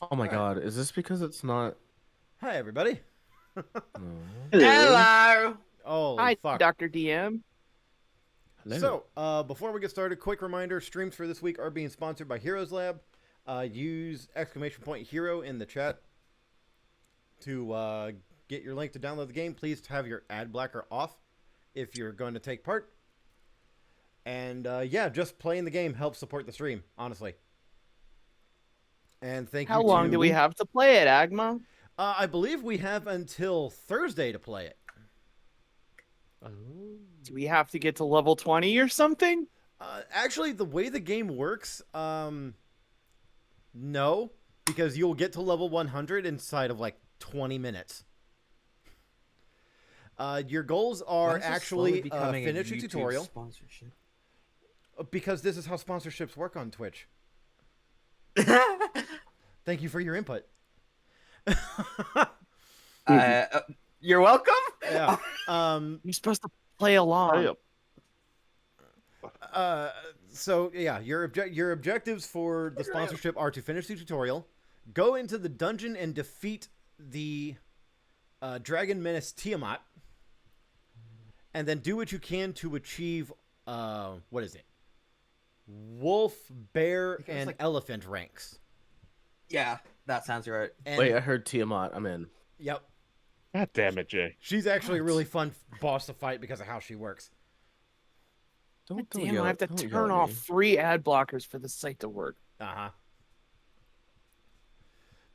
Oh my All right. god, is this because it's not? Hi, everybody. No. Hello. Holy Hi, fuck. Dr. DM. Hello. So, before we get started, quick reminder, streams for this week are being sponsored by Heroes Lab. Use !hero in the chat to get your link to download the game. Please have your ad blocker off if you're going to take part. And yeah, just playing the game helps support the stream, honestly. And thank How you long to... do we have to play it, Agma? I believe we have until Thursday to play it. Do we have to get to level 20 or something? Actually, the way the game works, no, because you'll get to level 100 inside of like 20 minutes. Your goals are actually finish a tutorial. Sponsorship. Because this is how sponsorships work on Twitch. Thank you for your input. You're welcome. Yeah. You're supposed to play along. So yeah, your objectives for the sponsorship are to finish the tutorial, go into the dungeon and defeat the Dragon Menace Tiamat, and then do what you can to achieve what is it? Wolf, bear, and elephant ranks. Yeah, that sounds right. And, Wait, I heard Tiamat. I'm in. Yep. God damn it, Jay. She's actually a really fun boss to fight because of how she works. Don't Damn, yell, I have to don't yell turn at off me. 3 ad blockers for the site to work. Uh-huh.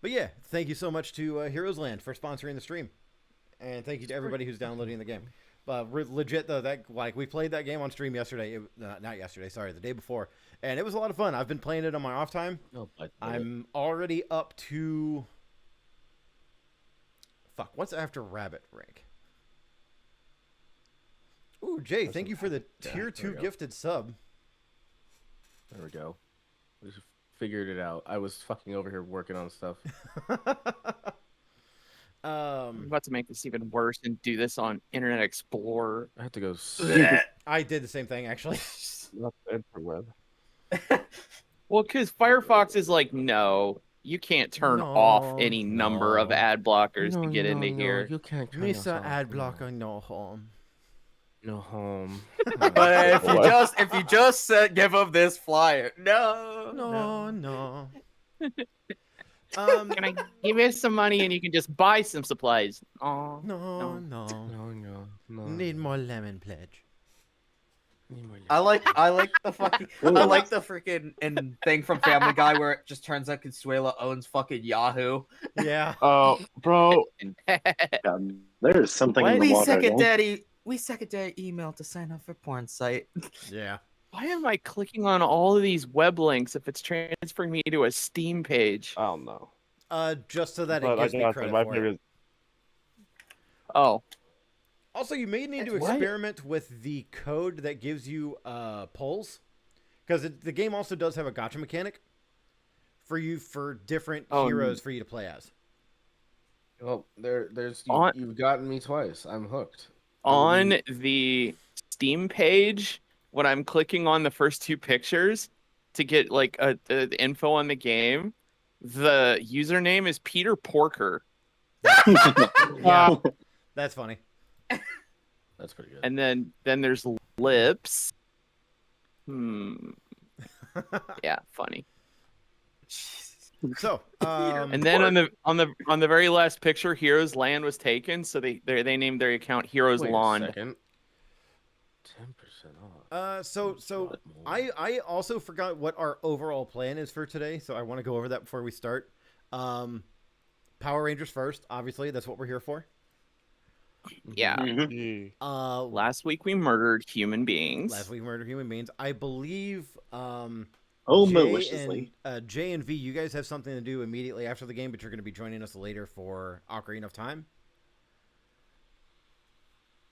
But yeah, thank you so much to Heroes Land for sponsoring the stream. And thank you to everybody who's downloading the game. Legit, though, we played that game on stream yesterday. Not yesterday, sorry, the day before. And it was a lot of fun. I've been playing it on my off time. Oh, I'm already up to... Fuck, what's after Rabbit rank? Ooh, Jay, thank you for the tier 2 gifted sub. There we go. We just figured it out. I was fucking over here working on stuff. I'm about to make this even worse and do this on Internet Explorer. I have to go. I did the same thing, actually. Not the interweb. Well, because Firefox is like, no, you can't turn off any number of ad blockers to get into here. You can't turn Mr. Ad Blocker, no home. No home. But if you just give him this flyer, no. Can I give you some money and you can just buy some supplies? Oh, No. Need more lemon pledge. I like the fucking I like the freaking thing from Family Guy where it just turns out Consuela owns fucking Yahoo. Yeah. Oh, bro. There's something in the We water. secondary email to sign up for porn site. Yeah. why am I clicking on all of these web links if it's transferring me to a Steam page? I don't know. Just so that it But I gives me got credit my for it. favorite. Oh, Also, you may need to What? experiment with the code that gives you polls, because the game also does have a gotcha mechanic for different heroes for you to play as. Well, there's On- you've gotten me twice. I'm hooked. on the Steam page, when I'm clicking on the first 2 pictures to get like the info on the game, the username is Peter Porker. Yeah, that's funny. That's pretty good. And then there's lips. Yeah, funny. So, And then on the very last picture, Heroes Land was taken, so they named their account Heroes Wait Lawn. a second. 10% off. So I also forgot what our overall plan is for today, so I want to go over that before we start. Power Rangers first, obviously. That's what we're here for. Yeah. Yeah. Last week we murdered human beings. Last week, murder human beings. I believe. Maliciously. Jay and V, you guys have something to do immediately after the game, but you're going to be joining us later for Ocarina of Time.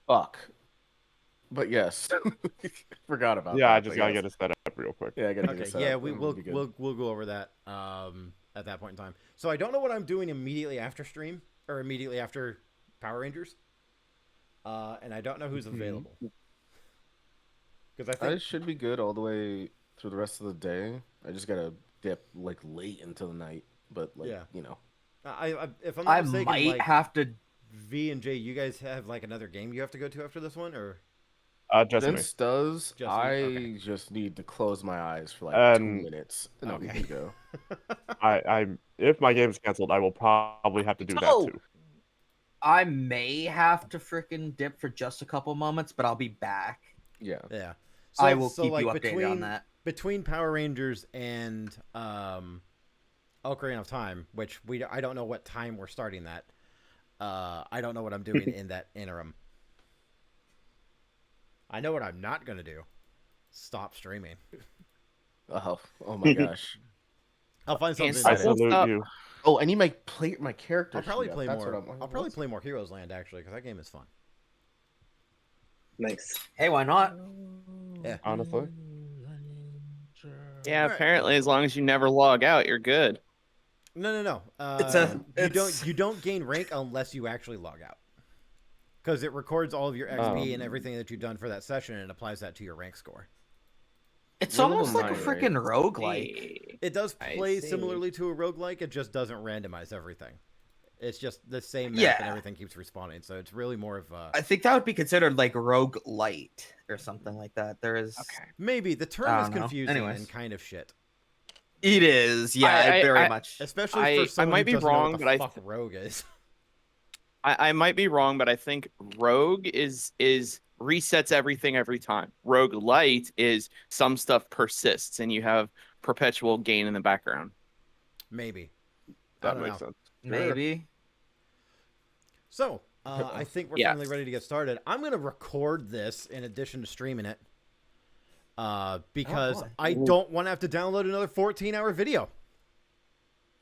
Fuck. But yes, forgot about that. Yeah, I just but gotta yes. get it set up real quick. Yeah, I gotta Okay, get it set yeah, up. we'll It'll be good. go over that at that point in time. So I don't know what I'm doing immediately after stream or immediately after Power Rangers, and I don't know who's available because I I think should be good all the way through the rest of the day. I just gotta dip like late into the night. but like Yeah. you know. If I'm I not mistaken, might like have to. V and J, you guys have like another game you have to go to after this one, or Just me. Vince does. Just you? I Okay. just need to close my eyes for like 2 Um, minutes, and then we Okay. can go. If my game's canceled, I will probably have to do that Oh! too. I may have to freaking dip for just a couple moments, but I'll be back. Yeah. yeah. I will so keep like you updated between on that. between Power Rangers and Ocarina of Time, which I don't know what time we're starting that. I don't know what I'm doing in that interim. I know what I'm not gonna do. Stop streaming. Oh my gosh. I'll find Can't something. I stop, won't salute stop. you. Oh, I need my character. I'll probably sheet up. play That's more. what I'll probably play more Heroes Land actually, because that game is fun. Nice. Hey, why not? Yeah. Honestly. Yeah, Alright. apparently, as long as you never log out, you're good. No. You don't gain rank unless you actually log out, because it records all of your XP and everything that you've done for that session and applies that to your rank score. It's We're almost level like a 9, right? freaking roguelike. It does I play see. similarly to a roguelike, it just doesn't randomize everything. It's just the same map Yeah. and everything keeps respawning, so it's really more of a... I think that would be considered like roguelite or something like that. There is. Okay. Maybe. The I term is don't know. confusing Anyways. and kind of shit. It is, yeah, I- very I- much. Especially I for someone might who be doesn't know wrong, what the but fuck rogue is. I might be wrong, but I think rogue is resets everything every time. Rogue light is some stuff persists and you have perpetual gain in the background. Maybe. I That don't makes know. sense. Maybe. So, I think we're Yeah. finally ready to get started. I'm going to record this in addition to streaming it. Because boy. I don't want to have to download another 14-hour video.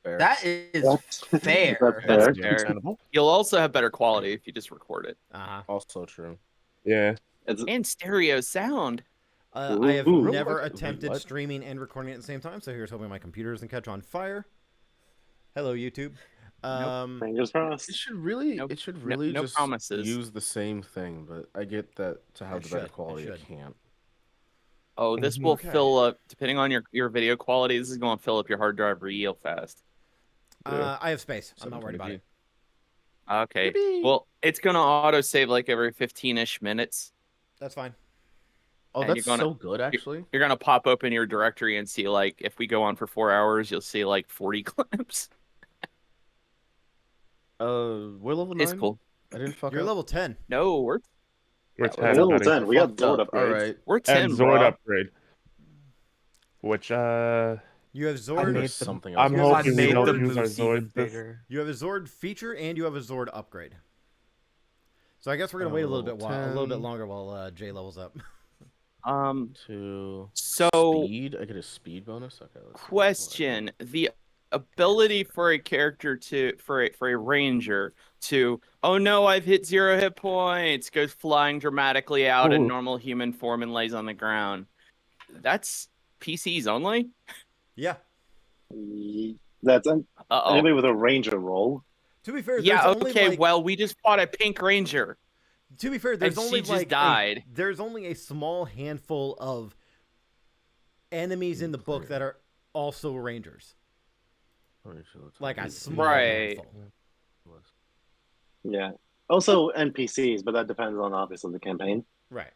Fair. That is That's fair. That's That's fair. fair. Understandable. You'll also have better quality if you just record it. Uh-huh. Also true. Yeah. It's, And stereo sound. I have Ooh. never Wait, attempted what? streaming and recording at the same time, so here's hoping my computer doesn't catch on fire. Hello, YouTube. fingers It crossed. should really, Nope. it should No- really no just promises. use the same thing, but I get that to have the better should, it quality, it should. can't. Oh, this will Okay. fill up, depending on your video quality, this is going to fill up your hard drive real fast. I have space. I'm not worried about it. Okay. Yippee. Well, it's going to auto-save like every 15-ish minutes. That's fine. Oh, And that's you're gonna- so good, actually. You're going to pop open your directory and see, like, if we go on for 4 hours, you'll see, like, 40 clips. We're level 9. It's cool. I didn't fuck You're up. level 10. No, we're We're Yeah, 10, Level buddy. 10. We got Fucked Zord up. upgrades. All right. we're 10, And Zord bro. upgrade. Which You have I Zord. made something I'm else. hoping we don't use our Zord. You have a Zord feature and you have a Zord upgrade. So I guess we're gonna wait a little bit level 10. longer while Jay levels up. To So, speed. I get a speed bonus. Okay. Let's see. question: the ability for a character for a ranger to, oh no, I've hit 0 hit points, goes flying dramatically out in Ooh. normal human form and lays on the ground. That's PCs only. Yeah. That's Uh-oh. anybody with a ranger roll. To be fair, Yeah. there's only Okay. like, Well, we just fought a pink ranger. to be fair, there's and only she just like died. there's only a small handful of enemies in the book that are also rangers. Like a small Right. handful. Yeah. Also NPCs, but that depends on obviously the campaign. Right.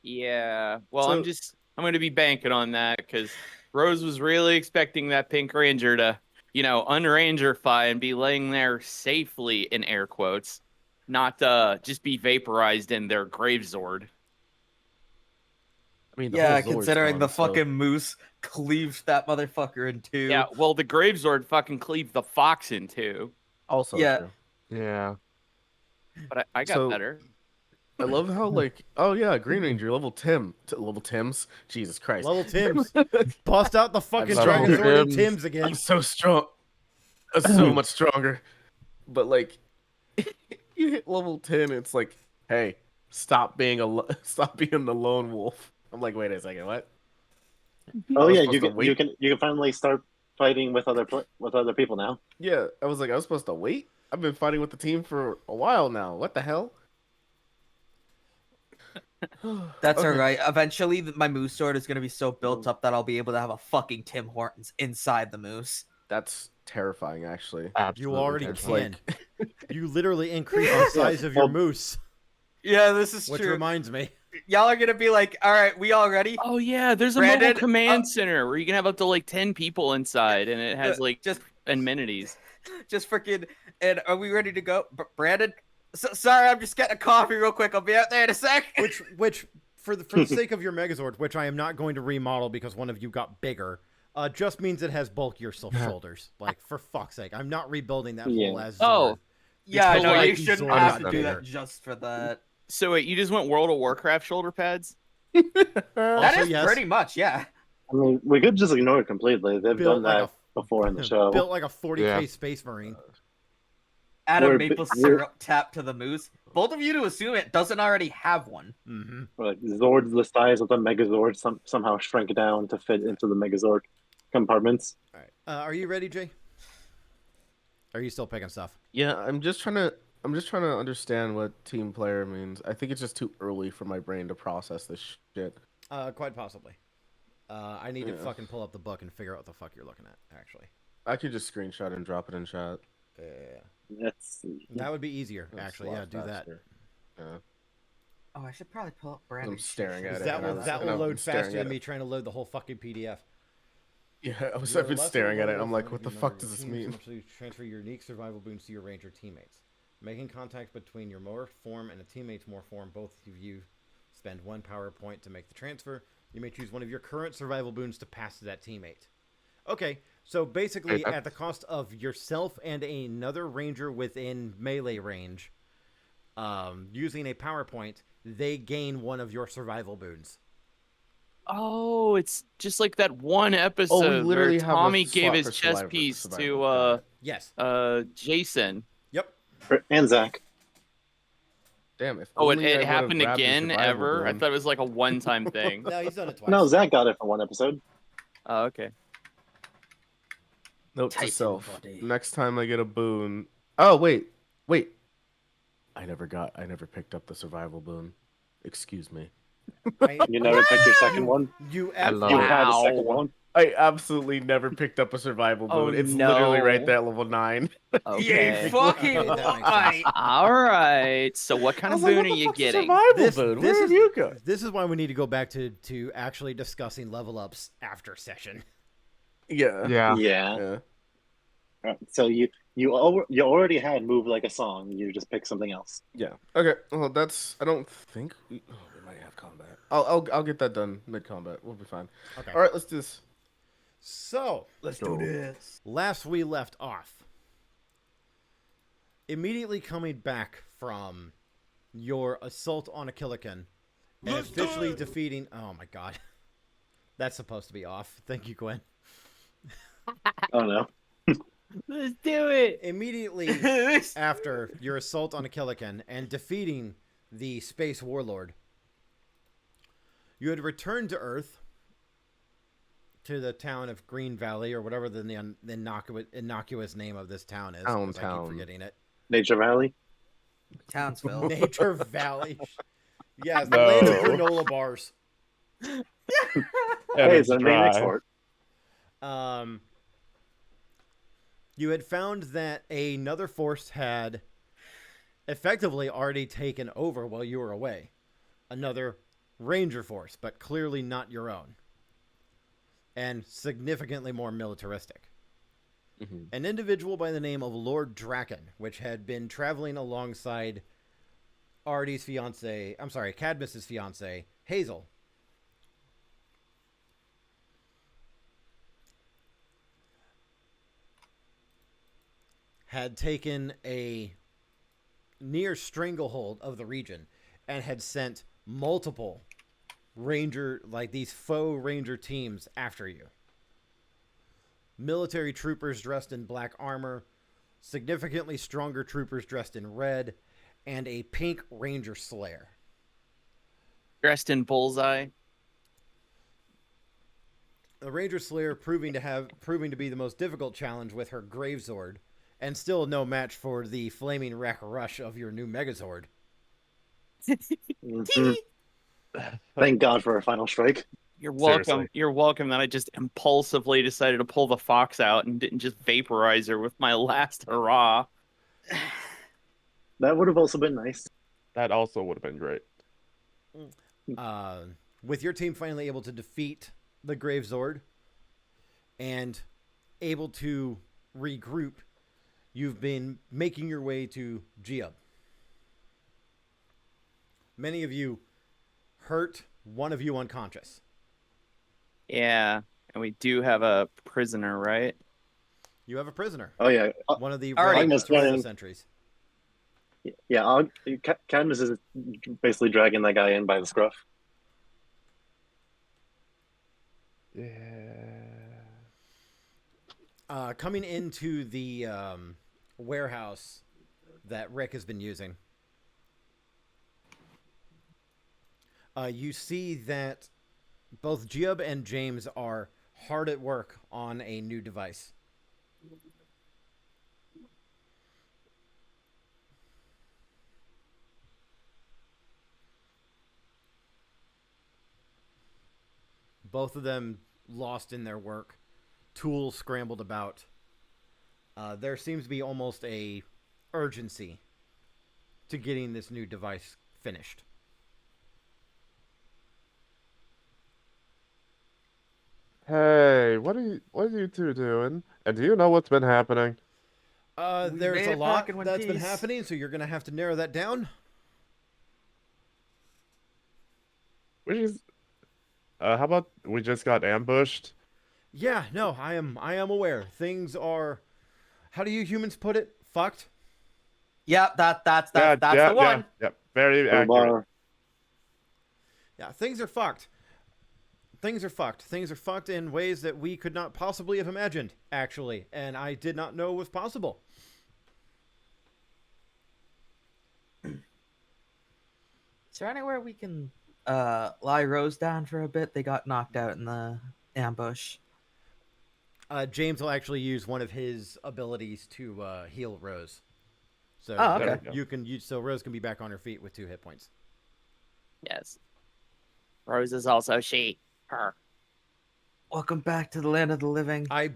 Yeah. Well, So- I'm going to be banking on that because Rose was really expecting that pink ranger to, unrangerify and be laying there safely in air quotes, not just be vaporized in their Gravesword. I mean, Yeah, whole Zord's considering the gone, so- fucking moose cleaved that motherfucker in two. Yeah. Well, the Gravesword fucking cleaved the fox in two, Also, Yeah. true. Yeah. but I got So- better. I love how oh yeah, Green Ranger level level Tims. Jesus Christ, Level Tims. Bust out the fucking I'm Dragon sorry. Sword and Tims again. I'm so strong. I'm so much stronger. But like, you hit level 10, it's like, hey, stop being the lone wolf. I'm like, wait a second, what? Oh was yeah, supposed to you wait. can finally start fighting with other people now. Yeah, I was like, I was supposed to wait. I've been fighting with the team for a while now. What the hell? That's Okay. alright. Eventually, my moose sword is gonna be so built up that I'll be able to have a fucking Tim Hortons inside the moose. That's terrifying, actually. You Absolutely already terrifying. can. You literally increase the size of your moose, Yeah, this is which true. reminds me. Y'all are gonna be like, all right, we all ready? Oh yeah, there's a Brandon, mobile command center where you can have up to like 10 people inside, and it has like just amenities. freaking. And are we ready to go, Brandon? Sorry, I'm just getting a coffee real quick. I'll be out there in a sec. Which for the sake of your Megazord, which I am not going to remodel because one of you got bigger, just means it has bulkier shoulders. Like, for fuck's sake, I'm not rebuilding that whole as Zord. Oh. Yeah, I Because know like you shouldn't Zord have got to do bigger. that just for that. So wait, you just went World of Warcraft shoulder pads? That Also, is yes. pretty much, yeah. I mean, we could just ignore it completely. They've Built done like that before in the show. Built like a 40k Yeah. Space Marine. Add a We're- maple we're- syrup tap to the moose. Both of you to assume it doesn't already have one. Mm-hmm. Like Zord's the size of the Megazord, somehow shrink down to fit into the Megazord compartments. All right. Are you ready, Jay? Are you still picking stuff? Yeah, I'm just trying to understand what team player means. I think it's just too early for my brain to process this shit. Quite possibly. I need to Yeah. fucking pull up the book and figure out what the fuck you're looking at, actually. I could just screenshot and drop it in chat. That's That would be easier, That's actually. a Yeah, lot do that. faster. Yeah. Oh, I should probably pull up Brandon. I'm staring at it. That and will I'm- that and will I'm load staring faster at than it. me trying to load the whole fucking PDF. Yeah, I've You're been less staring at it. reliable I'm like, for what the your fuck member does this team, mean? so much so you transfer your unique survival boons to your ranger teammates. Making contact between your morph form and a teammate's morph form, both of you spend 1 power point to make the transfer. You may choose one of your current survival boons to pass to that teammate. Okay, so basically, Hey, at the cost of yourself and another ranger within melee range, using a power point, they gain one of your survival boons. Oh, it's just like that one episode literally where have a Tommy gave slot his for chess survivor- piece survival. to Got it. Yes. Jason. Yep. and Zach. Damn, if Oh, only I it would've happened grabbed the again survival ever? I boon. thought it was like a one-time thing. No, he's done it twice. No, Zach got it for one episode. Oh, okay. Note to Titan self: body. next time I get a boon. Oh wait. I never picked up the survival boon. Excuse me. You never picked your second one. You I love You it. had a second Wow. one. I absolutely never picked up a survival boon. Oh, It's literally right no. there at level 9. Okay. You fucking That makes sense. lie. All right. So what kind I of was like, boon what are the you fuck's a getting? survival This- boon? this Where is- have you go? This is why we need to go back to actually discussing level ups after session. Yeah. Yeah. Yeah. So you already had Move Like a Song. You just pick something else. Yeah. Okay. Well, that's. I don't think we might have combat. I'll get that done mid combat. We'll be fine. Okay. All right. Let's do this. So, Let's do this. last we left off, immediately coming back from your assault on a Killican and officially defeating. Oh my god. That's supposed to be off. Thank you, Gwen. Oh no. Let's do it. Immediately after your assault on a Killican and defeating the Space Warlord, you had returned to Earth, to the town of Green Valley, or whatever the innocuous name of this town is. 'cause I Town. keep forgetting it. Nature Valley. Townsville. Nature Valley. Yes, the No. land of granola bars. Hey, Evan's it's a main dry. export. You had found that another force had effectively already taken over while you were away. Another ranger force, but clearly not your own. And significantly more militaristic. Mhm. An individual by the name of Lord Draken, which had been traveling alongside Cadmus's fiance, Hazel. Had taken a near stranglehold of the region and had sent multiple these faux ranger teams after you. Military troopers dressed in black armor, significantly stronger troopers dressed in red, and a pink ranger slayer. Dressed in bullseye. The ranger slayer proving to be the most difficult challenge with her Gravesword, and still no match for the flaming rack rush of your new Megazord. Mhm. Thank God for a final strike. You're welcome. Seriously. You're welcome that I just impulsively decided to pull the fox out and didn't just vaporize her with my last hurrah. That would have also been nice. That also would have been great. With your team finally able to defeat the Grave Zord and able to regroup, you've been making your way to Geob. Many of you hurt, one of you unconscious. Yeah, and we do have a prisoner, right? You have a prisoner. Oh yeah, One of the Agma's running. sentries. Yeah. Cadmus is basically dragging that guy in by the scruff. Yeah. Coming into the warehouse that Rick has been using, you see that both Geob and James are hard at work on a new device. Both of them lost in their work. Tools scrambled about. There seems to be almost a urgency to getting this new device finished. Hey, what are you two doing? And do you know what's been happening? There's made a it lot back in one that's been piece. happening, so you're going to have to narrow that down. How about we just got ambushed? Yeah, no, I am aware. Things are, how do you humans put it? Fucked. Yeah, that's the one. Yeah, very accurate. Bar. Yeah, things are fucked. Things are fucked. Things are fucked in ways that we could not possibly have imagined, actually, and I did not know was possible. Is there anywhere we can lie Rose down for a bit? They got knocked out in the ambush. James will actually use one of his abilities to heal Rose. So Oh, okay. There we go. you can use, so Rose can be back on her feet with 2 hit points. Yes. Rose is also she. Her. Welcome back to the land of the living. I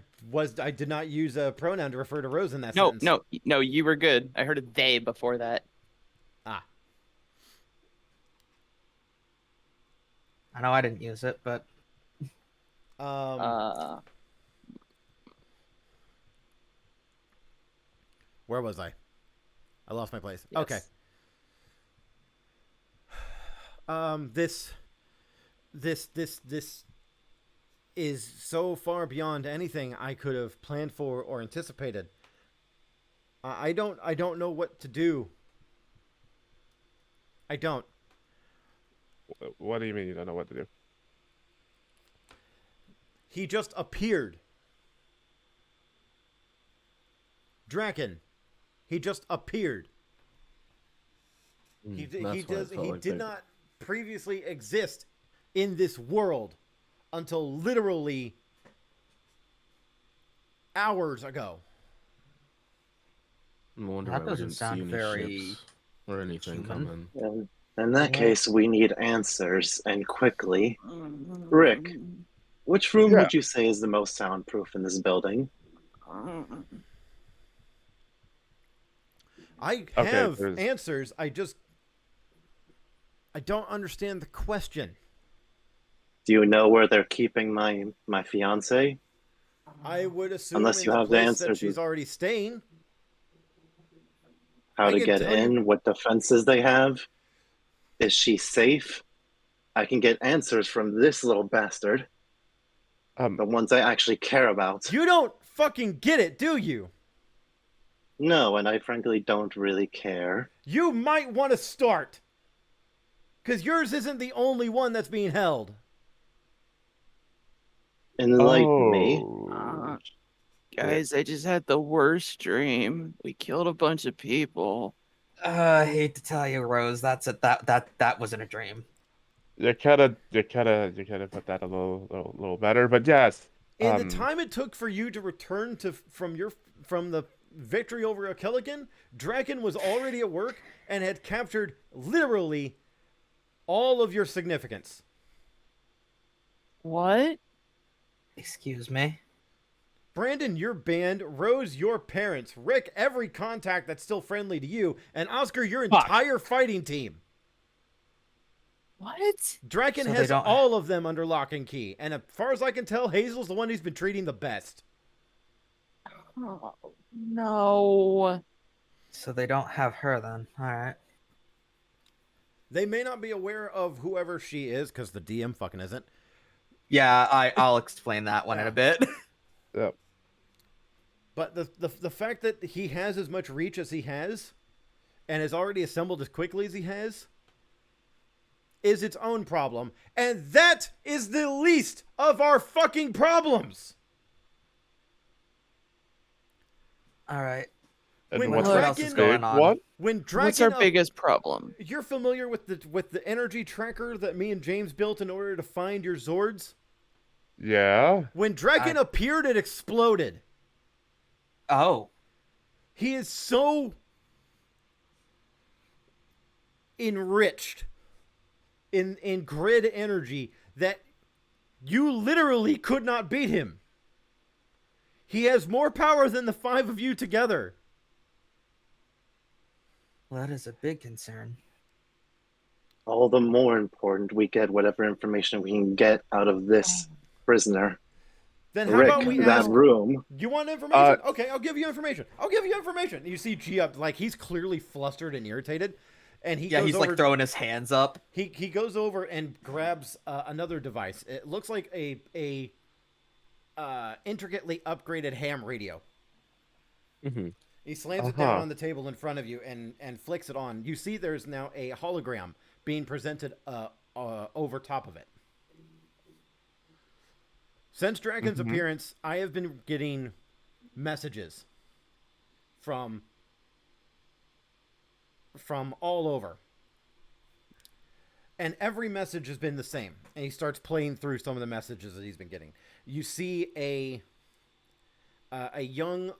did not use a pronoun to refer to Rose in that No, sentence. no, you were good. I heard a they before that. Ah. I know I didn't use it, but Where was I? I lost my place. Yes. Okay. This is so far beyond anything I could have planned for or anticipated. I don't know what to do. I don't. What do you mean you don't know what to do? He just appeared. Draken. He just appeared. He did not previously exist in this world until literally hours ago. No wonder That why we doesn't didn't see sound any very ships or anything human. coming. In that case, we need answers, and quickly. Rick, which room Yeah. would you say is the most soundproof in this building? I Okay, have there's- answers. I don't understand the question. Do you know where they're keeping my fiance? I would assume Unless in you the have the place that answers. she's already staying. How I to can get tell you- in? What defenses they have? Is she safe? I can get answers from this little bastard. The ones I actually care about. You don't fucking get it, do you? No, and I frankly don't really care. You might want to start. Because yours isn't the only one that's being held. Enlighten me. Guys, I just had the worst dream. We killed a bunch of people. I hate to tell you, Rose, that wasn't a dream. You could have put that a little better, but yes. In the time it took for you to return from the victory over Akiligan, Draken was already at work and had captured literally all of your significance. What? Excuse me. Brandon, your band. Rose, your parents. Rick, every contact that's still friendly to you. And Oscar, your entire fighting team. What? Draken So they has don't- all of them under lock and key. And as far as I can tell, Hazel's the one who's been treating the best. Oh, no. So they don't have her then. All right. They may not be aware of whoever she is, because the DM fucking isn't. Yeah, I'll explain that one in a bit. Yep. But the fact that he has as much reach as he has, and has already assembled as quickly as he has, is its own problem. And that is the least of our fucking problems. All right. And When what's what Draken- else is the going big on? one? When Draken What's our biggest problem? You're familiar with the energy tracker that me and James built in order to find your Zords? Yeah. When Draken appeared, it exploded. Oh. He is so enriched in grid energy that you literally could not beat him. He has more power than the 5 of you together. Well, that is a big concern. All the more important we get whatever information we can get out of this prisoner. Then how Rick, about we that ask... room. You want information? Okay, I'll give you information. You see G up, like, he's clearly flustered and irritated. And he goes he's over, like throwing his hands up. He goes over and grabs another device. It looks like a intricately upgraded ham radio. Mm-hmm. He slams it down on the table in front of you and flicks it on. You see there's now a hologram being presented over top of it. Since Dragon's appearance, I have been getting messages from all over. And every message has been the same. And he starts playing through some of the messages that he's been getting. You see a young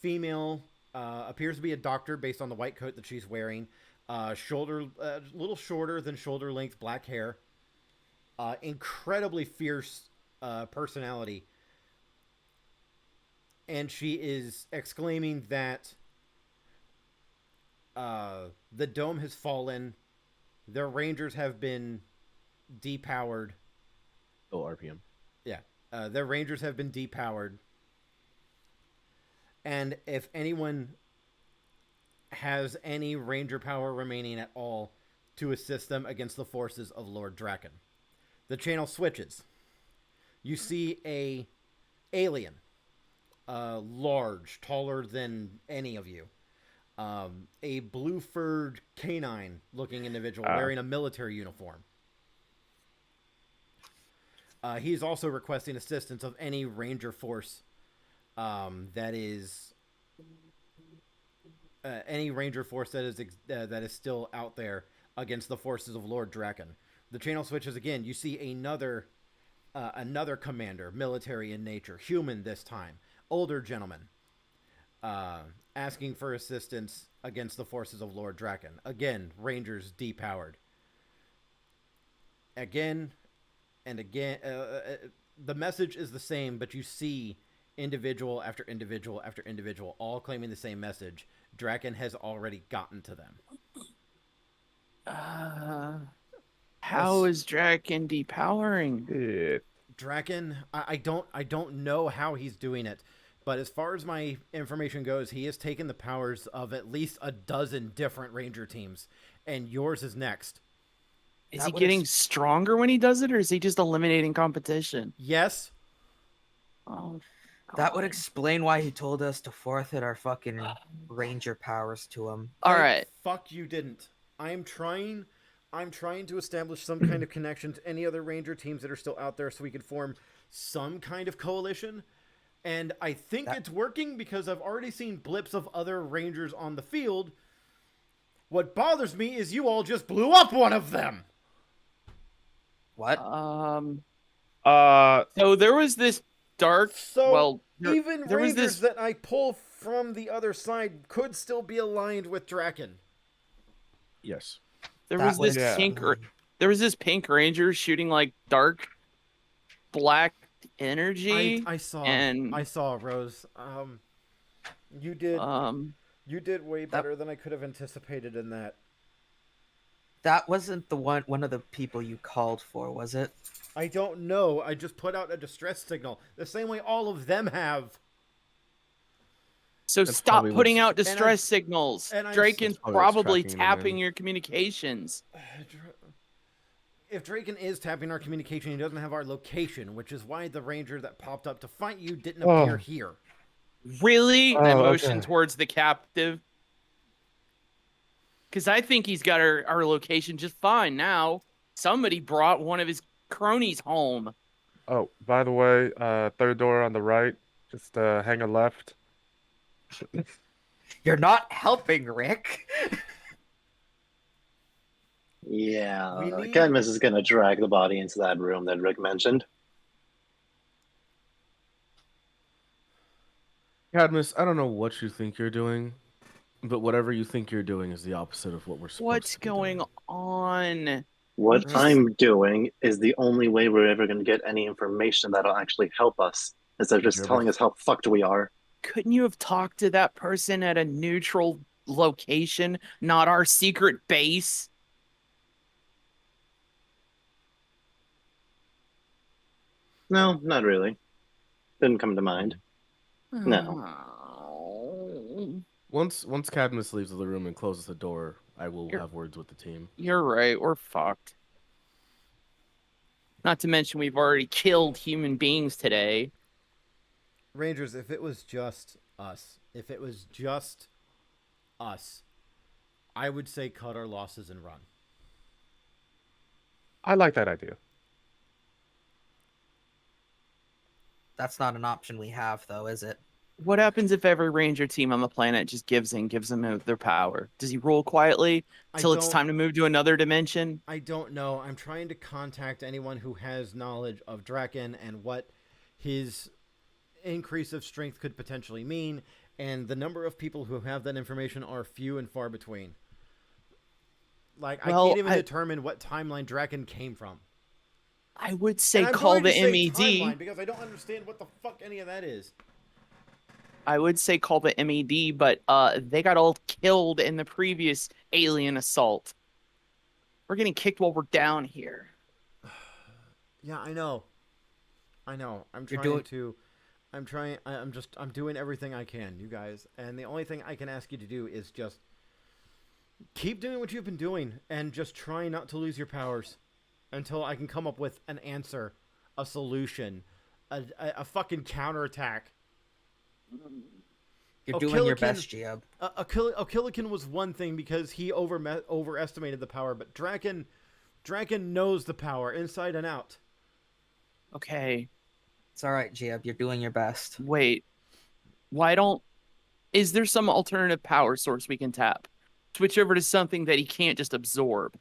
female, appears to be a doctor based on the white coat that she's wearing. Little shorter than shoulder length black hair. Incredibly fierce personality. And she is exclaiming that the dome has fallen. Their rangers have been depowered. Oh, RPM. Yeah. Their rangers have been depowered. And if anyone has any ranger power remaining at all to assist them against the forces of Lord Draken. The channel switches. You see a alien. Large, taller than any of you. A blue-furred canine-looking individual wearing a military uniform. He's also requesting assistance of any ranger force that is still out there against the forces of Lord Draken. The channel switches again. You see another commander, military in nature, human this time, older gentleman, asking for assistance against the forces of Lord Draken. Again, rangers depowered. Again and again, the message is the same, but you see individual after individual after individual all claiming the same message. Draken has already gotten to them. How is Draken depowering? Yeah. Draken, I don't know how he's doing it, but as far as my information goes, he has taken the powers of at least a dozen different ranger teams, and yours is next. Is he getting stronger when he does it, or is he just eliminating competition? Yes. Oh, That would explain why he told us to forfeit our fucking ranger powers to him. all right. Fuck, you didn't. I'm trying to establish some kind of connection to any other ranger teams that are still out there so we can form some kind of coalition. And I think it's working because I've already seen blips of other rangers on the field. What bothers me is you all just blew up one of them. What? So there was this dark. So well, even there was rangers this. that I pull from the other side could still be aligned with Draken. Yes. There That was this was- pink. There was this pink ranger shooting like dark black energy. I saw. And I saw, Rose. You did. um, You did way better than I could have anticipated in that. That wasn't the one of the people you called for, was it? I don't know. I just put out a distress signal, the same way all of them have. so That's stop probably putting what's- out distress signals. and I- Draken's That's probably what's probably tracking them tapping in. your communications. If Draken is tapping our communication, he doesn't have our location, which is why the ranger that popped up to fight you didn't appear here. Really? Oh, Emotion okay. towards the captive? Because I think he's got our location just fine now. Somebody brought one of his cronies home. Oh, by the way, third door on the right. Just hang a left. You're not helping, Rick. Yeah, We need- Cadmus is gonna drag the body into that room that Rick mentioned. Cadmus, I don't know what you think you're doing, but whatever you think you're doing is the opposite of what we're supposed What's to be going doing. on? What Just- I'm doing is the only way we're ever gonna get any information that'll actually help us, instead of Did just you ever- telling us how fucked we are. Couldn't you have talked to that person at a neutral location, not our secret base? No, not really. Didn't come to mind. No. Oh, Once Cadmus leaves the room and closes the door, I will You're- have words with the team. you're right. We're fucked. Not to mention we've already killed human beings today. Rangers, if it was just us, I would say cut our losses and run. I like that idea. That's not an option we have, though, is it? What happens if every ranger team on the planet just gives them their power? Does he rule quietly till it's don't- time to move to another dimension? I don't know. I'm trying to contact anyone who has knowledge of Draken and what his increase of strength could potentially mean, and the number of people who have that information are few and far between. Like, I Well, can't even determine what timeline Draken came from. I would say And I'm call going the to say MED. timeline because I don't understand what the fuck any of that is. I would say call the MED, but they got all killed in the previous alien assault. We're getting kicked while we're down here. Yeah, I know. I'm You're trying doing- to. I'm doing everything I can, you guys. And the only thing I can ask you to do is just keep doing what you've been doing and just try not to lose your powers until I can come up with an answer, a solution, a fucking counterattack. You're doing your O'Killican- best, Giab. O'Killican was one thing because he overestimated the power, but Draken knows the power inside and out. Okay, It's all right, Giab. You're doing your best. wait. Is there some alternative power source we can tap? Switch over to something that he can't just absorb.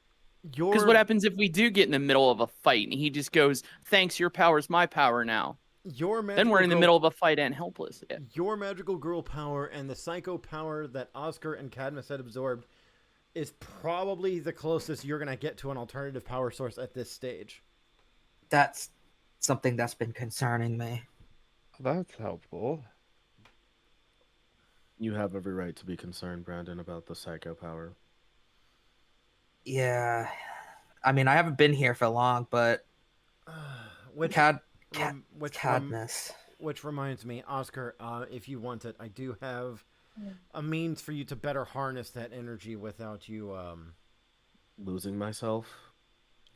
Because what happens if we do get in the middle of a fight and he just goes, "Thanks, your power's my power now." Then we're in the middle of a fight and helpless. Yeah. Your magical girl power and the psycho power that Ozcar and Cadmus had absorbed is probably the closest you're going to get to an alternative power source at this stage. That's something that's been concerning me. That's helpful. You have every right to be concerned, Brandon, about the psycho power. Yeah. I mean, I haven't been here for long, but Which Cadmus. which reminds me, Oscar, if you want it, I do have a means for you to better harness that energy without you. Losing myself?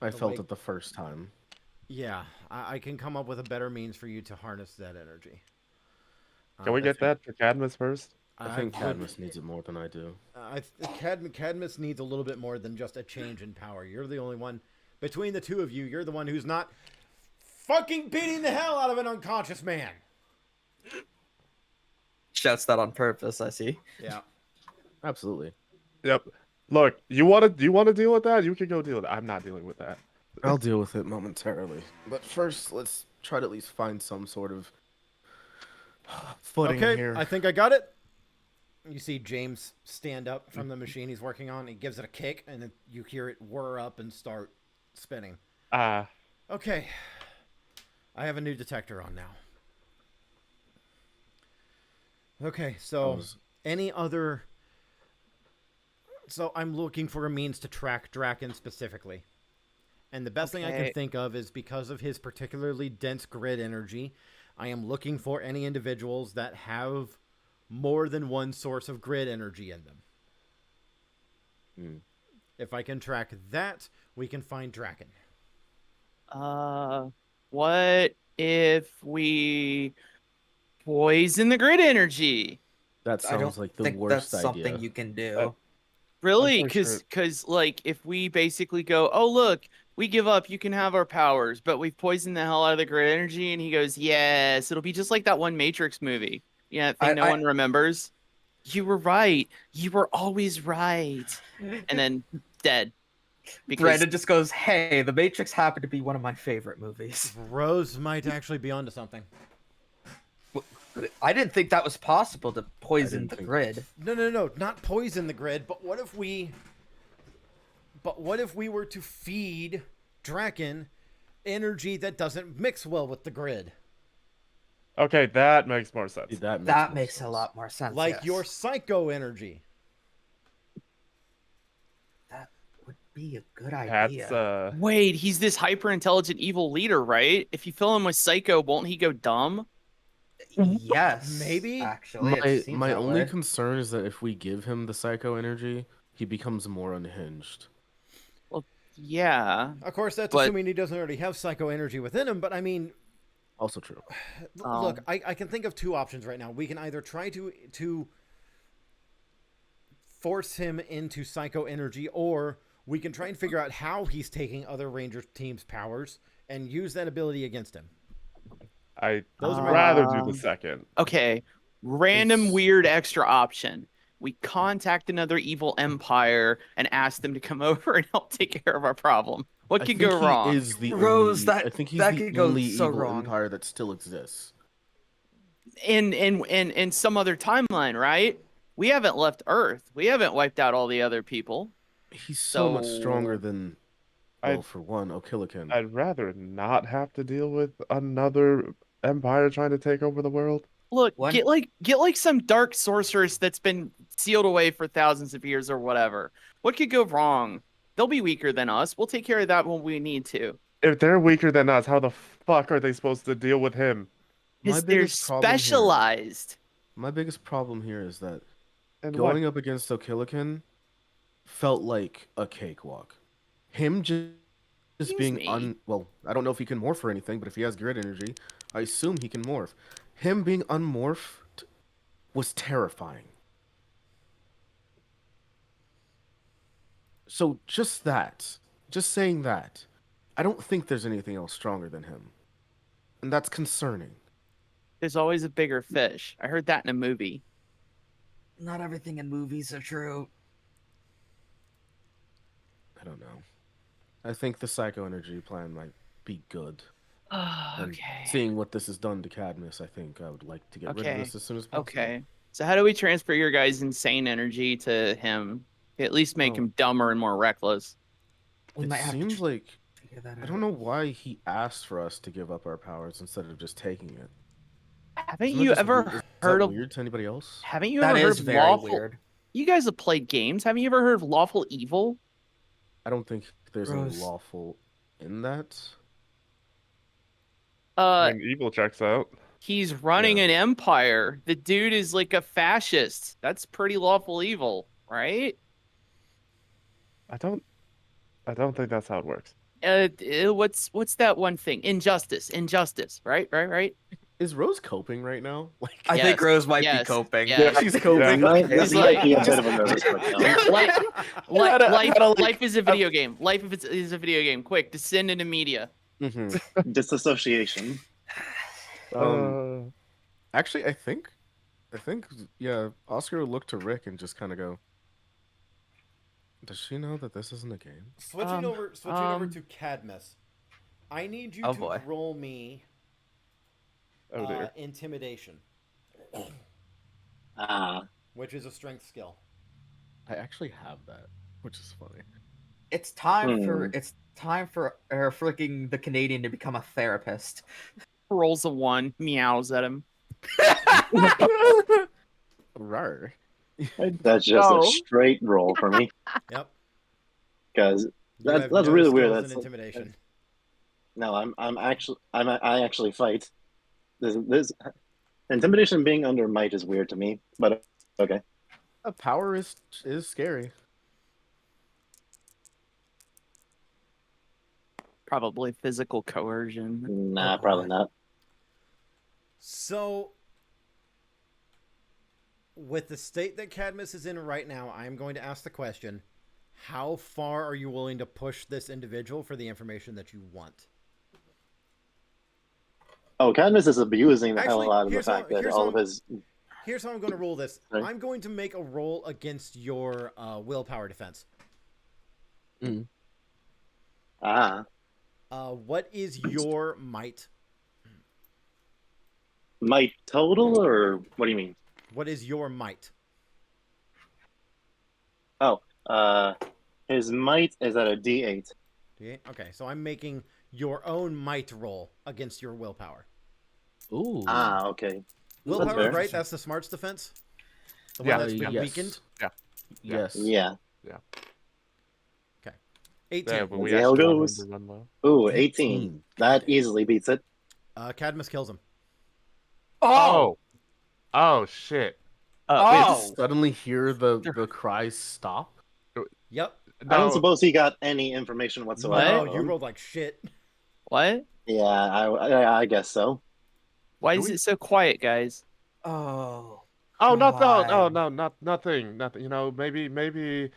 I felt way- it the first time. Yeah, I can come up with a better means for you to harness that energy. Can we get that for Cadmus first? I think Cadmus needs it more than I do. Cadmus needs a little bit more than just a change in power. You're the only one between the two of you. You're the one who's not fucking beating the hell out of an unconscious man. Shouts that on purpose, I see. Yeah. Absolutely. Yep. Look, you want to deal with that? You can go deal with it. I'm not dealing with that. I'll deal with it momentarily. But first, let's try to at least find some sort of footing Okay, here. I think I got it. You see James stand up from the machine he's working on. He gives it a kick, and then you hear it whir up and start spinning. Ah, Okay. I have a new detector on now. Okay, so any other... So I'm looking for a means to track Draken specifically. And the best thing I can think of is because of his particularly dense grid energy, I am looking for any individuals that have more than one source of grid energy in them. If I can track that, we can find Draken. What if we poison the grid energy? That I don't sounds like the think worst that's idea. something you can do. Really? I'm pretty Because like if we basically go, oh look, we give up, you can have our powers, but we've poisoned the hell out of the grid energy, and he goes, yes, it'll be just like that one Matrix movie. Yeah, thing no one remembers. You were right. You were always right. And then dead. Because Brandon just goes, hey, The Matrix happened to be one of my favorite movies. Rose might actually be onto something. I didn't think that was possible to poison the grid. No, not poison the grid, but what if we were to feed Draken energy that doesn't mix well with the grid? Okay, that makes more sense. That makes a lot more sense. Like your psycho energy. That would be a good idea. That's wait, he's this hyper intelligent evil leader, right? If you fill him with psycho, won't he go dumb? Yes, maybe. Actually, My only concern is that if we give him the psycho energy, he becomes more unhinged. Well, yeah. Of course, that's assuming he doesn't already have psycho energy within him. But I mean, also true. Look, I can think of two options right now. We can either try to force him into psycho energy, or we can try and figure out how he's taking other Ranger teams' powers and use that ability against him. I'd rather do the second. Okay. Random weird extra option. We contact another evil empire and ask them to come over and help take care of our problem. What could go wrong? Is the Rose, I think he's the only evil empire that still exists. In some other timeline, right? We haven't left Earth. We haven't wiped out all the other people. He's so much stronger than, well, for one, O'Killican. I'd rather not have to deal with another empire trying to take over the world. Look, get like some dark sorceress that's been sealed away for thousands of years or whatever. What could go wrong? They'll be weaker than us. We'll take care of that when we need to. If they're weaker than us, how the fuck are they supposed to deal with him? Because they're specialized. My biggest problem here is that going up against O'Killican felt like a cakewalk. Him just being well, I don't know if he can morph or anything, but if he has grid energy, I assume he can morph. Him being unmorphed was terrifying. So just saying that, I don't think there's anything else stronger than him. And that's concerning. There's always a bigger fish. I heard that in a movie. Not everything in movies are true. I don't know. I think the psycho energy plan might be good. Okay. Seeing what this has done to Cadmus, I think I would like to get rid of this as soon as possible. Okay. So how do we transfer your guys' insane energy to him? At least make him dumber and more reckless. It seems like I don't know why he asked for us to give up our powers instead of just taking it. Haven't you ever heard of weird to anybody else? Haven't you ever heard of lawful? You guys have played games. Haven't you ever heard of lawful evil? I don't think there's any lawful in that. I mean, evil checks out. He's running an empire. The dude is like a fascist. That's pretty lawful evil, right? I don't think that's how it works. What's that one thing? Injustice, right? Is Rose coping right now? Like, I think Rose might be coping. Yeah, she's coping. This might be a bit of a nervous breakdown. Life is a video game. Life is a video game. Quick, descend into media. Disassociation. Actually, I think, Oscar would look to Rick and just kind of go, does she know that this isn't a game? Switching over to Cadmus. I need you to roll me intimidation. Which is a strength skill. I actually have that, which is funny. It's time time for freaking the Canadian to become a therapist. Rolls a 1, meows at him. Rar. That's just a No. straight roll for me. Yep. Because You have that's no really weird. skills That's in intimidation. no, I actually fight. This intimidation being under might is weird to me, but okay. Power is scary. Probably physical coercion. Nah, probably not. So, with the state that Cadmus is in right now, I am going to ask the question: how far are you willing to push this individual for the information that you want? Oh, Cadmus is abusing the Actually, hell out of the here's fact how- that here's all how- of his. Here's how I'm going to roll this. Right. I'm going to make a roll against your willpower defense. Ah, What is your might? might total, or what do you mean? What is your might? Oh, his might is at a D8. Okay, so I'm making your own might roll against your willpower. Ooh. Ah, okay. Willpower, fair. right? That's the smarts defense? The Yeah. one that's been Yes. weakened? Yes. Yeah. 18. Yeah, but we See how it actually want him goes. to run low. Ooh, 18. That easily beats it. Cadmus kills him. Oh. Oh shit. Wait, Oh! suddenly hear the cries stop? Yep. I don't No. suppose he got any information whatsoever. No, you rolled like shit. What? Yeah, I guess so. Why Do is we- it so quiet, guys? Oh. Oh, no, God. nothing. You know, maybe.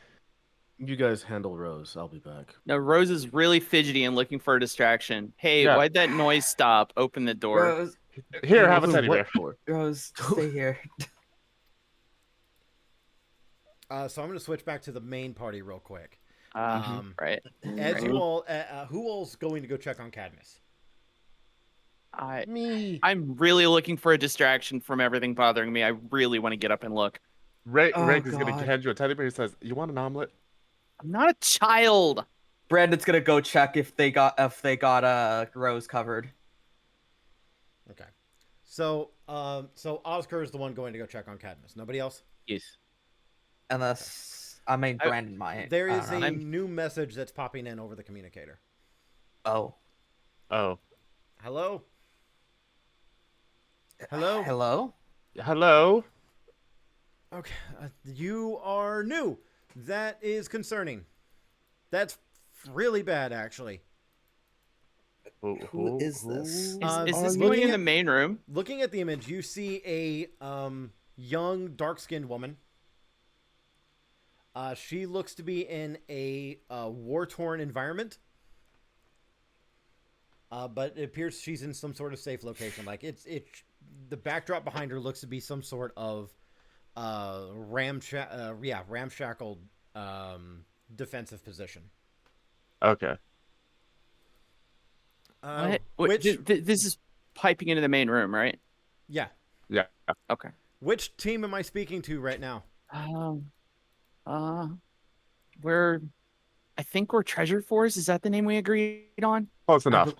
You guys handle Rose. I'll be back. No, Rose is really fidgety and looking for a distraction. Hey, Yeah. why'd that noise stop? Open the door. Rose, Here, have a Wasn't teddy what bear. for? Rose, stay here. So I'm going to switch back to the main party real quick. Right. As you all, who all's going to go check on Cadmus? Me. I'm really looking for a distraction from everything bothering me. I really want to get up and look. Rick Oh, is gonna God. hand you a teddy bear. He says, "You want an omelet?" I'm not a child. Brandon's gonna go check if they got Rose covered. Okay. So Ozcar is the one going to go check on Cadmus. Nobody else? Yes. Unless Brandon might. There I is don't know. a new message that's popping in over the communicator. Oh. Oh, Hello? Hello? Hello? hello. Okay. You are new. That is concerning. That's really bad, actually. Who is this? Is are this you going looking in at- the main room? Looking at the image, you see a young, dark-skinned woman. She looks to be in a war-torn environment. But it appears she's in some sort of safe location. Like the backdrop behind her looks to be some sort of ramshackled defensive position. Okay. What? Which This is piping into the main room, right? yeah, Yeah. Okay. which team am I speaking to right now? I think we're Treasure Force. Is that the name we agreed on? Close enough.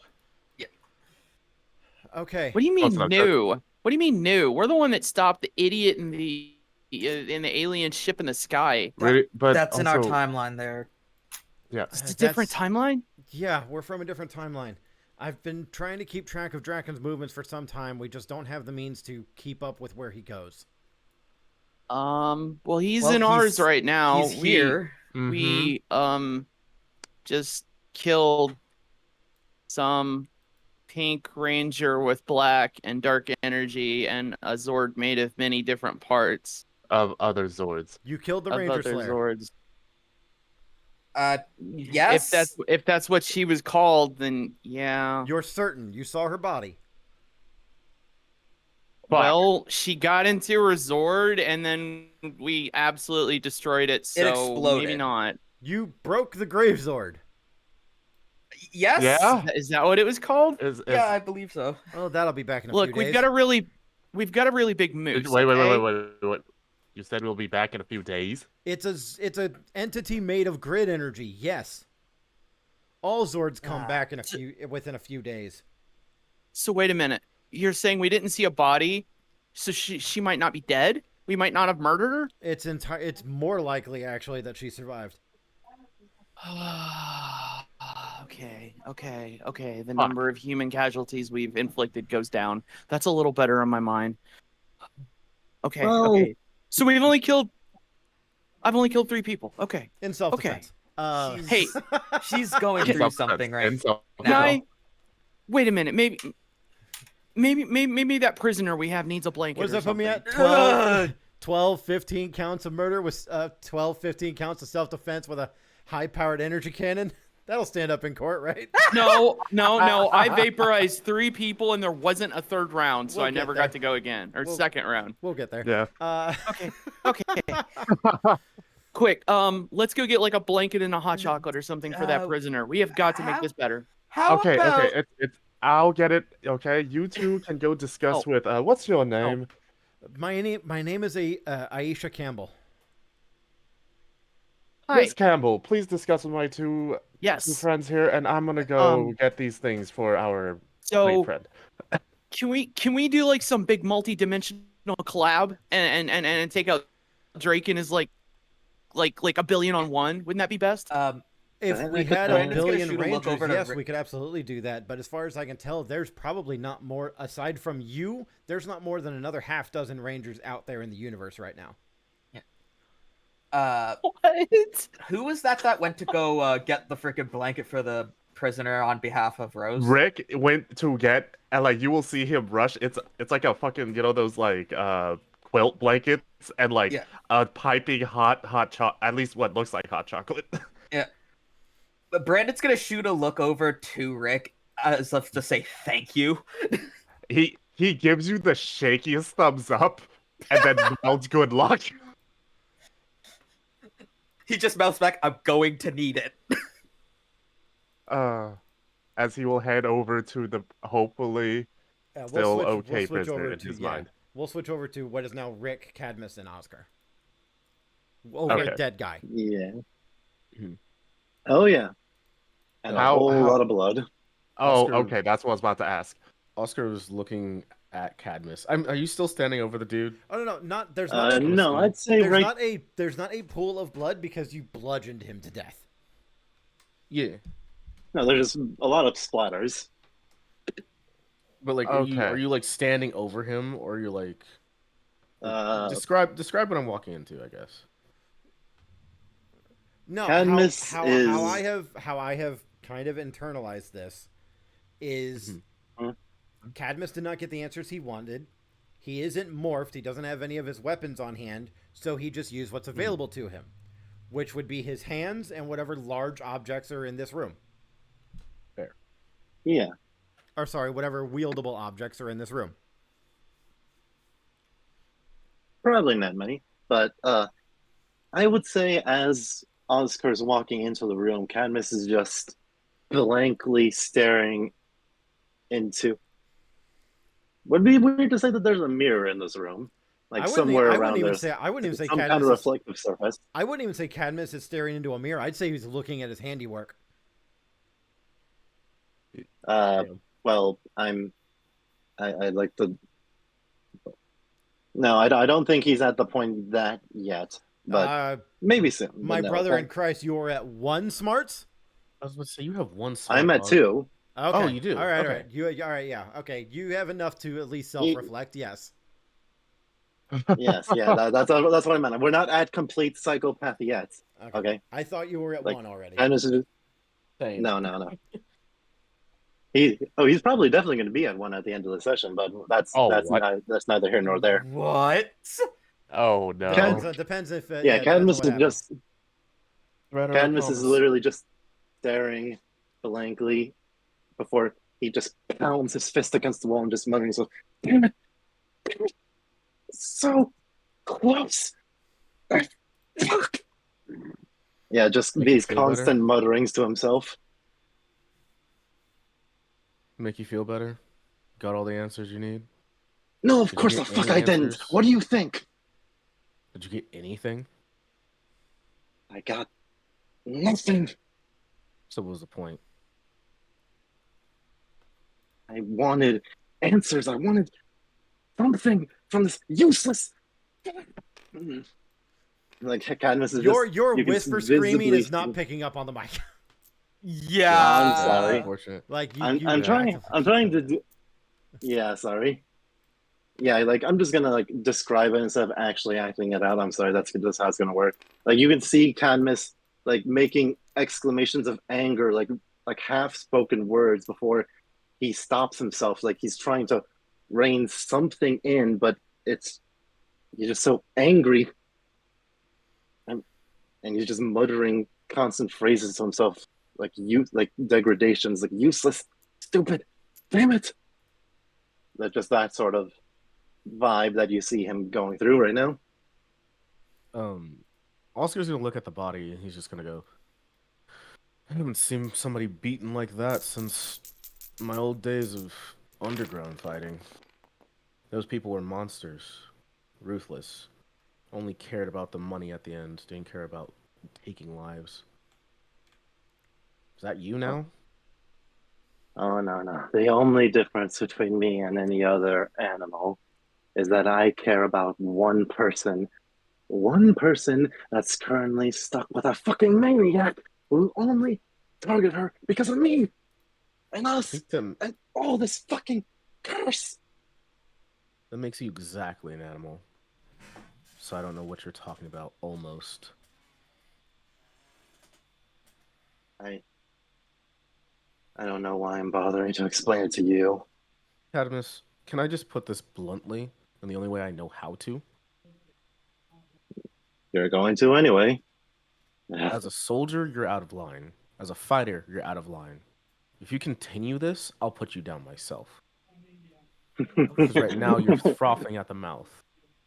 Okay. What do you mean Close enough. new? What do you mean new? We're the one that stopped the idiot in the alien ship in the sky. Really, but That's in our also- timeline there. Yeah. It's a different timeline. Yeah, we're from a different timeline. I've been trying to keep track of Draken's movements for some time. We just don't have the means to keep up with where he goes. Well, he's Well, in ours right now. He's here. We just killed some pink ranger with black and dark energy and a Zord made of many different parts Of other Zords. You killed the of Ranger other Slayer. Zords. Yes. If that's what she was called, then yeah. You're certain you saw her body. Fuck. Well, she got into her Zord and then we absolutely destroyed it. So exploded. maybe not. You broke the Grave Zord. Yes. Yeah. Is that what it was called? Yeah, I believe so. Oh, that'll be back in a Look, few we've days. got a really big moose. Wait. okay? You said we'll be back in a few days. It's a entity made of grid energy. Yes. All Zords come back within a few days. So wait a minute. You're saying we didn't see a body, so she might not be dead? We might not have murdered her? It's more likely actually that she survived. Okay. The number of human casualties we've inflicted goes down. That's a little better in my mind. Okay. So I've only killed 3 people. Okay. In self-defense. Hey, she's going through something right now. Wait a minute. Maybe that prisoner we have needs a blanket. What does that put me at? 12, 15 counts of murder with 12, 15 counts of self-defense with a high-powered energy cannon. That'll stand up in court, right? No. I vaporized 3 people and there wasn't a third round, so I never got to go again. Or second round. We'll get there. Yeah. Okay. Quick, let's go get like a blanket and a hot chocolate or something for that prisoner. We have got to make this better. Okay. I'll get it. Okay, you two can go discuss with. What's your name? My name is Aisha Campbell. Hi. Miss Campbell, please discuss with my two friends here, and I'm gonna go get these things for our great friend. Can we do like some big multi-dimensional collab and take out Drake and his like a billion on one? Wouldn't that be best? If we had a billion rangers, yes, we could absolutely do that. But as far as I can tell, there's probably not more, aside from you, there's not more than another half dozen rangers out there in the universe right now. What? Who was that went to go get the freaking blanket for the prisoner on behalf of Rose? Rick went to get, and like you will see him rush. It's like a fucking, you know, those like quilt blankets and like a piping hot chocolate, at least what looks like hot chocolate. Yeah. But Brandon's gonna shoot a look over to Rick as if to say thank you. He gives you the shakiest thumbs up, and then mouths good luck. He just mouths back, "I'm going to need it." As he will head over to the hopefully prisoner in his mind. We'll switch over to what is now Rick, Cadmus, and Ozcar. A dead guy. Yeah. Oh yeah. And a whole lot of blood. Oh, okay. That's what I was about to ask. Oscar was looking at Cadmus. Are you still standing over the dude? Oh no, there's not. No, I'd say there's not a pool of blood because you bludgeoned him to death. Yeah. No, there's just a lot of splatters. But like, are you like standing over him, or you're like? Describe what I'm walking into, I guess. No, Cadmus how I have kind of internalized this is Cadmus did not get the answers he wanted. He isn't morphed. He doesn't have any of his weapons on hand, so he just used what's available to him, which would be his hands and whatever large objects are in this room. Fair. Yeah. Or sorry, whatever wieldable objects are in this room. Probably not many, but I would say as Oscar's walking into the room, Cadmus is just blankly staring into. Would be weird to say that there's a mirror in this room, like somewhere around there. I wouldn't even say some Cadmus kind of reflective surface. I wouldn't even say Cadmus is staring into a mirror. I'd say he's looking at his handiwork. Well, I like to. No, I don't think he's at the point that yet, but maybe soon. My brother in Christ, you are at 1 smarts? I was going to say you have 1 smart. I'm at 2. Okay. Oh, you do. All right, okay. all right. Yeah. Okay. You have enough to at least self-reflect. Yes. Yes. Yeah. That's what I meant. We're not at complete psychopath yet. Okay. I thought you were at 1 already. No. He's probably definitely going to be at 1 at the end of the session, but that's neither here nor there. What? Oh no! Depends if Cadmus is literally just staring blankly before he just pounds his fist against the wall and just muttering, "So, damn it, so close." Yeah, just these constant mutterings to himself. Make you feel better? Got all the answers you need? No, of course the fuck I didn't. What do you think? Did you get anything? I got nothing. So what was the point? I wanted answers. I wanted something from this useless. Like Cadmus is Your just your you can whisper screaming visibly is not see. picking up on the mic. I'm That's Yeah. sorry. unfortunate. Like I'm you trying. actively I'm keep trying to doing do. Yeah, sorry. Yeah, like I'm just gonna like describe it instead of actually acting it out. I'm sorry. That's just how it's gonna work. Like you can see Cadmus like making exclamations of anger, like half-spoken words before he stops himself. Like he's trying to rein something in, but it's he's just so angry, and and he's just muttering constant phrases to himself, like degradations, like useless, stupid, damn it. That just that sort of vibe that you see him going through right now. Oscar's gonna look at the body and he's just gonna go, I haven't seen somebody beaten like that since my old days of underground fighting. Those people were monsters, ruthless, only cared about the money at the end, didn't care about taking lives. Is that you now? Oh no, no. The only difference between me and any other animal is that I care about one person that's currently stuck with a fucking maniac who only target her because of me and I us think that, and all this fucking curse. that makes you exactly an animal. So I don't know what you're talking about, almost. I I don't know why I'm bothering to explain it to you. Cadmus, can I just put this bluntly, and the only way I know how to? You're going to anyway. As a soldier, you're out of line. As a fighter, you're out of line. If you continue this, I'll put you down myself. Because right now you're frothing at the mouth.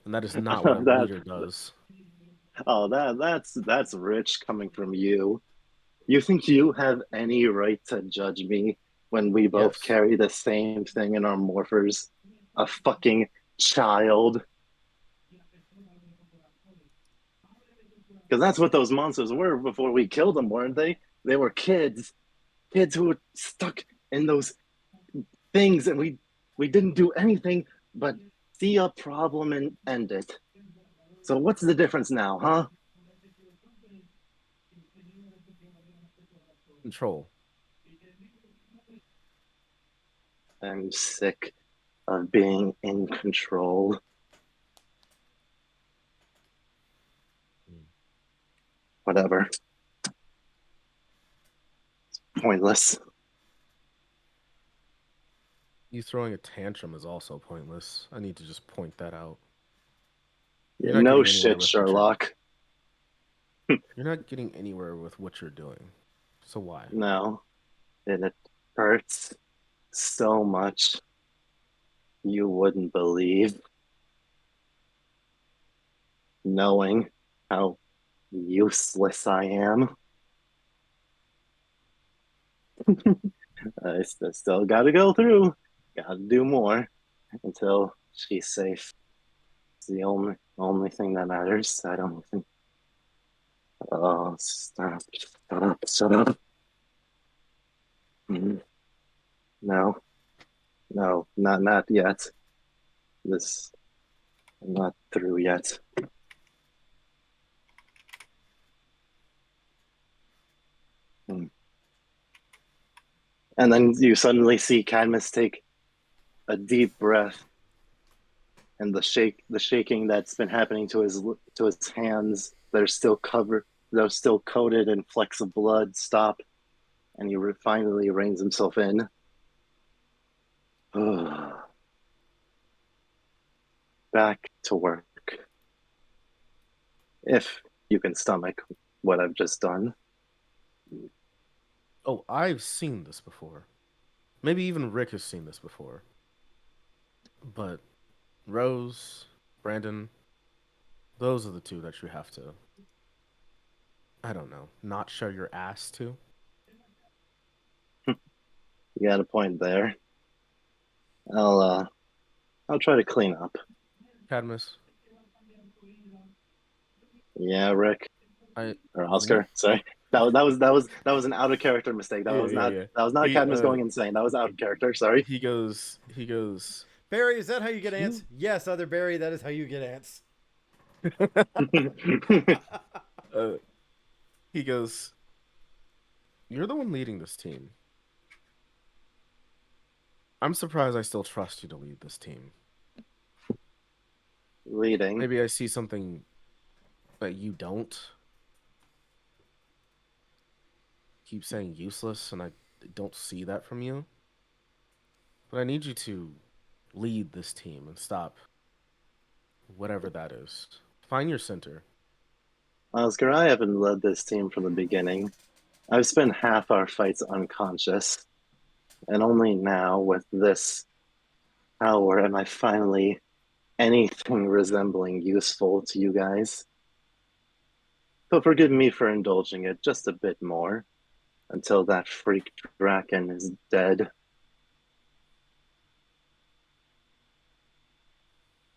And that is not what a that leader does. oh that's rich coming from you. You think you have any right to judge me when we both Yes. carry the same thing in our morphers? A fucking child. Because that's what those monsters were before we killed them, weren't they? They were kids. Kids who were stuck in those things, and we didn't do anything but see a problem and end it. So what's the difference now, huh? Control. I'm sick of being in control. Whatever. It's pointless. You throwing a tantrum is also pointless. I need to just point that out. Yeah, You're not no getting anywhere shit, with Sherlock. you're not getting anywhere with what you're doing. So why? No. And it hurts so much. You wouldn't believe. Knowing how useless I am. I still gotta go through. Gotta do more until she's safe. It's the only thing that matters. I don't think. Oh, stop! Shut up! Shut up! Mhm. No, no, not yet. This I'm not through yet. Mm. And then you suddenly see Cadmus take a deep breath, and the shaking that's been happening to his hands that are still coated in flecks of blood stop, and he finally reins himself in. Back to work. If you can stomach what I've just done. Oh, I've seen this before. Maybe even Rick has seen this before. But Rose, Brandon, those are the two that you have to, I don't know, not show your ass to. You got a point there. I'll try to clean up. Cadmus, Yeah, Rick I or when you Oscar. Sorry. That was an out of character mistake. That was not yeah. that was not He, Cadmus going insane. That was out of character. Sorry. He goes. Barry, is that how you get ants? Yes, other Barry, that is how you get ants. He goes. You're the one leading this team. I'm surprised I still trust you to lead this team. Leading. Maybe I see something that you don't. Keep saying useless, and I don't see that from you. But I need you to lead this team and stop whatever that is. Find your center. Oscar, I haven't led this team from the beginning. I've spent half our fights unconscious. And only now, with this hour, am I finally anything resembling useful to you guys. So forgive me for indulging it just a bit more until that freak Draken is dead.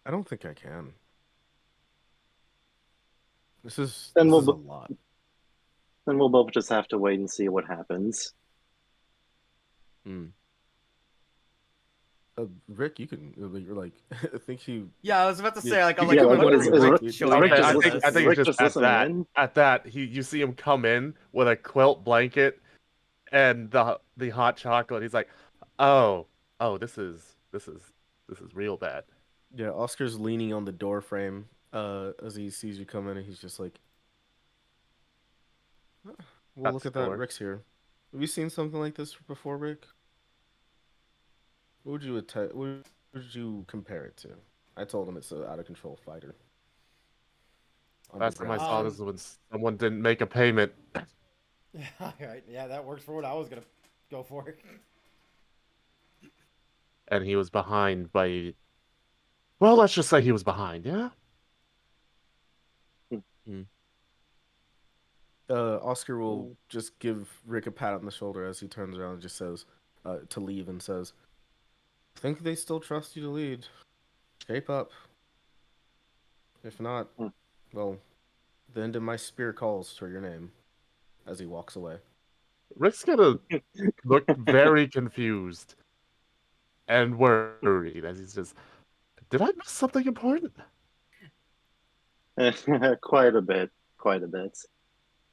I don't think I can. This is Then a lot. Then we'll both just have to wait and see what happens. Rick, you can. You're like, I think you. Yeah, I was about to say, like, I'm Yeah, like, like, what is is Rick Rick- showing Rick me? just I listens- think Rick it's just just listening in? at that you see him come in with a quilt blanket and the hot chocolate. He's like, oh, this is real bad. Yeah, Oscar's leaning on the door frame as he sees you come in, and he's just like, "Well, That's look at the that. door. Rick's here. Have you seen something like this before, Rick? What would you compare it to?" I told him it's an out of control fighter. On the Last time I ground. saw this was when someone didn't make a payment, All right, yeah, that works for what I was gonna go for. and he was behind by. Well, let's just say he was behind. Yeah. Oscar will just give Rick a pat on the shoulder as he turns around and just says to leave and says, "Think they still trust you to lead? Shape up. If not, well, the end of my spear calls for your name." As he walks away. Rick's gonna look very confused and worried as he's just. Did I miss something important? Quite a bit.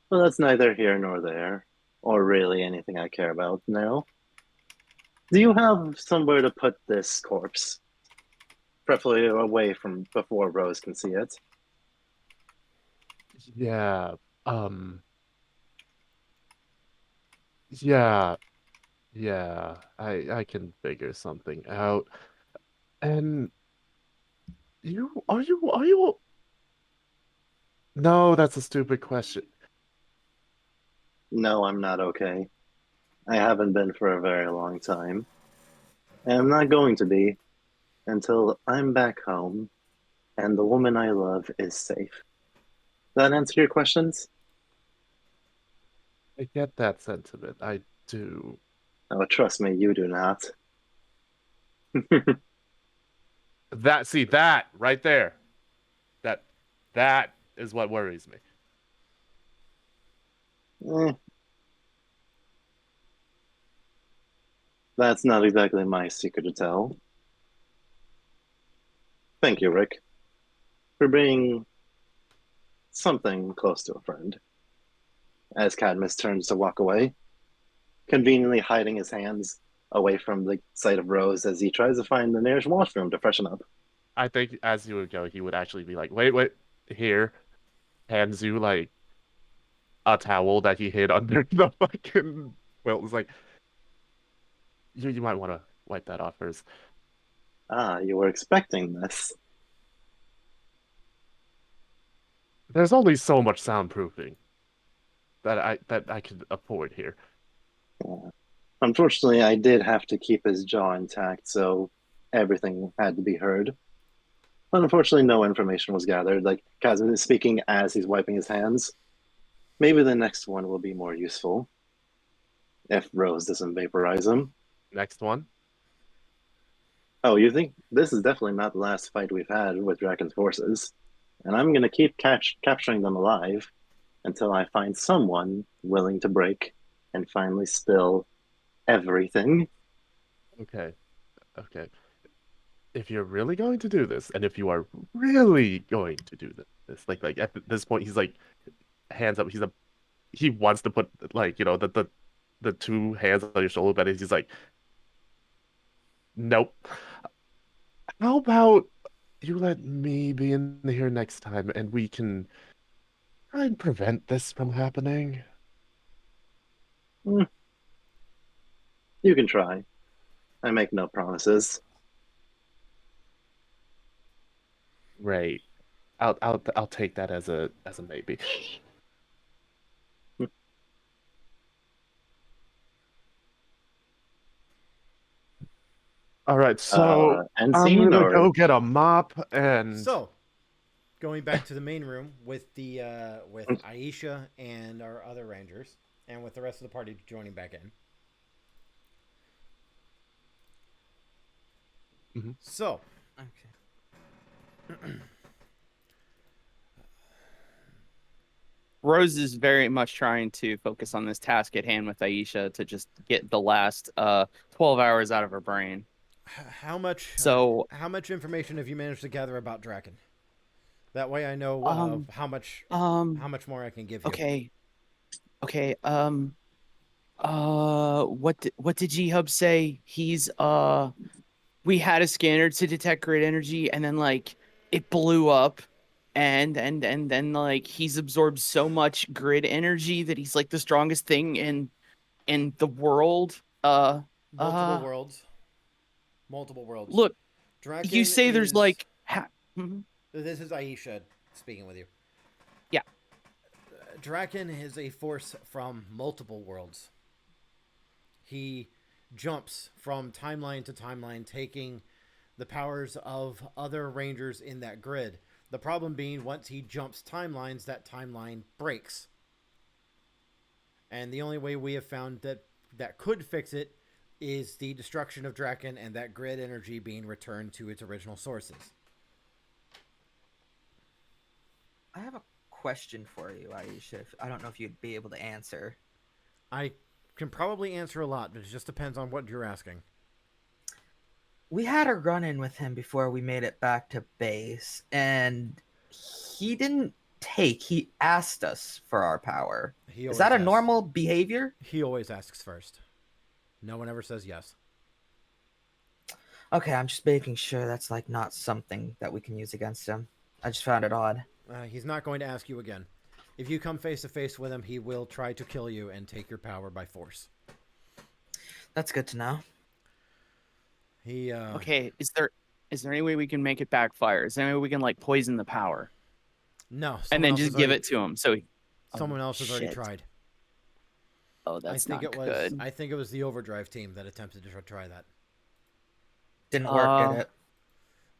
Well, that's neither here nor there, or really anything I care about now. Do you have somewhere to put this corpse? Preferably away from before Rose can see it. Yeah. Yeah. Yeah. I can figure something out. And are you No, that's a stupid question. No, I'm not okay. I haven't been for a very long time. And I'm not going to be until I'm back home and the woman I love is safe. That answer your questions? I get that sentiment. I do. Oh, trust me, you do not. That right there. That is what worries me. Eh. That's not exactly my secret to tell. Thank you, Rick, for being something close to a friend. As Cadmus turns to walk away, conveniently hiding his hands away from the sight of Rose as he tries to find the nearest washroom to freshen up. I think as you would go, he would actually be like, wait, here. Hands you like a towel that he hid under the fucking quilt. It's like, you might want to wipe that off first. Ah, you were expecting this. There's only so much soundproofing that I could afford here. Unfortunately, I did have to keep his jaw intact, so everything had to be heard. But unfortunately, no information was gathered. Like, Kazan is speaking as he's wiping his hands. Maybe the next one will be more useful. If Rose doesn't vaporize him. Next one. Oh, you think this is definitely not the last fight we've had with Draken's forces? And I'm going to keep capturing them alive until I find someone willing to break and finally spill everything. Okay, okay. If you're really going to do this, and if you are really going to do this, like at this point, he's like hands up. He wants to put like the two hands on your shoulder, but he's like, nope. How about you let me be in here next time, and we can try and prevent this from happening? Hmm, you can try. I make no promises. Right. I'll take that as a maybe. All right, so End I'm scene gonna or go get a mop and So, going back to the main room with the with Aisha and our other rangers, and with the rest of the party joining back in. Mhm. So, Okay. Rose is very much trying to focus on this task at hand with Aisha to just get the last 12 hours out of her brain. So, how much information have you managed to gather about Draken? That way, I know um, how much um, more I can give you. okay, okay, what did G-Hub say? We had a scanner to detect grid energy, and then like it blew up, and then like he's absorbed so much grid energy that he's like the strongest thing in the world. Multiple worlds. Multiple worlds. Look, you Draken say there's is. like Mhm. This is Aisha speaking with you. Yeah. Draken is a force from multiple worlds. He jumps from timeline to timeline, taking the powers of other rangers in that grid. The problem being, once he jumps timelines, that timeline breaks. And the only way we have found that could fix it is the destruction of Draken and that grid energy being returned to its original sources. I have a question for you, Aisha. I don't know if you'd be able to answer. I can probably answer a lot, but it just depends on what you're asking. We had a run-in with him before we made it back to base, and he didn't take. He asked us for our power. Is that a normal behavior? He always asks first. No one ever says yes. Okay, I'm just making sure that's like not something that we can use against him. I just found it odd. He's not going to ask you again. If you come face to face with him, he will try to kill you and take your power by force. That's good to know. He Okay, is there any way we can make it backfire? Is there any way we can like poison the power no, and then just give it to him? So someone else has already shit. tried. Oh, that's I think not it was. good. I think it was the Overdrive team that attempted to try that. Didn't work, did it?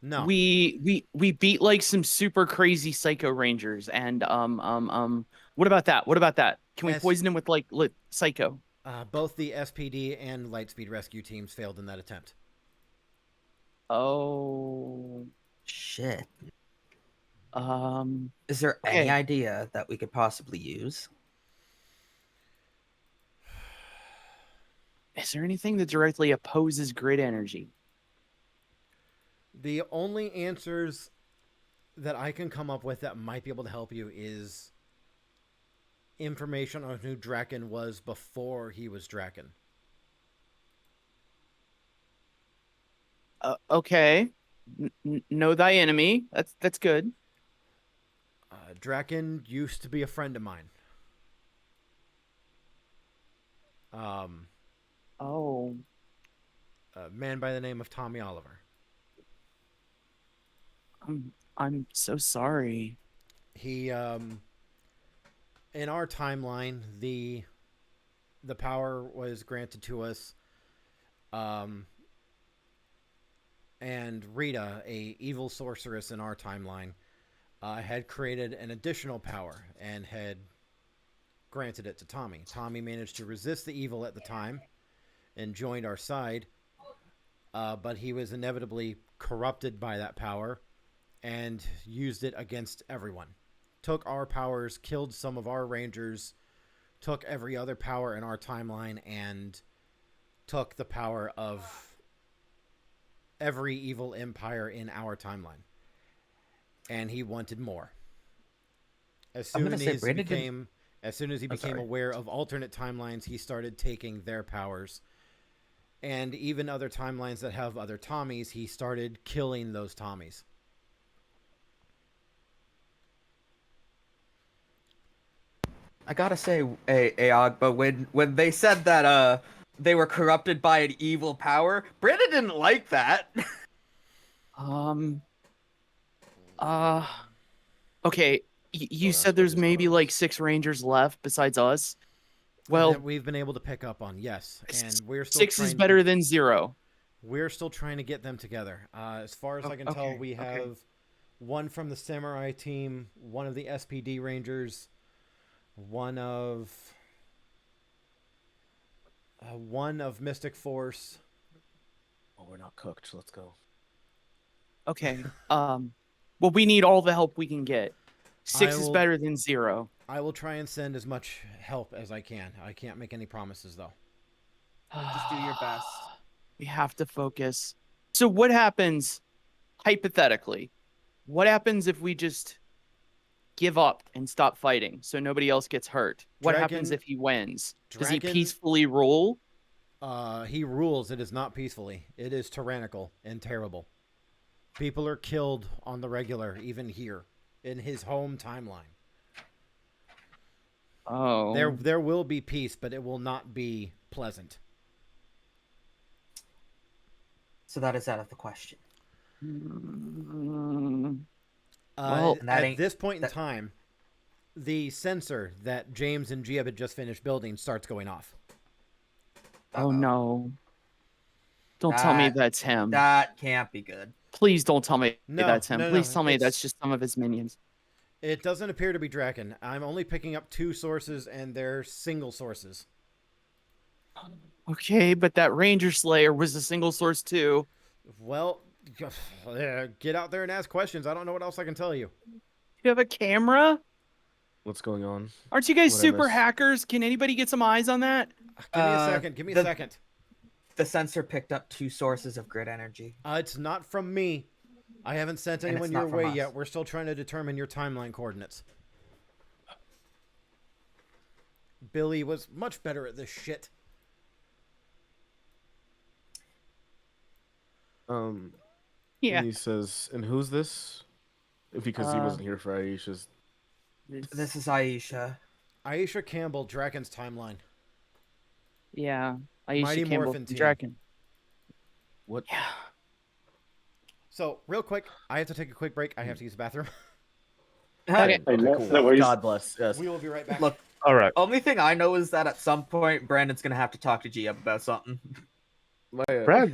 No. We beat like some super crazy psycho rangers and what about that? What about that? Can we poison him with like psycho? Both the SPD and Lightspeed rescue teams failed in that attempt. Oh shit. Um, Is there any idea that we could possibly use? Is there anything that directly opposes grid energy? The only answers that I can come up with that might be able to help you is information on who Draken was before he was Draken. Okay. Know thy enemy. That's good. Draken used to be a friend of mine. Oh. A man by the name of Tommy Oliver. I'm so sorry. He in our timeline, the power was granted to us, and Rita, a evil sorceress in our timeline, had created an additional power and had granted it to Tommy. Tommy managed to resist the evil at the time and joined our side, but he was inevitably corrupted by that power and used it against everyone took our powers, killed some of our rangers, took every other power in our timeline, and took the power of every evil empire in our timeline. And he wanted more. As soon as he became aware of alternate timelines, he started taking their powers. And even other timelines that have other Tommies, he started killing those Tommies. I gotta say, Agma, when they said that they were corrupted by an evil power, Brandon didn't like that. Okay, you said there's maybe like 6 Rangers left besides us. Well, that we've been able to pick up on, yes, and we're still 6 is better than 0. We're still trying to get them together. As far as I can tell, we have one from the Samurai team, one of the SPD Rangers, one of Mystic Force. Oh, we're not cooked. Let's go. Okay. Well, we need all the help we can get. 6 is better than 0. I will try and send as much help as I can. I can't make any promises, though. Just do your best. We have to focus. So what happens, hypothetically, what happens if we just give up and stop fighting so nobody else gets hurt? What happens if he wins? Does he peacefully rule? He rules. It is not peacefully. It is tyrannical and terrible. People are killed on the regular, even here, in his home timeline. Oh. There will be peace, but it will not be pleasant. So that is out of the question. Well, at this point in time, the sensor that James and Giab had just finished building starts going off. Oh no. Don't tell me that's him. That can't be good. Please don't tell me that's him. No, Please tell me that's just some of his minions. It doesn't appear to be Draken. I'm only picking up 2 sources, and they're single sources. Okay, but that Ranger Slayer was a single source too. Well, get out there and ask questions. I don't know what else I can tell you. You have a camera? What's going on? Aren't you guys super hackers? Can anybody get some eyes on that? Give me a second. Give me a second. The sensor picked up 2 sources of grid energy. It's not from me. I haven't sent anyone your way yet. We're still trying to determine your timeline coordinates. Billy was much better at this shit. Yeah. And he says, and who's this? Because he wasn't here for Aisha's. This is Aisha. Aisha Campbell, Draken's timeline. Yeah. Aisha Mighty Campbell, Morphin team. Draken. What? Yeah. So, real quick, I have to take a quick break. I have to use the bathroom. Okay. Cool. God bless. Yes. We will be right back. Look, All right. only thing I know is that at some point, Brandon's going to have to talk to Giab about something. Brad,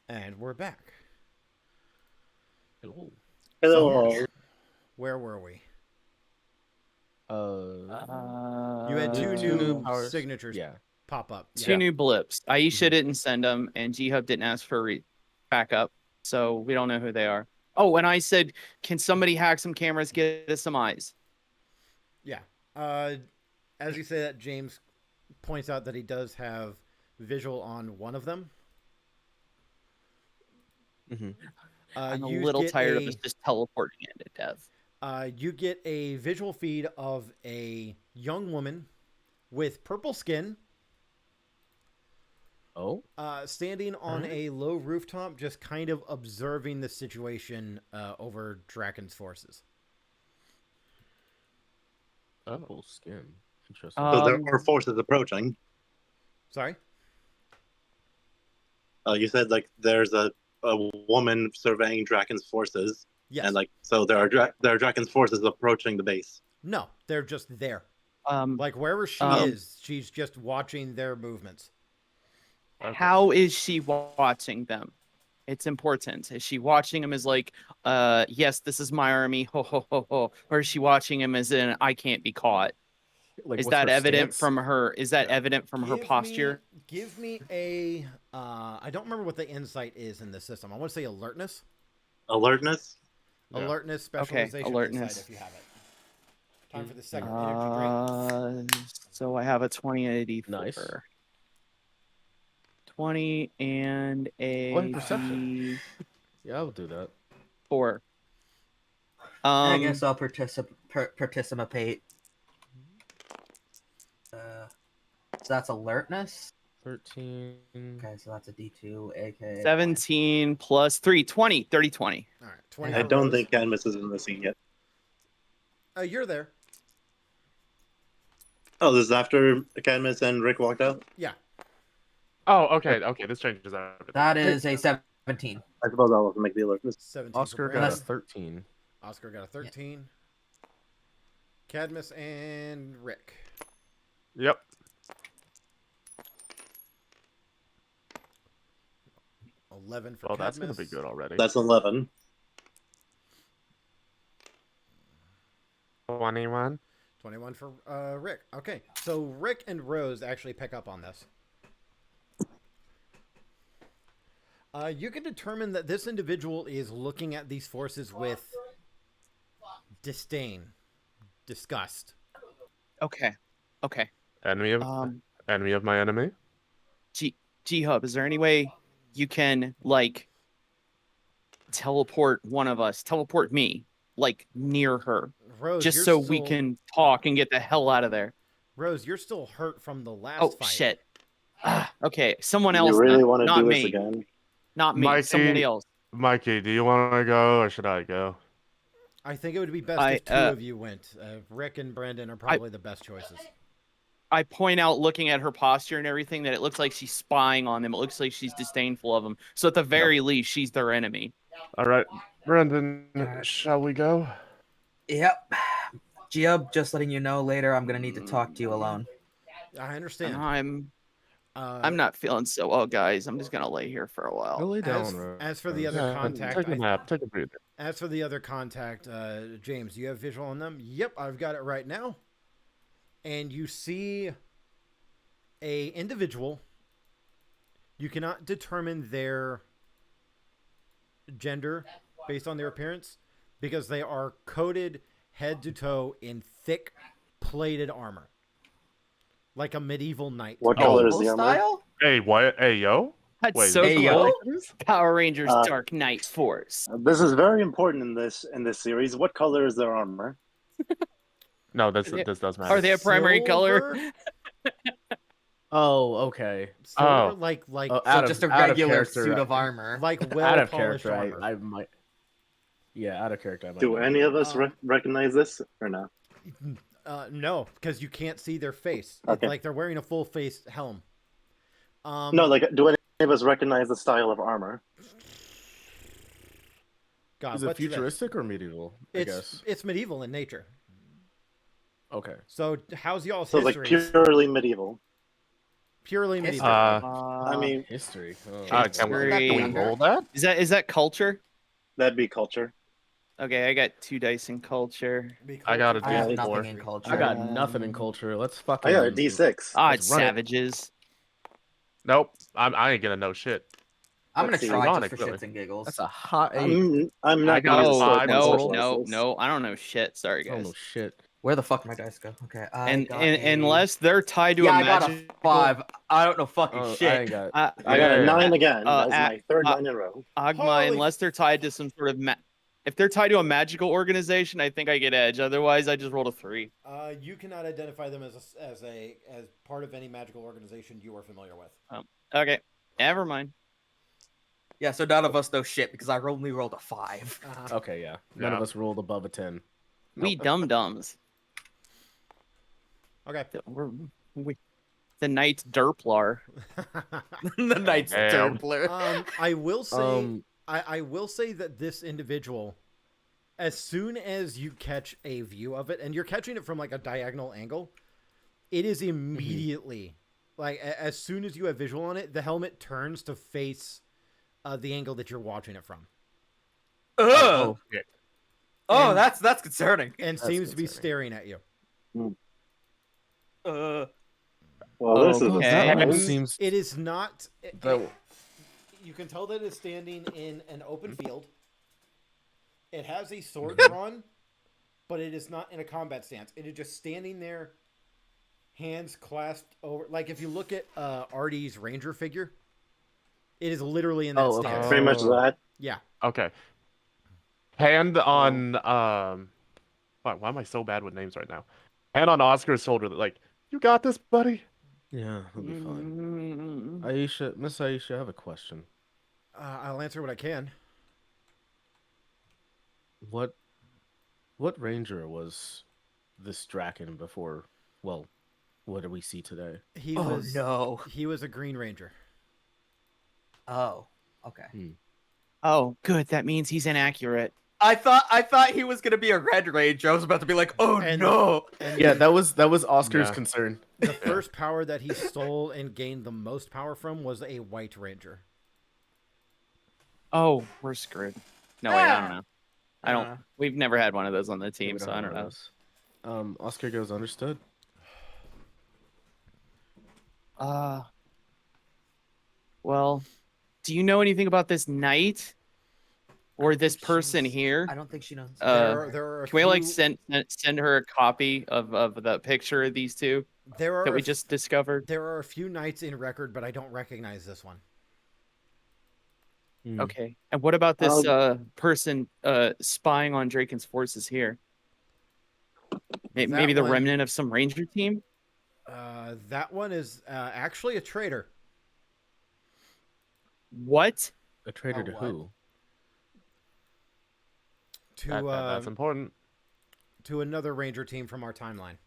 And we're back. Hello. Hello. So, where were we? You had The two two new new powers. signatures Yeah. pop up. Two Yeah. new blips. Aisha Mhm. didn't send them, and G-Hub didn't ask for backup, so we don't know who they are. Oh, and I said, can somebody hack some cameras, get us some eyes? Yeah. As you say that, James points out that he does have visual on one of them. Mm-hmm. I'm a You little get tired of us just teleporting into death. You get a visual feed of a young woman with purple skin Oh. standing on a low rooftop, just kind of observing the situation over Draken's forces. Purple skin. Interesting. So there are forces approaching. Sorry? You said like there's a woman surveying Draken's forces, Yes. and like so there are Draken's forces approaching the base. No, they're just there. Um, Like wherever she is, she's just watching their movements. Okay. How is she watching them? It's important. Is she watching them as like, yes, this is my army, ho ho ho ho, or is she watching him as in I can't be caught? Like, Is what's that her evident stance? from her? Is that Yeah. evident from her posture? Give me a. I don't remember what the insight is in the system. I want to say alertness. Alertness. Yeah. Alertness, specialization, alertness. insight, if you have it. Time for the second energy drink. So I have a 20 and a D4. Nice. 20 and a perception. Yeah, I'll do that. D4. I guess I'll participate. So that's alertness. 13. Okay, so that's a D2, aka 17 plus 3, 20, 30, 20. All right, 20. I for don't Rose. think Cadmus is in the scene yet. You're there. Oh, this is after Cadmus and Rick walked out. Yeah. Oh, okay, okay. This changes everything. That is a 17. I suppose I'll have to make the alertness. 17 for Oscar got Brandon. a 13. Oscar got a 13. Cadmus and Rick. Yep. 11 for Well, Cadmus. that's gonna be good already. That's 11. 21. 21 for Rick. Okay, so Rick and Rose actually pick up on this. You can determine that this individual is looking at these forces with disdain, disgust. Okay. Okay. Enemy of my enemy. G-Hub, is there any way you can, like, teleport me, like, near her, Rose, just you're so still, we can talk and get the hell out of there? Rose, you're still hurt from the last Oh, fight. shit. Okay, someone You else really then. want to Not do me. this again? Not me. Mikey. Somebody else. Mikey, do you want to go or should I go? I think it would be best if two of you went. Rick and Brandon are probably the best choices. I point out, looking at her posture and everything, that it looks like she's spying on them. It looks like she's disdainful of them. So at the very least, she's their enemy. All right, Brendan, shall we go? Yep. Giub, just letting you know later, I'm gonna need to talk to you alone. I understand. And I'm not feeling so well, guys. I'm just gonna lay here for a while. Lay down, as for the other contact, take a nap, take a breather. As for the other contact, James, you have visual on them? Yep, I've got it right now. And you see a individual. You cannot determine their gender based on their appearance because they are coated head to toe in thick plated armor. Like a medieval knight. What color is the Full armor? style? Hey, what? Hey, yo. That's Wait, so is this yo. what cool. it is? Power Rangers Uh, Dark Knight Force. This is very important in this series. What color is their armor? No, this does matter. Are they a primary color? Silver? Oh, okay. Silver, Oh. like So just a regular suit of armor. like Out well of polished character, armor. I might. Yeah, out of character. I might Do not. any of us recognize this or not? No, because you can't see their face. Okay. It's like they're wearing a full face helm. No, like, do any of us recognize the style of armor? God, Is it what's that? futuristic or medieval? I guess. It's medieval in nature. Okay. So how's y'all's So it's like history? purely medieval. Purely History. medieval. I mean, History. Oh. Can we History. roll that? Is that culture? that'd be culture. Okay, I got 2 dice in culture. I got a I have Yeah, nothing D4. in culture. I got nothing in culture. Let's fucking. I got a D6. Ah, Let's it's run it. savages. Nope, I ain't gonna know shit. I'm gonna Let's see. try just Ironic, for really. shits and giggles. That's a hot 8. I'm I not got gonna a use five my on No, social no, license. no. I don't know shit. Sorry, I don't know guys. shit. Where the fuck my dice go? Okay. And unless they're tied to yeah, a I got magic, a 5. I don't know fucking I shit. ain't got. I got a Yeah. 9 again. That's uh, my third uh, 9 in a row. Agma, Holy unless they're tied to some sort of if they're tied to a magical organization, I think I get edge. Otherwise, I just rolled a 3. You cannot identify them as part of any magical organization you are familiar with. Okay, never mind. Yeah, so none of us know shit because I only rolled a 5. Okay, yeah. None of Yeah. us rolled above a 10. We dum dums. Okay. We the Knights Derplar. The Knights Damn. Templar. I will say, Um, I will say that this individual, as soon as you catch a view of it, and you're catching it from like a diagonal angle, it is immediately like as soon as you have visual on it, the helmet turns to face the angle that you're watching it from, Ugh. Yeah. Oh, And- that's concerning. and That's seems to be concerning. staring at you. Well, this is Okay. a that one surprise. seems. It is not. That, You can tell that it's standing in an open field. It has a sword drawn, but it is not in a combat stance. It is just standing there, hands clasped over. Like if you look at Artie's ranger figure, it is literally in that Oh, okay. stance. Pretty much that. Yeah. Okay. Hand on fuck, why am I so bad with names right now? Hand on Oscar's shoulder, like, you got this, buddy. yeah, it'll be fine. Mm. Aisha, Miss Aisha, I have a question. I'll answer what I can. What ranger was this Draken before? Well, what do we see today? He Oh was no. he was a green ranger. Oh, okay. Oh, good. That means he's inaccurate. I thought he was gonna be a red ranger. I was about to be like, oh And- no. And Yeah, that was Oscar's Yeah. concern. the first power that he stole and gained the most power from was a white ranger. Oh, we're screwed. No, wait, I don't know. I don't. Uh, We've never had one of those on the Yeah, team, we so I don't have know. those. Oscar goes understood. Well, do you know anything about this knight or this think person she's- here? I don't think she knows. There are a Can we like few- send her a copy of the picture of these two there are that we a just discovered? There are a few knights in record, but I don't recognize this one. Hmm. Okay. And what about this person spying on Draken's forces here? Maybe the one- remnant of some ranger team? That one is actually a traitor. What? A traitor Oh, to what? who? To That's important. to another ranger team from our timeline.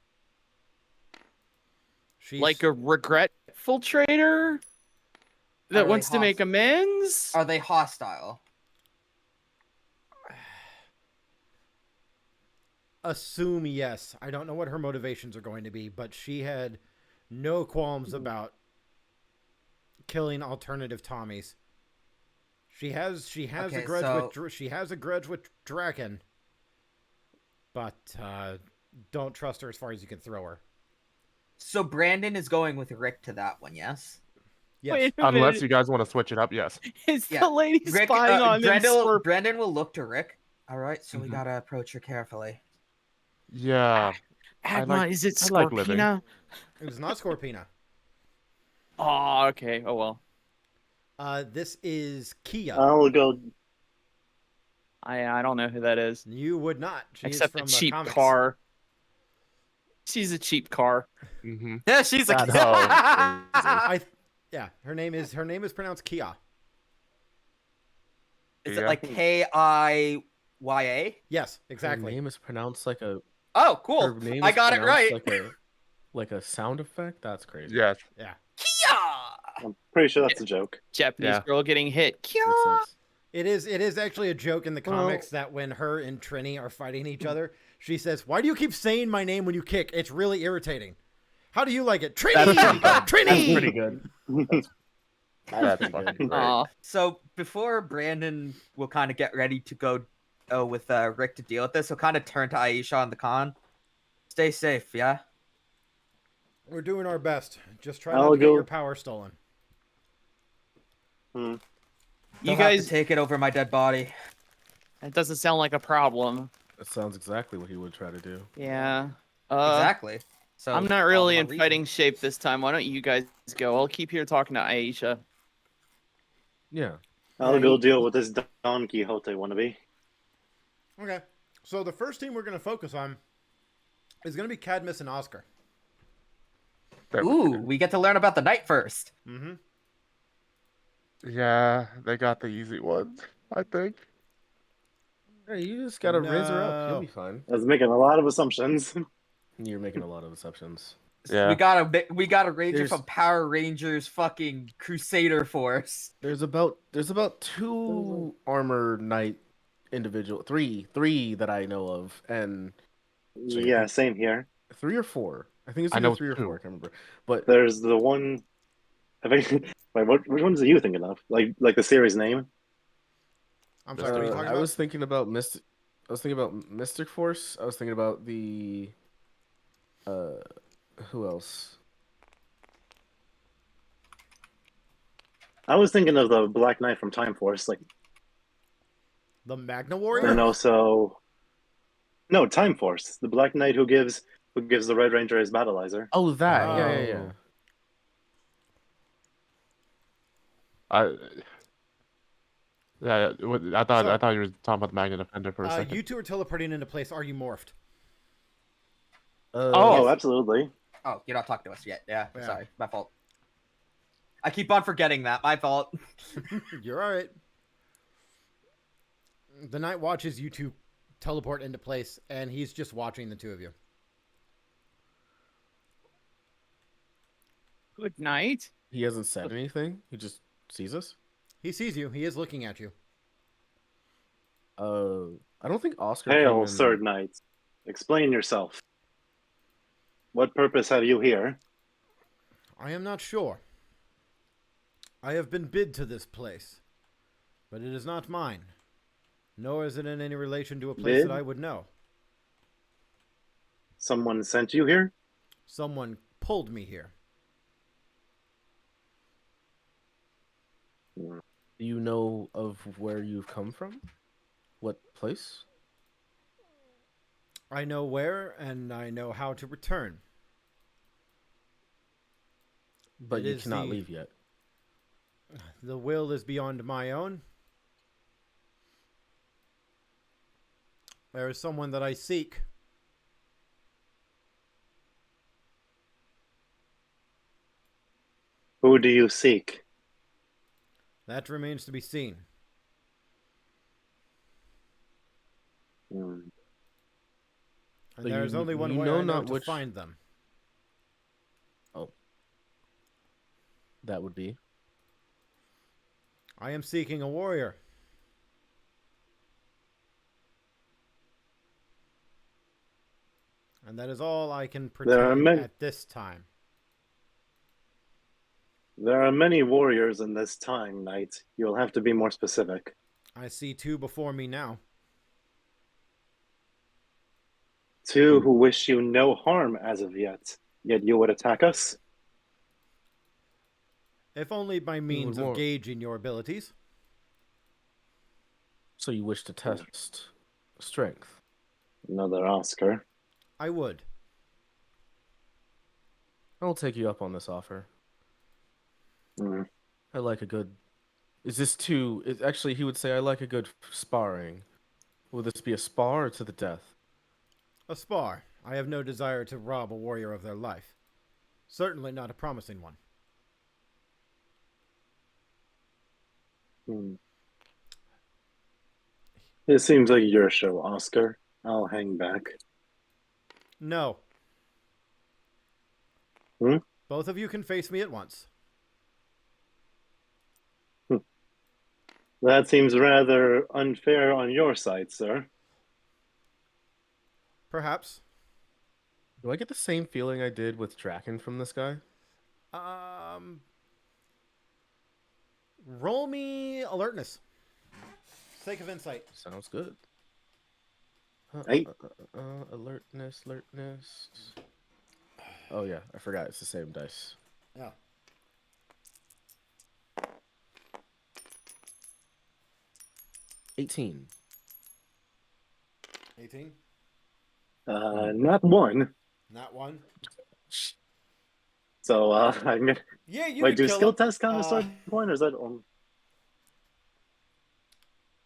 She's Like a regretful traitor that Are wants they to make amends? Are they hostile? assume yes. I don't know what her motivations are going to be, but she had no qualms about killing alternative Tommies. She has Okay, a grudge so- with she has a grudge with Draken, but don't trust her as far as you can throw her. So Brandon is going with Rick to that one, yes? Yes. Wait a Unless minute. you guys want to switch it up, yes. Is Yeah. the lady Rick, spying on them? Brandon will look to Rick. All right, so we Mhm. gotta approach her carefully. Yeah. Agma, is it I like living. Scorpina? It was not Scorpina. Oh, okay. Oh well. This is Kia. I'll go. I don't know who that is. You would not. She is Except from a cheap comics. car. She's a cheap car. Mm-hmm. Yeah, she's a Yeah, her name is pronounced Kia. Is it Yeah. like Kiya? Yes, Her exactly. Mm-hmm. name is pronounced like a. Oh, Her cool. name I is got it pronounced right. Like a sound effect. That's crazy. Yes. Yeah. Kiya! I'm pretty sure that's a joke. Japanese Yeah. girl getting hit. Makes Kya! sense. It is actually a joke in the Well- comics that when her and Trini are fighting each other, she says, "Why do you keep saying my name when you kick? It's really irritating." How do you like it? That's pretty Trini! good. That's Trini! pretty good. That's pretty fucking good. great. Aw. So before Brandon will kind of get ready to go with Rick to deal with this, he'll kind of turn to Aisha on the con. Stay safe, yeah? We're doing our best. Just try I'll not to get go- your power stolen. Hmm. You You guys guys, take it over my dead body. that doesn't sound like a problem. That sounds exactly what he would try to do. Yeah. Exactly. So I'm not all really the in more reason. fighting shape this time. Why don't you guys go? I'll keep here talking to Aisha. Yeah. I'll go deal with this Don Quixote wannabe. Okay. So the first team we're going to focus on is going to be Cadmus and Ozcar. There we Ooh, go. we get to learn about the knight first. Mm-hmm. Yeah, they got the easy one, I think. Hey, you just gotta raise her up. You'll No. be fine. I was making a lot of assumptions. You're making a lot of assumptions. Yeah. We got a ranger There's- from Power Rangers fucking Crusader Force. There's about 2 armor knight individual, three that I know of, and Sorry, I Yeah, think- same here. 3 or 4. I think it's I either know 3 or 2. 4. I can't remember. But There's the one. I think. Wait, which ones are you thinking of? Like the series name? I'm sorry, what are you talking I about? was thinking about Mystic. I was thinking about Mystic Force. I was thinking about the. Who else? I was thinking of the Black Knight from Time Force, like, The Magna Warrior? and also, no, Time Force, the Black Knight who gives the Red Ranger his battleizer. Oh, that. Yeah, yeah, yeah. I Yeah, I thought So- you were talking about the Magna Defender for a second. You two are teleporting into place. Are you morphed? Oh, absolutely. Oh, you're not talking to us yet. Yeah, Yeah. sorry, my fault. I keep on forgetting that. My fault. You're all right. The Knight watches you two teleport into place, and he's just watching the two of you. Good night. He hasn't said anything. He just sees us. He sees you. He is looking at you. I don't think Oscar. Hail, came in- Sir Knight. Explain yourself. What purpose have you here? I am not sure. I have been bid to this place, but it is not mine, nor is it in any relation to a place Bid? that I would know. Someone sent you here? Someone pulled me here. Do you know of where you've come from? What place? I know where, and I know how to return. But It you is cannot the- leave yet. The will is beyond my own. There is someone that I seek. Who do you seek? That remains to be seen. Hmm. And So there is you- only one you way know I know not to which- find them. That would be. I am seeking a warrior. And that is all I can There are pretend many- at this time. There are many warriors in this time, Knight. You'll have to be more specific. I see two before me now. Two who wish you no harm as of yet you would attack us? If only by means of more- gauging your abilities. So you wish to test strength? Another Oscar. I would. I'll take you up on this offer. Hmm. I like a good. Is this too? Actually, he would say I like a good sparring. Will this be a spar or to the death? A spar. I have no desire to rob a warrior of their life. Certainly not a promising one. Hmm. It seems like your show, Oscar. I'll hang back. No. Hmm? Both of you can face me at once. That seems rather unfair on your side, sir. Perhaps. Do I get the same feeling I did with Draken from this guy? Roll me alertness. Sake of insight. Sounds good. Hey. Alertness. Oh yeah, I forgot. It's the same dice. Yeah. 18. 18. Not one. Not one. So I'm gonna Yeah, you wait. could Do kill skill him. tests count as story point, or is that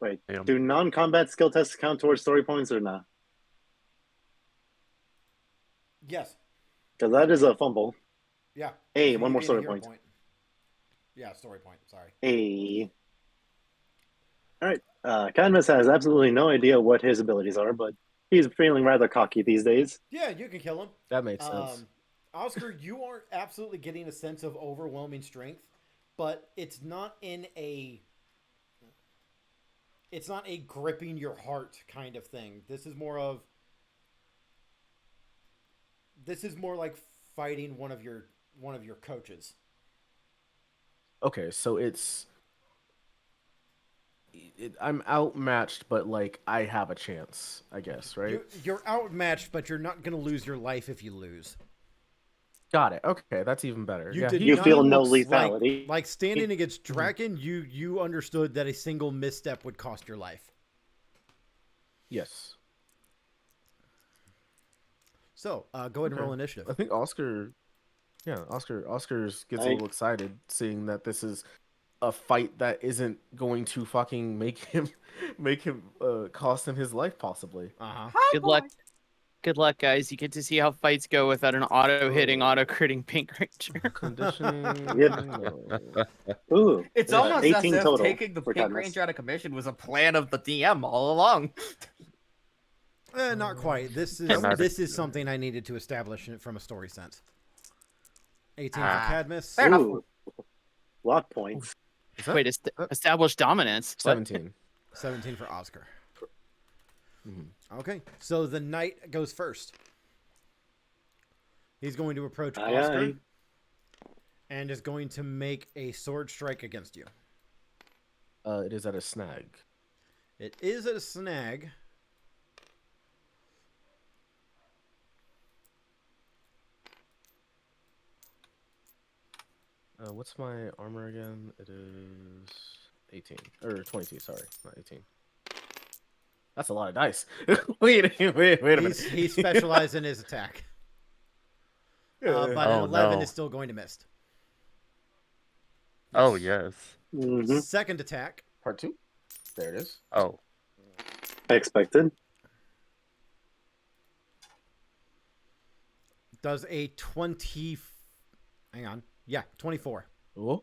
wait? Damn. Do non-combat skill tests count towards story points or not? Yes. Because that is a fumble. Yeah. Hey, So one you more gain a story hero point. Yeah, story point. Sorry. Hey. All right. Cadmus has absolutely no idea what his abilities are, but he's feeling rather cocky these days. Yeah, you can kill him. That makes sense. Oscar, you aren't absolutely getting a sense of overwhelming strength, but it's not a gripping your heart kind of thing. This is more like fighting one of your coaches. Okay, so I'm outmatched, but like I have a chance, I guess, right? You're outmatched, but you're not going to lose your life if you lose. Got it. Okay, that's even better. You Yeah, did You not feel no looks lethality. Like standing against Draken, you understood that a single misstep would cost your life. Yes. So, go ahead and roll initiative. I think Oscar gets a little excited seeing that this is a fight that isn't going to fucking make him cost him his life possibly. Good luck, guys. You get to see how fights go without an auto-hitting, auto-critting Pink Ranger. Conditioning. Yep. No. Ooh, It's yeah, almost as 18 if total taking the for Pink Cadmus. Ranger out of commission was a plan of the DM all along. Not quite. This is something I needed to establish from a story sense. 18 for Cadmus. Fair enough. Ooh. Lock points. Wait, establish dominance. What? 17. 17 for Oscar. Mhm. Okay, so the knight goes first. He's going to approach Aye, Oscar aye. and is going to make a sword strike against you. It is at a snag. It is at a snag. What's my armor again? It is 18 or 22. Sorry, not 18. That's a lot of dice. wait a minute. He specialized in his attack. But an 11 is still going to miss. Oh, yes. Mm-hmm. Second attack. Part 2. There it is. Oh. Expected. Does a 20... Hang on. Yeah, 24. Oh.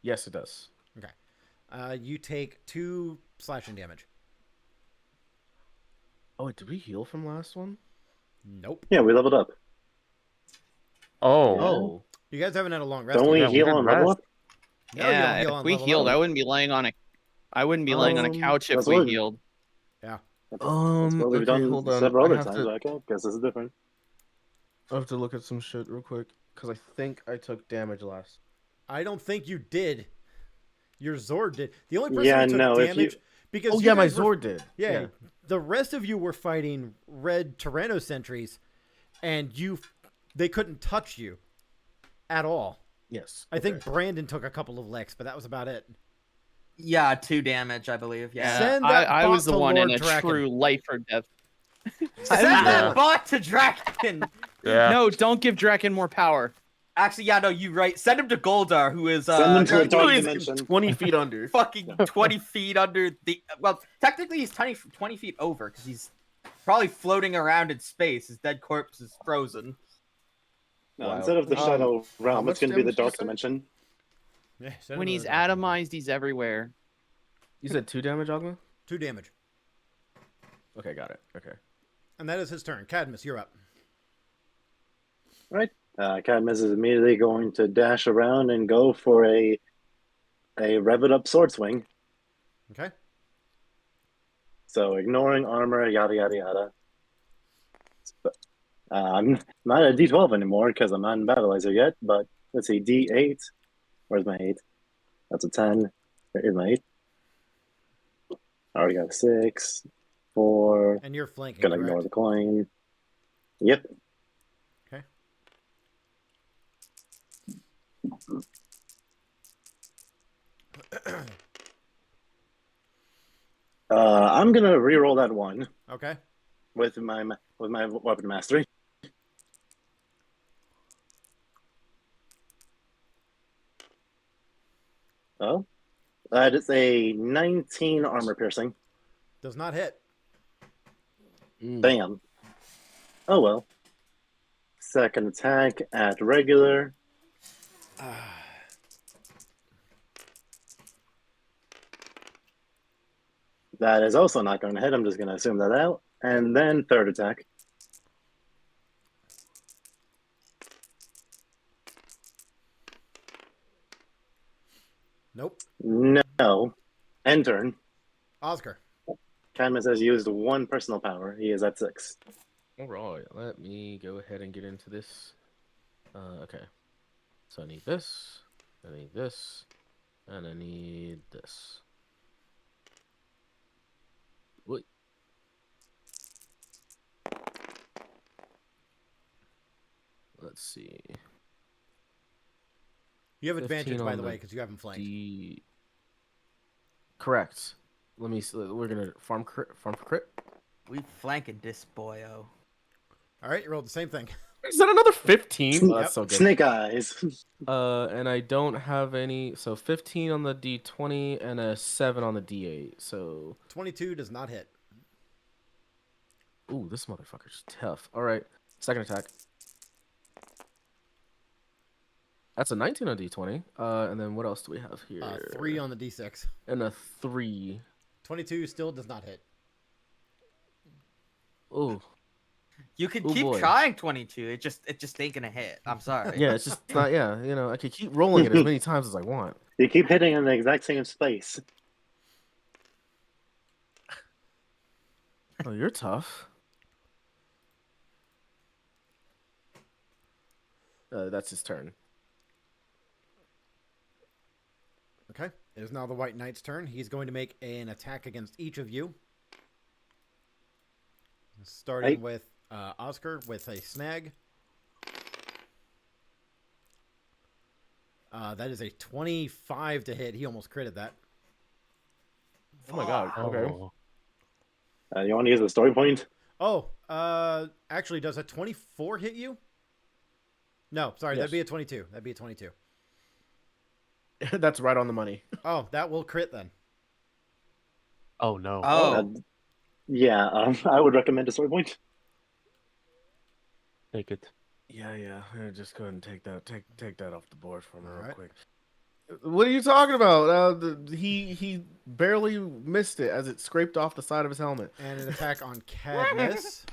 Yes, it does. Okay. You take 2 slashing damage. Oh, wait, did we heal from last one? Nope. Yeah, we leveled up. Oh. Oh. You guys haven't had a long rest. Don't we Yeah, we heal did on level rest. up? No, you don't Yeah, heal if on we level healed, up. I wouldn't be laying on a couch if that's we what- healed. Yeah. That's what we've Okay, done hold on. several I other have times. to- But okay, guess this is different. I have to look at some shit real quick because I think I took damage last. I don't think you did. Your Zord did. The only person Yeah, who took no, if damage... you- Because Oh you yeah, my guys were- Zord did. Yeah, the rest of you were fighting red Tyranno sentries, and they couldn't touch you at all. Yes. I think Brandon took a couple of licks, but that was about it. Yeah, 2 damage, I believe. Yeah. Send that I was bot the to one Lord in a Draken. true life or death. Send that bot to Draken. Yeah. No, don't give Draken more power. Actually, yeah, no, you right. Send him to Goldar, who is Send him to the dark who is dimension. 20 feet under. fucking 20 feet under the. Well, technically he's 20 feet over because he's probably floating around in space. His dead corpse is frozen. No, Wow. instead of the shadow realm, much it's going to be the damage did you dark say? dimension. Yeah, send When him he's to the dark dimension. atomized, he's everywhere. You said 2 damage, Agma? 2 damage. Okay, got it. Okay. And that is his turn. Cadmus, you're up. Right. Cadmus is immediately going to dash around and go for a rev it up sword swing. Okay. So ignoring armor, yada yada yada. I'm not at D12 anymore because I'm not in Battleizer yet, but let's see, D8. Where's my 8? That's a 10. Here's my 8. I already got a 6, 4. And you're flanking, Gonna correct? ignore the coin. Yep. Okay. I'm gonna re-roll that 1 Okay. with my weapon mastery. Oh, that is a 19 armor piercing. Does not hit. Bam. Oh well. Second attack at regular. That is also not going to hit. I'm just going to assume that out. And then third attack. Nope. No. End turn. Ozcar. Cadmus has used 1 personal power. He is at 6. All right, let me go ahead and get into this. Okay. So I need this, I need this, and I need this. What? Let's see. You have advantage, 15 by on the the way, because you haven't flanked. Correct. Let me. We're gonna farm for crit. We flanking this boyo. All right, you rolled the same thing. Is that another 15? Oh, that's Yep. so good. Snake eyes. And I don't have any. So 15 on the D20 and a 7 on the D8. So 22 does not hit. ooh, this motherfucker's tough. All right, second attack. That's a 19 on D20. And then what else do we have here? 3 on the D6. And a 3. 22 still does not hit. Ooh. You could Oh, keep boy. trying 22. It just ain't gonna hit. I'm sorry. Yeah, it's just not. Yeah, you know, I could keep rolling it as many times as I want. You keep hitting in the exact same space. Oh, you're tough. That's his turn. Okay. It is now the White Knight's turn. He's going to make an attack against each of you. Starting with Ozcar with a snag. That is a 25 to hit. He almost critted that. Oh my god. Okay. You want to use the story point? Oh, actually, does a 24 hit you? No, sorry, Yes. that'd be a 22. That'd be a 22. That's right on the money. Oh, that will crit then. Oh no. Oh, Yeah, I would recommend a story point. Take it. Yeah. Just go ahead and take that off the board for me real Alright. quick. What are you talking about? He barely missed it as it scraped off the side of his helmet. And an attack on Cadmus.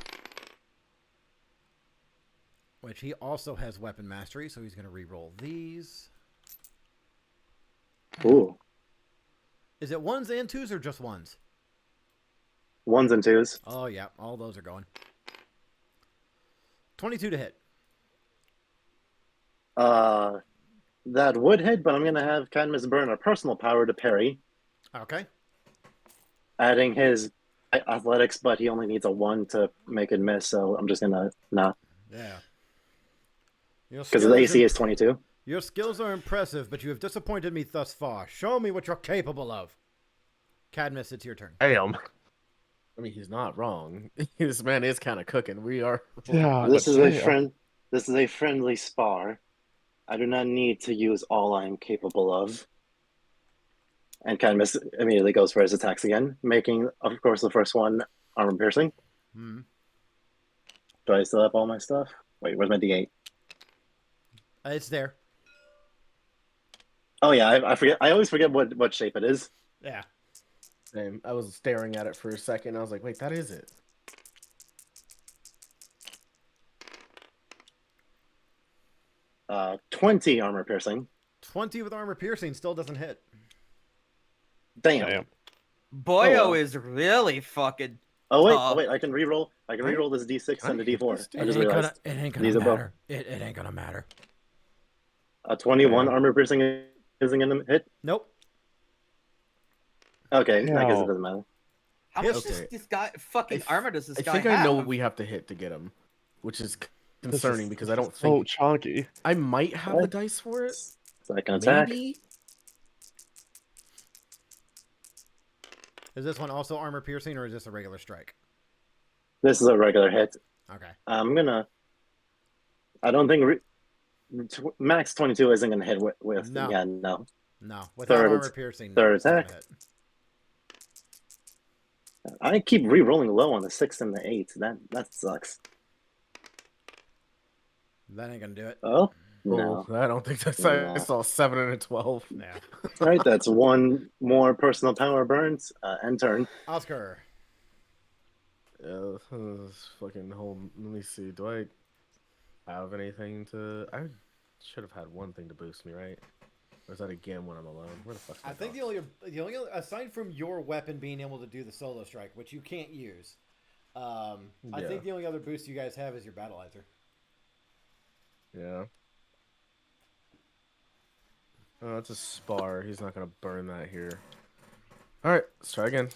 Which he also has weapon mastery, so he's going to re-roll these. Ooh. Is it 1s and 2s or just 1s? 1s and 2s. Oh, yeah. All those are going. 22 to hit. That would hit, but I'm going to have Cadmus burn a personal power to parry, Okay. adding his athletics, but he only needs a 1 to make it miss, so I'm just going to not. Yeah. Because the AC is 22. Your skills are impressive, but you have disappointed me thus far. Show me what you're capable of. Cadmus, it's your turn. Damn. I mean, he's not wrong. This man is kind of cooking. We are. Yeah. This is a friendly spar. I do not need to use all I am capable of. And Cadmus immediately goes for his attacks again, making, of course, the first one armor piercing. Hmm. Do I still have all my stuff? Wait, where's my D8? It's there. Oh yeah, I forget. I always forget what shape it is. Yeah. Same. I was staring at it for a second. I was like, wait, that is it. Uh, 20 armor piercing. 20 with armor piercing still doesn't hit. Damn. Damn. boyo well. is really fucking Oh wait, I can reroll. I can reroll this D6 Can and I the hit D4. this I dude? just realized. It ain't gonna These are both. matter. It ain't gonna matter. A 21 Damn. armor piercing isn't gonna hit. Nope. Okay, I guess it Hell. doesn't matter. How much Okay. does this guy fucking armor does this I guy think have? I know what we have to hit to get him, which is concerning because I don't so think chunky. I might have the What? dice for it. Second attack. Maybe. Is this one also armor piercing or is this a regular strike? This is a regular hit. Okay. I'm gonna. I don't think max 22 isn't gonna hit with. No. Yeah, no. No. Without Third armor piercing, third no, it's not attack. gonna hit. I keep re-rolling low on the 6 and the 8. That sucks. That ain't gonna do it. Oh no. Oh, I don't think that's. No. I saw 7 and a 12. Yeah. All right, that's one more personal power burns. End turn. Oscar. Fucking hold. Let me see. Do I have anything to? I should have had one thing to boost me, right? Or is that again when I'm alone? Where the fuck's my I think dog? the only aside from your weapon being able to do the solo strike, which you can't use, I Yeah. think the only other boost you guys have is your battleizer. Yeah. Oh, that's a spar. He's not gonna burn that here. All right, let's try again.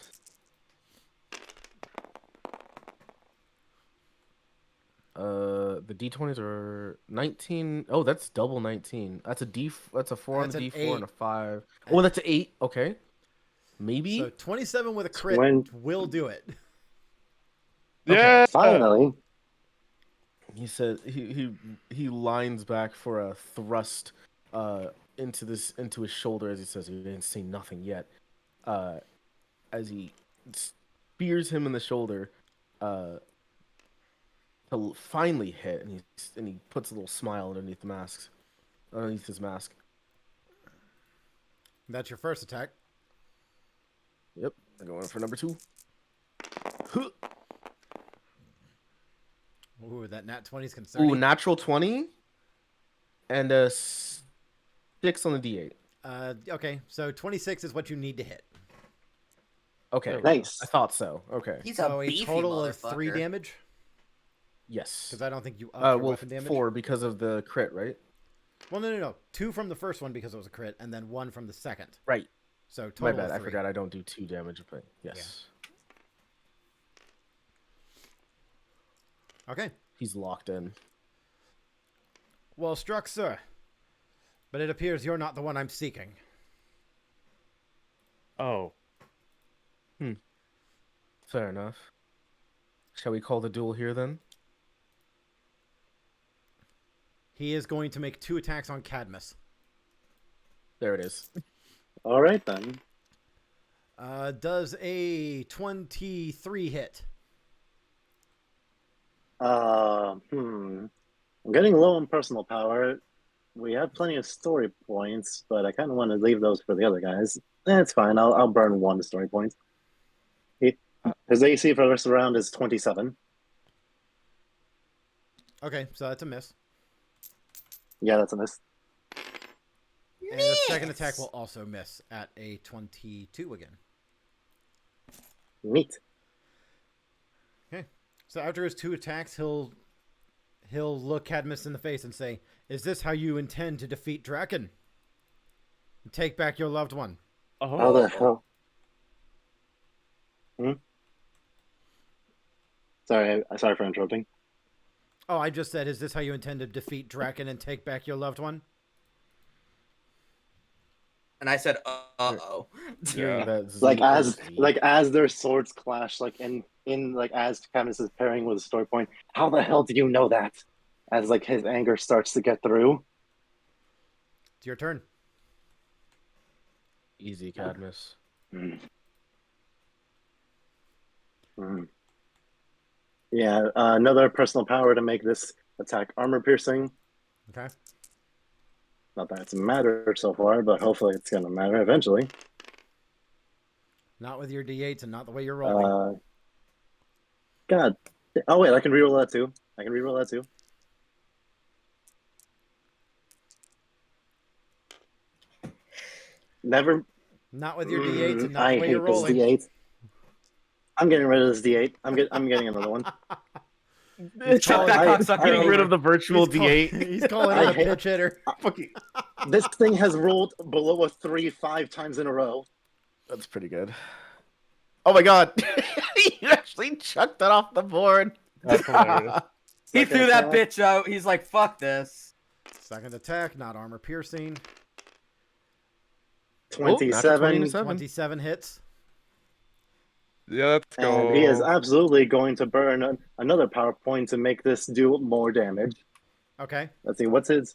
The D20s are 19. Oh, that's double 19. That's a D. That's a 4 That's on an the D4 and a 8. 5. Oh, that's an 8. Okay. Maybe. So 27 with a crit will do it. Okay. Yeah. Finally. He said he lines back for a thrust into his shoulder as he says he didn't see nothing yet. As he spears him in the shoulder, to finally hit, and he puts a little smile underneath his mask. That's your first attack. Yep, I'm going for number 2. Ooh, that nat 20 is concerning. Ooh, natural 20, and a 6 on the D8. Okay, so 26 is what you need to hit. Okay, Nice. I thought so. Okay, He's So a a beefy total of 3 motherfucker. damage, yes. because I don't think you upped your Well, weapon damage. 4 because of the crit, right? Well, no. 2 from the first one because it was a crit, and then 1 from the second. Right. So total My bad. of I 3. forgot I don't do 2 damage, but yes. Okay. He's locked in. Well struck, sir. But it appears you're not the one I'm seeking. Oh. Fair enough. Shall we call the duel here then? He is going to make 2 attacks on Cadmus. There it is. All right then. Does a 23 hit? I'm getting low on personal power. We have plenty of story points, but I kind of want to leave those for the other guys. It's fine. I'll burn 1 story point. His AC for the rest of the round is 27. Okay, so that's a miss. Yeah, that's a miss. And the second attack will also miss at a 22 again. Neat. Okay. So after his 2 attacks, he'll look Cadmus in the face and say, "Is this how you intend to defeat Draken? And take back your loved one?" Oh. How the hell? Sorry for interrupting. Oh, I just said, "Is this how you intend to defeat Draken and take back your loved one?" And I said, "Uh-oh." Hearing that As their swords clash, as Cadmus is pairing with a story point. How the hell did you know that? As his anger starts to get through. It's your turn. Easy, Cadmus. Yeah, another personal power to make this attack armor piercing. Okay. Not that it's mattered so far, but hopefully it's gonna matter eventually. Not with your D8s and not the way you're rolling. God. Oh wait, I can reroll that too. Never. Not with your D8s and not I the way hate you're this rolling. D8. I'm getting rid of this D8. I'm getting another one. Chuck that cocksucker Getting rid over. of the virtual D8. He's calling I it a hate- pitch hitter. Fucking, This thing has rolled below a 3 5 times in a row. that's pretty good. Oh my god! You actually chucked that off the board. That's hilarious. He Second threw that attack. bitch out. He's like, fuck this. Second attack, not armor piercing. 27. 27 hits. Yeah, let's go. And he is absolutely going to burn another power point to make this do more damage. Okay. Let's see, what's his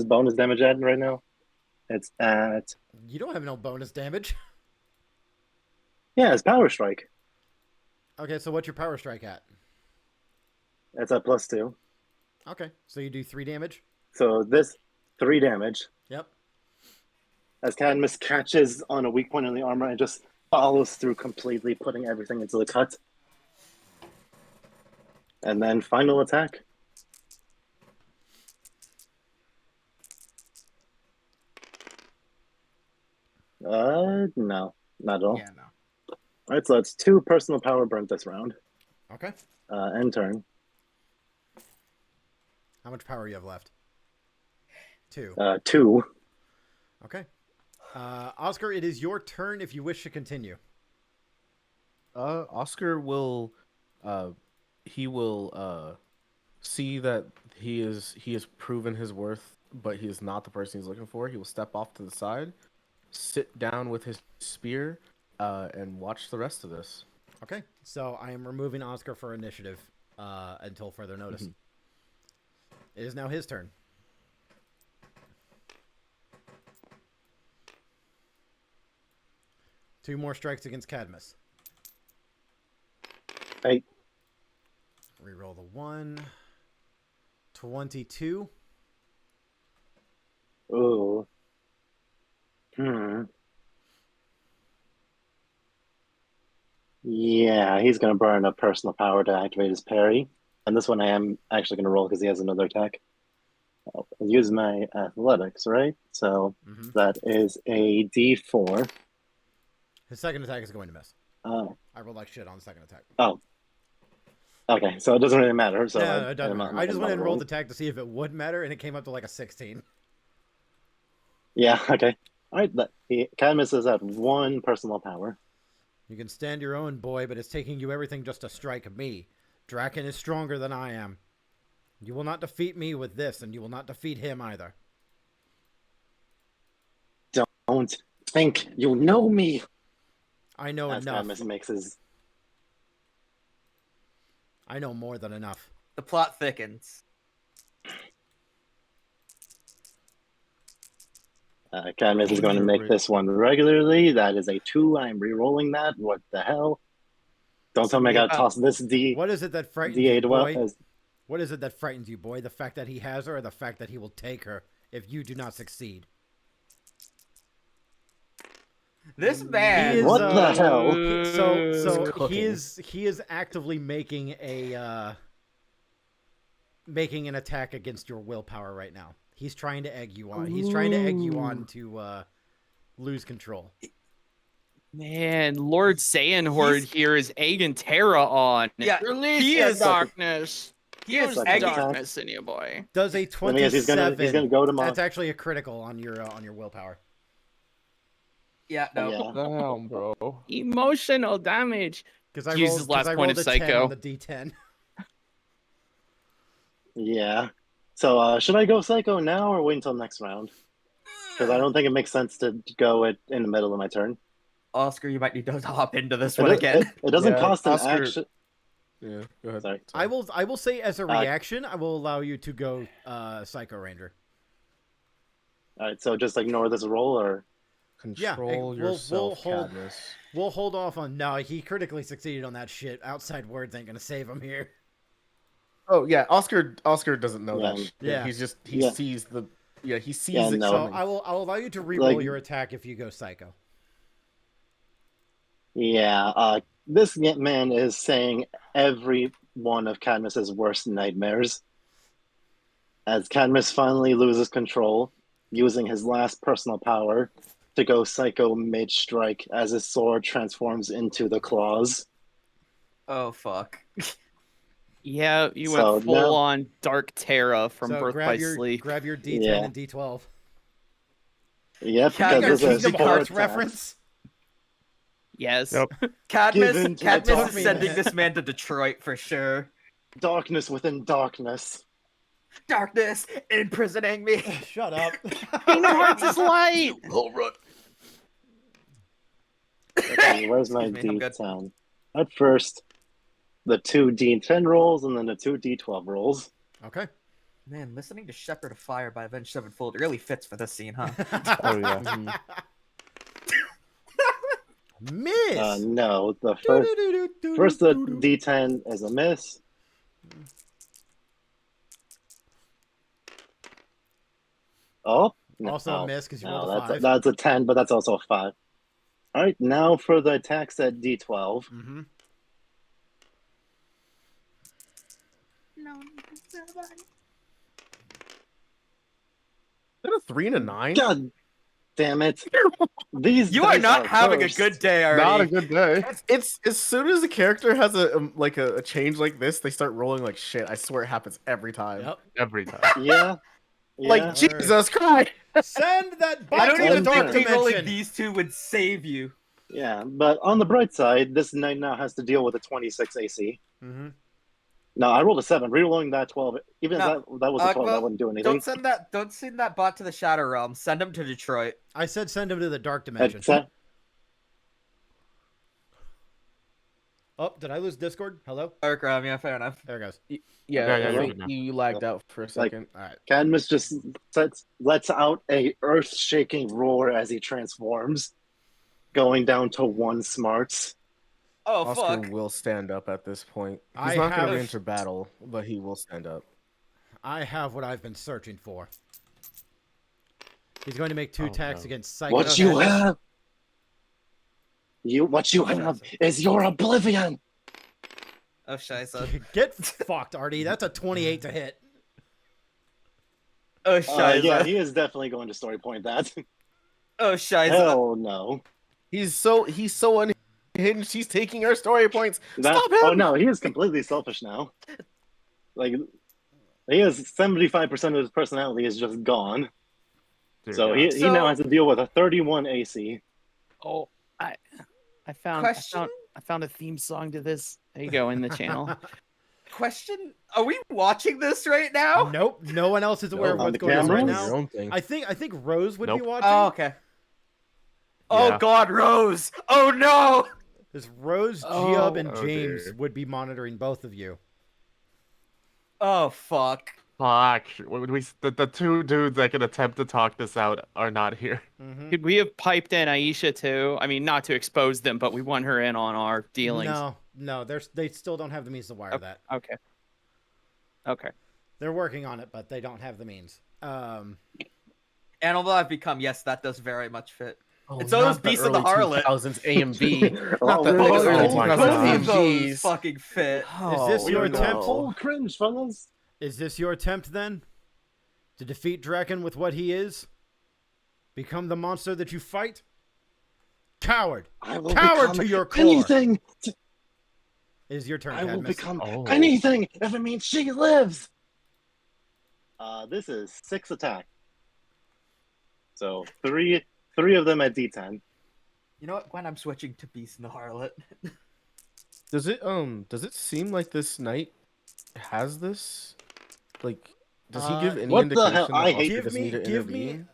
bonus damage at right now? It's at You don't have no bonus damage. it's power strike. Okay, so what's your power strike at? It's at +2. Okay, so you do 3 damage. So this 3 damage Yep. as Cadmus catches on a weak point in the armor and just follows through completely, putting everything into the cut. And then final attack. No, not at all. Yeah, no. All right, so that's 2 personal power burnt this round. Okay. End turn. How much power you have left? 2. 2. Okay. Oscar, it is your turn if you wish to continue. Oscar will, he will see that he has proven his worth, but he is not the person he's looking for. He will step off to the side, sit down with his spear, and watch the rest of this. Okay. So I am removing Oscar for initiative until further notice. It is now his turn. Two more strikes against Cadmus. Hey, Reroll the 1. 22. ooh. Yeah, he's going to burn a personal power to activate his parry. And this one I am actually going to roll because he has another attack. I'll use my athletics, right? So Mm-hmm. that is a D4. His second attack is going to miss. Oh, I rolled like shit on the second attack. okay. So it doesn't really matter. So No, it doesn't I'm matter. not- I just I'm went not and rolled the rolling. attack to see if it would matter, and it came up to like a 16. Yeah, okay. All right. Cadmus is at 1 personal power. You can stand your own, boy, but it's taking you everything just to strike me. Draken is stronger than I am. You will not defeat me with this, and you will not defeat him either. Don't think you know me. I know As enough. Cadmus makes his I know more than enough. The plot thickens. Cadmus is going to make this one regularly. That is a 2. I'm re-rolling that. What the hell? Don't tell me I got to toss this What is it that frightens you, D8 well. boy? What is it that frightens you, boy? The fact that he has her, or the fact that he will take her if you do not succeed? This man. He is, What the hell? So Cooking. he is actively making an attack against your willpower right now. He's trying to egg you on. He's trying to egg you on to lose control. Man, Lord Saiyan Horde here is egging Terra on. Yeah, Release he the is- darkness. He is Use the egging. darkness in you, boy. Does a Let me guess, 27? he's gonna go to That's actually a critical on your willpower. Yeah, no. Yeah. Damn, bro. Emotional damage. Because I Use rolled, his last 'cause I point rolled of a 10 psycho. on the D10. Yeah. So should I go psycho now or wait until next round? Because I don't think it makes sense to go it in the middle of my turn. Oscar, you might need to hop into this It, one does, again. it doesn't Yeah, cost an Oscar- action. Yeah, go ahead. Sorry. I will say as a reaction, I will allow you to go Psycho Ranger. All right. So just ignore this roll, or Yeah, Control we'll yourself, hold- Cadmus. We'll hold off on. No, he critically succeeded on that shit. Outside words ain't gonna save him here. Oh yeah, Oscar doesn't know that. Yeah. Shit. Yeah. He Yeah. sees the. Yeah, he sees Yeah, it no. So coming. I'll allow you to reroll Like- your attack if you go Psycho. yeah. This man is saying every one of Cadmus's worst nightmares. As Cadmus finally loses control, using his last personal power to go psycho mid-strike as his sword transforms into the claws. Oh fuck. Yeah, you So went full now- on Dark Terra from So Birth by Sleep. grab your D10 Yeah. and D12. Yep, Cat- because Your this is Kingdom four Hearts attacks. reference. Yes. Yep. Cadmus Given to Cadmus the is sending darkness. this man to Detroit for sure. Darkness within darkness. Darkness imprisoning me. Shut up. Kingdom Hearts is light. Will run. Okay, where's my Excuse me, I'm good. D10? At first, the 2 D10 rolls and then the 2 D12 rolls. Okay. Man, listening to Shepherd of Fire by Avenged Sevenfold really fits for this scene, huh? Oh yeah. Miss. No, the first the D10 is a miss. Oh, no, Also a miss because you rolled a 5. that's a 10, but that's also a 5. All right, now for the attacks at D12. Mm-hmm. Is that a 3 and a 9? God damn it! These You are dice not having cursed. a good day already. Not a good day. It's as soon as a character has a change like this, they start rolling like shit. I swear it happens every time. Yep. Every time. Yeah. Yeah. Like Jesus Christ! Send that I back don't to the even dark think rolling dimension. these two would save you. Yeah, but on the bright side, this knight now has to deal with a 26 AC. Mm-hmm. No, I rolled a 7. Rerolling that 12, even No, if that was a 12, Agma, that wouldn't do anything. Don't send that bot to the Shadow Realm. Send him to Detroit. I said send him to the dark dimension. Except, Oh, did I lose Discord? Hello? Dark Realm, yeah, fair enough. There it goes. Yeah, Yeah, I yeah, think yeah. you lagged out for a second. All right. Cadmus just lets out a earth-shaking roar as he transforms, going down to 1 smarts. Oh Oscar fuck. will stand up at this point. He's I not going have- to enter battle, but he will stand up. I have what I've been searching for. He's going to make 2 Oh, attacks no. against Psychic. What you have, what you have is your oblivion. Oh shiza. Get fucked, Artie. That's a 28 to hit. Oh shiza. Yeah, he is definitely going to story point that. Oh shiza. Hell no. He's so unhinged. He's taking our story points. That, Stop him! Oh no, he is completely selfish now. Like, he has 75% of his personality is just gone. Dear So God. he now has to deal with a 31 AC. Oh, I found a theme song to this. There you go in the channel. Question: are we watching this right now? Nope. No one else is aware of on what's the going on right cameras? now. Your own thing. I think Rose would Nope. be watching. Oh, okay. Oh Yeah. God, Rose! Oh no! Because Rose, Oh. Giub, and Oh, James dear. would be monitoring both of you. Oh fuck! Fuck. The 2 dudes that can attempt to talk this out are not here. Mm-hmm. Could we have piped in Aisha too? I mean, not to expose them, but we want her in on our dealings. No, they still don't have the means to wire that. Okay. Okay. They're working on it, but they don't have the means. Animal I've become. Yes, that does very much fit. Oh, It's those not Beasts of the early Harlot. 2000s AMV. Oh, Not the really? early Oh my 2000s God. Both of those AMGs. fucking fit. Is this your no. attempt? Oh, cringe, fellas. Is this your attempt then? To defeat Draken with what he is? Become the monster that you fight? Coward! I will Coward become to your core! anything. Is your turn, I will Cadmus. become Oh. anything if it means she lives. This is 6 attack. So three of them at D10. You know what, Gwen? I'm switching to Beast and the Harlot. Does it seem like this knight has this? Like, does he give any what the indication hell? that I Oscar hate- doesn't need to give me, intervene?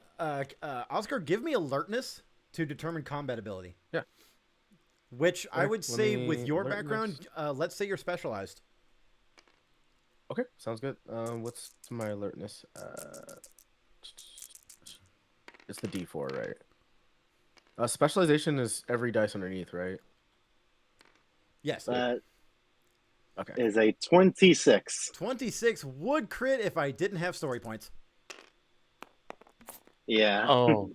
Oscar, give me alertness to determine combat ability. Yeah. Which I Okay, would let say, with me- your alertness. background, let's say you're specialized. Okay, sounds good. What's my alertness? It's the D4, right? Specialization is every dice underneath, right? Yes. That Okay. is a 26. 26 would crit if I didn't have story points. Yeah. Oh.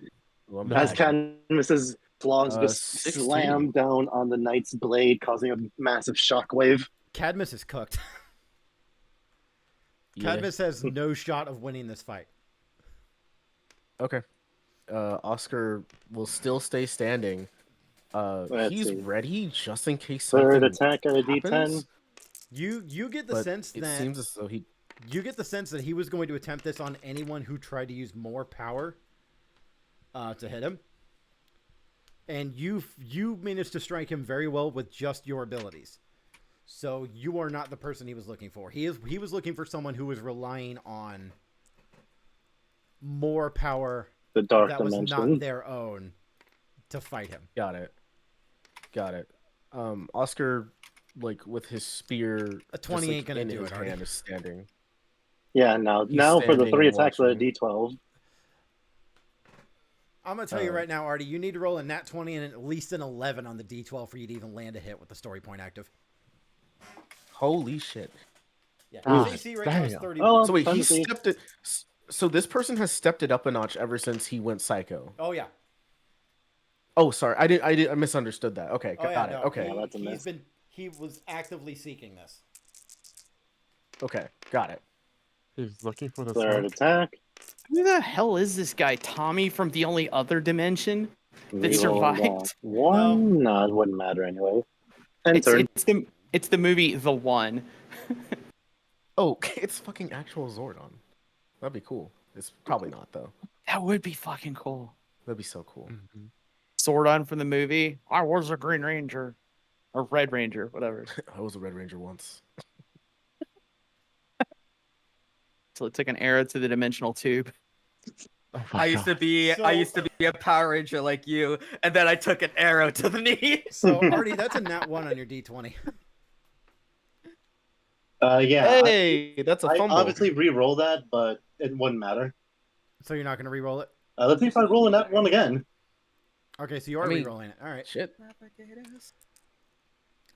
Well, I'm As back. Cadmus's claws just 16. slam down on the knight's blade, causing a massive shockwave. Cadmus is cooked. Yeah. Cadmus has no shot of winning this fight. Okay. Oscar will still stay standing, Let's He's see. ready just in case Third something attack at a D10. happens. You get the But sense it that seems as though he. you get the sense that he was going to attempt this on anyone who tried to use more power to hit him. And you managed to strike him very well with just your abilities. So you are not the person he was looking for. He was looking for someone who was relying on more power The dark that dimension. was not their own to fight him. Got it. Oscar, like with his spear, A 20 ain't gonna in do his it, Artie. hand, is standing. Yeah, now for the standing 3 and attacks at a watching. D12. I'm gonna tell you right now, Artie, you need to roll a nat 20 and at least an 11 on the D12 for you to even land a hit with the story point active. Holy shit! Yeah, God his AC right now is damn. 31. Oh, So wait, he fancy. stepped it. So this person has stepped it up a notch ever since he went psycho. Oh yeah. Oh, sorry, I misunderstood that. Okay, Oh, got yeah, it. no, Okay, Yeah, that's a miss. He was actively seeking this. okay, got it. He's looking for the Third smoke. attack. Who the hell is this guy? Tommy from the only other dimension that Reroll survived? that. One? No, it wouldn't matter anyway. It's Entered. it's the movie The One. Oh, it's fucking actual Zordon. That'd be cool. It's probably not though. That would be fucking cool. That'd be so cool. Mhm. Sordon from the movie. I was a Green Ranger, or Red Ranger, whatever. I was a Red Ranger once. So it took an arrow to the dimensional tube. Oh my I used God. to be a Power Ranger like you, and then I took an arrow to the knee. So Artie, that's a nat 1 on your D20. Yeah. Hey, that's a I fumble. obviously re-roll that, but it wouldn't matter. So you're not gonna re-roll it? Let's see if I roll in that one again. Okay, so you are I mean- re-rolling it. All right. Shit.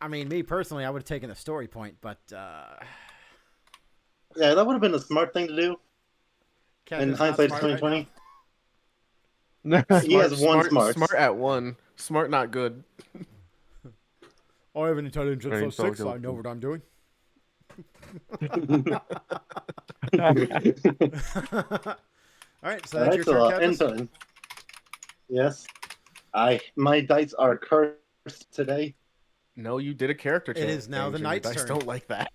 I mean, me personally, I would have taken the story point, but Yeah, that would have been a smart thing to do. Captain's In not hindsight, smart right 2020. now. He has one smart. Smart at one. Smart not good. I have an intelligence Very of 6, so I intelligent. know what I'm doing. All right, so that's your turn, Captain. intern. Yes. My dice are cursed today. No, you did a character change. is now the and knight's dice turn. Don't like that.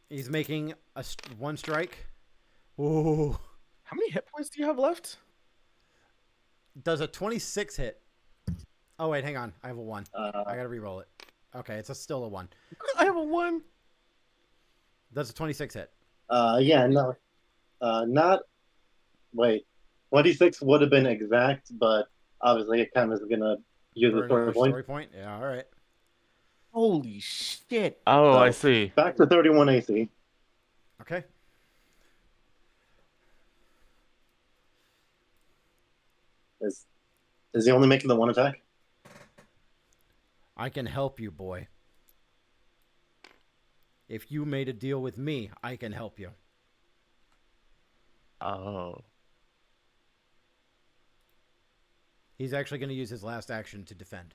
He's making one strike. Ooh. How many hit points do you have left? Does a 26 hit? Oh, wait, hang on. I have a 1. I Uh, gotta re-roll it. Okay, it's still a 1. I have a 1. Does a 26 hit? yeah, no. Not. Wait. 26 would have been exact, but obviously Cadmus is going to use For the another story point. story point? Yeah, all right. Holy shit. Oh, I So, see. Back to 31 AC. Okay. Is he only making the one attack? I can help you, boy. If you made a deal with me, I can help you. Oh. He's actually going to use his last action to defend.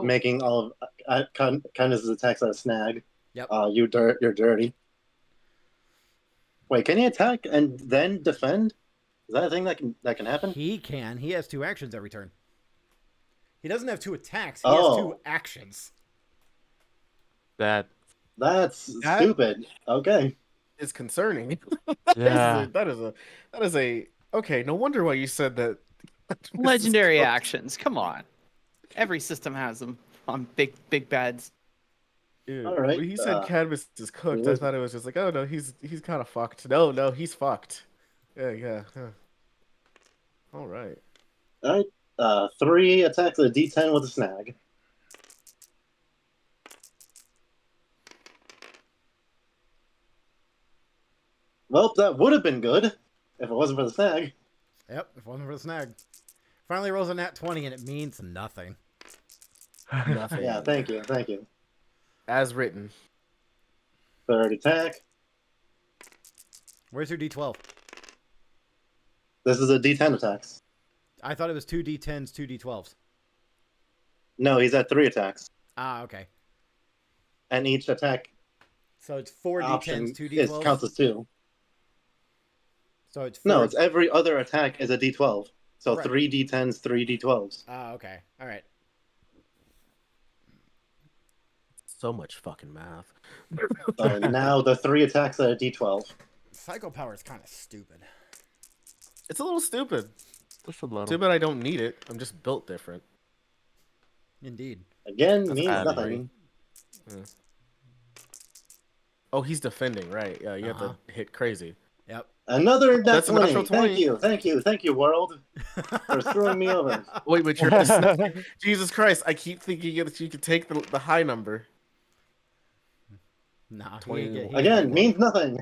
Making all of Cadmus's attacks at a snag. Yep. You're dirty. Wait, can he attack and then defend? Is that a thing that can happen? He can. He has 2 actions every turn. He doesn't have 2 attacks. He has 2 actions. That. That's stupid. Okay. It's concerning. Yeah. That is a. Okay, no wonder why you said that. Legendary actions. Come on. Every system has them on big bads. Yeah. All right, When he said Cadmus is cooked, I thought it was just like, oh no, he's kind of fucked. No, he's fucked. Yeah. All right. All right. 3 attacks at a D10 with a snag. Well, that would have been good if it wasn't for the snag. Yep, if it wasn't for the snag. Finally rolls a nat 20 and it means nothing. Nothing. Yeah, thank you. As written. 3rd attack. Where's your D12? This is a D10 attacks. I thought it was 2 D10s, 2 D12s. No, he's at 3 attacks. Ah, okay. And each attack So it's 4 option D10s, 2 is D12s? counts as 2. So it's 4. No, it's every other attack is a D12. So Right. 3d10s, 3d12s. Okay. All right. So much fucking math. So now the 3 attacks at a d12. Psycho power is kind of stupid. It's a little stupid. Just a little. Too bad I don't need it. I'm just built different. Indeed. Again, That's means bad, nothing. Yeah. Oh, he's defending, right? Yeah, you have to hit crazy. Yep. Another nat That's a 20. natural 20. Thank you, world, for screwing me over. Wait, but you're Jesus Christ! I keep thinking that you could take the high number. Nah. 20. Again, means nothing.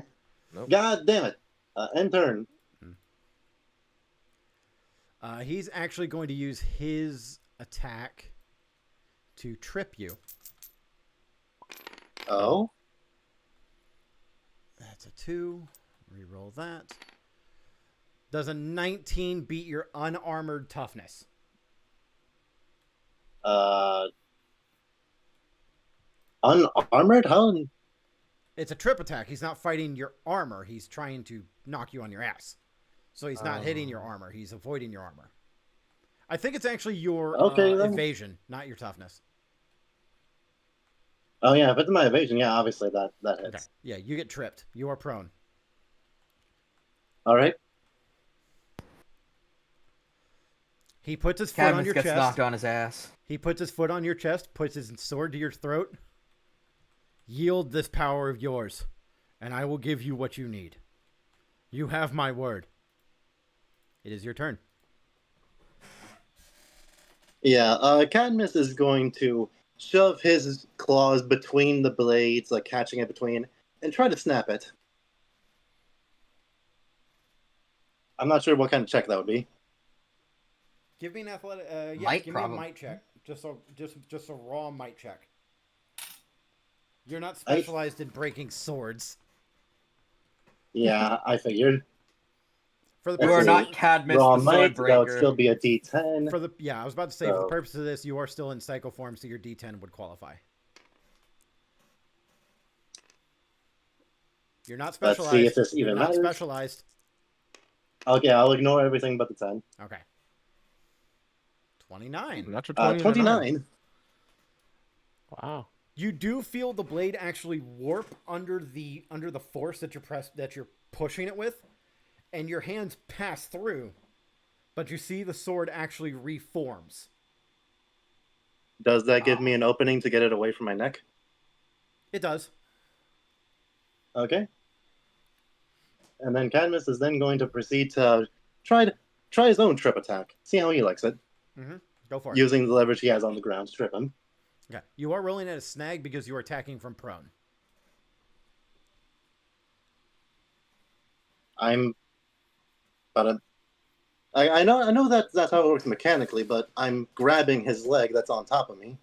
Nope. God damn it. End turn. He's actually going to use his attack to trip you. Oh? That's a 2. Reroll that. Does a 19 beat your unarmored toughness? Unarmored? How? It's a trip attack. He's not fighting your armor. He's trying to knock you on your ass. So he's not hitting your armor. He's avoiding your armor. I think it's actually your evasion, not your toughness. Oh, yeah, if it's my evasion, yeah, obviously that hits. Okay. Yeah, you get tripped. You are prone. All right. He puts his foot Cadmus on your gets chest. knocked on his ass. He puts his foot on your chest, puts his sword to your throat. Yield this power of yours, and I will give you what you need. You have my word. It is your turn. Yeah, Cadmus is going to shove his claws between the blades, like catching it between, and try to snap it. I'm not sure what kind of check that would be. Give me an athletic. Might, give probably. me a might check. Just a raw might check. You're not specialized in breaking swords. Yeah, I figured. For the You are Let's not see. Cadmus Raw the might, sword that would breaker. still be a D10. I was about to say, for the purpose of this, you are still in psycho form, so your D10 would qualify. You're not Let's specialized. see if this You're even not matters. specialized. Okay, I'll ignore everything but the 10. Okay. 29. Natural 20. 29. Wow. You do feel the blade actually warp under the force that you're pushing it with, and your hands pass through, but you see the sword actually reforms. Does that give me an opening to get it away from my neck? It does. Okay. And then Cadmus is then going to proceed to try his own trip attack. See how he likes it. Mm-hmm. Go for it. Using the leverage he has on the ground to trip him. Okay. You are rolling at a snag because you are attacking from prone. I know that's how it works mechanically, but I'm grabbing his leg that's on top of me.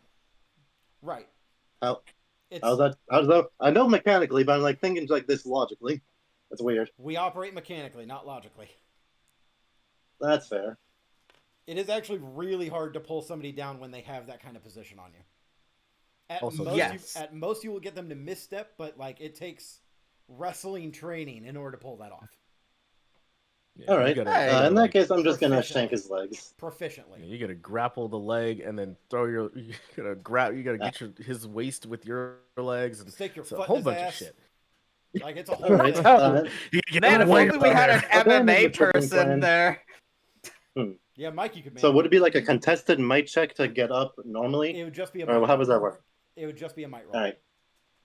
Right. How's that? I know mechanically, but I'm like thinking like this logically. That's weird. We operate mechanically, not logically. That's fair. It is actually really hard to pull somebody down when they have that kind of position on you. At most, you will get them to misstep, but like it takes wrestling training in order to pull that off. Yeah, all right. In that case, I'm just gonna shank his legs proficiently. Yeah, you gotta grapple the leg and then throw your. You gotta get his waist with your legs and stick your foot. A whole his bunch ass. of shit. Like it's a whole. All right. Man, if only we had an MMA person plan. there. Yeah, Mike, you could. So would it be like a contested might check to get up normally? It would just be a. Or how does that work? It would just be a might roll. All right.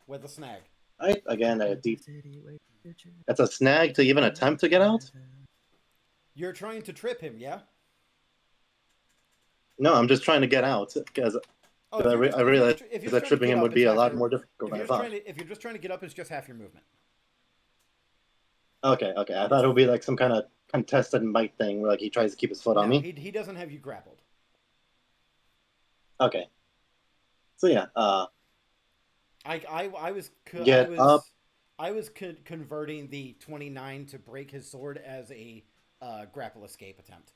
With a snag. All right. Again, that's a snag to even attempt to get out. You're trying to trip him, yeah? No, I'm just trying to get out because I realized that tripping him would be a lot more difficult than I thought. If you're just trying to get up, it's just half your movement. Okay. I thought it would be like some kind of contested might thing where like he tries to keep his foot on me. He doesn't have you grappled. Okay. So yeah, I was converting the 29 to break his sword as a grapple escape attempt.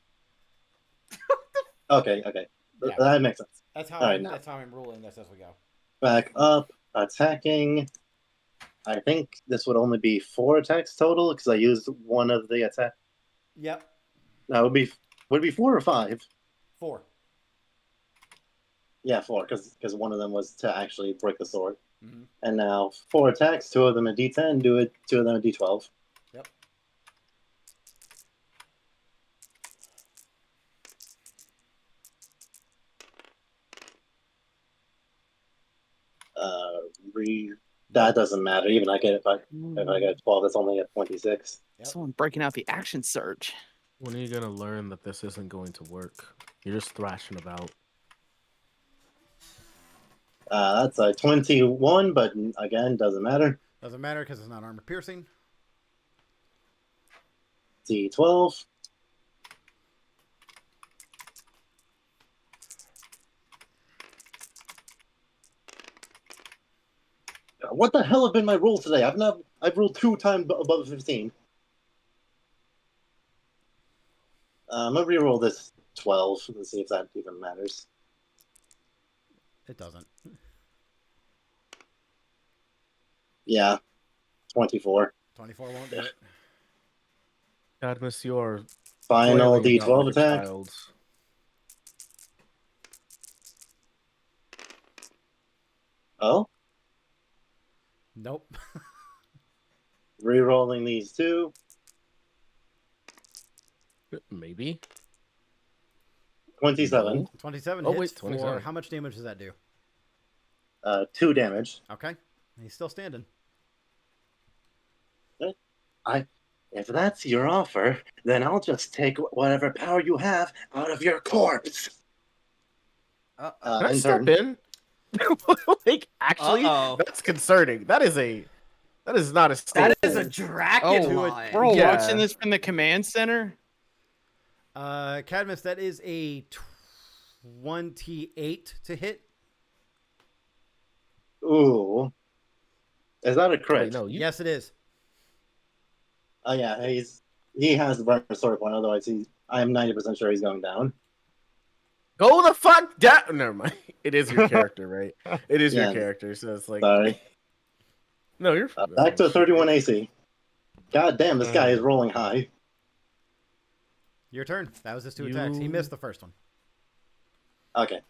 Okay. Yeah. That makes sense. That's how I'm ruling this as we go. Back up, attacking. I think this would only be 4 attacks total because I used one of the attack. Yep. That would be Would it be 4 or 5? 4. Yeah, 4, because one of them was to actually break the sword. Mm-hmm. And now 4 attacks, 2 of them a D10, 2 of them a D12. Yep. That doesn't matter. Even I get if I get 12, that's only at 26. Yep. Someone breaking out the action surge. When are you gonna learn that this isn't going to work? You're just thrashing about. That's a 21, but again, doesn't matter. Doesn't matter because it's not armor piercing. D12. What the hell have been my rolls today? I've rolled 2 times above 15. I'm gonna reroll this 12 and see if that even matters. It doesn't. Yeah, 24. 24 won't do it. Cadmus, your Final flailing D12 not like a attack. child. Oh, Nope. rerolling these 2. Maybe. 27. No. 27 Oh, hits wait, for 27. how much damage does that do? 2 damage. Okay. He's still standing. If that's your offer, then I'll just take whatever power you have out of your corpse. Can I In step turn. in? Like, actually, that's concerning. That is not a That statement. is a Draken line. We're all Yeah. watching this from the command center. Cadmus, that is a 28 to hit. Ooh. Is that a crit? Wait, no, Yes, it is. Oh yeah, he has the burner sword point. Otherwise, I am 90% sure he's going down. Go the fuck down. Never mind. It is your character, right? It is your Yeah. character, so it's like. Sorry. No, you're Back to 31 AC. God damn, this guy is rolling high. Your turn. That was his 2 attacks. He missed the first one. Okay.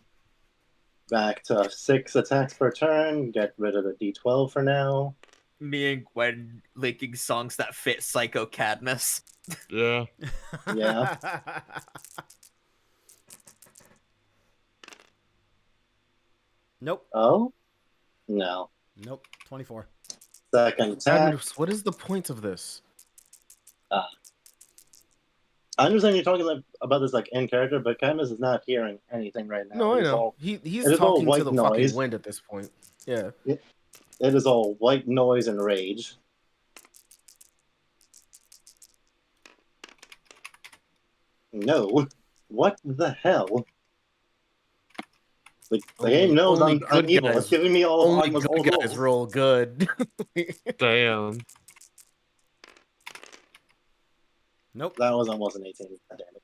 Back to 6 attacks per turn. Get rid of the D12 for now. Me and Gwen linking songs that fit Psycho Cadmus. Yeah. Yeah. Nope. Oh? No. Nope. 24. Second attack. Cadmus, what is the point of this? I understand you're talking about this like in character, but Cadmus is not hearing anything right now. No, It I is know. all- He's it is all talking to white the noise. fucking wind at this point. Yeah. It is all white noise and rage. No. What the hell? The game knows only I'm good evil. guys- It's giving me all Only Agma's good old guys rolls. roll good. Damn. Nope. That was almost an 18. God damn it.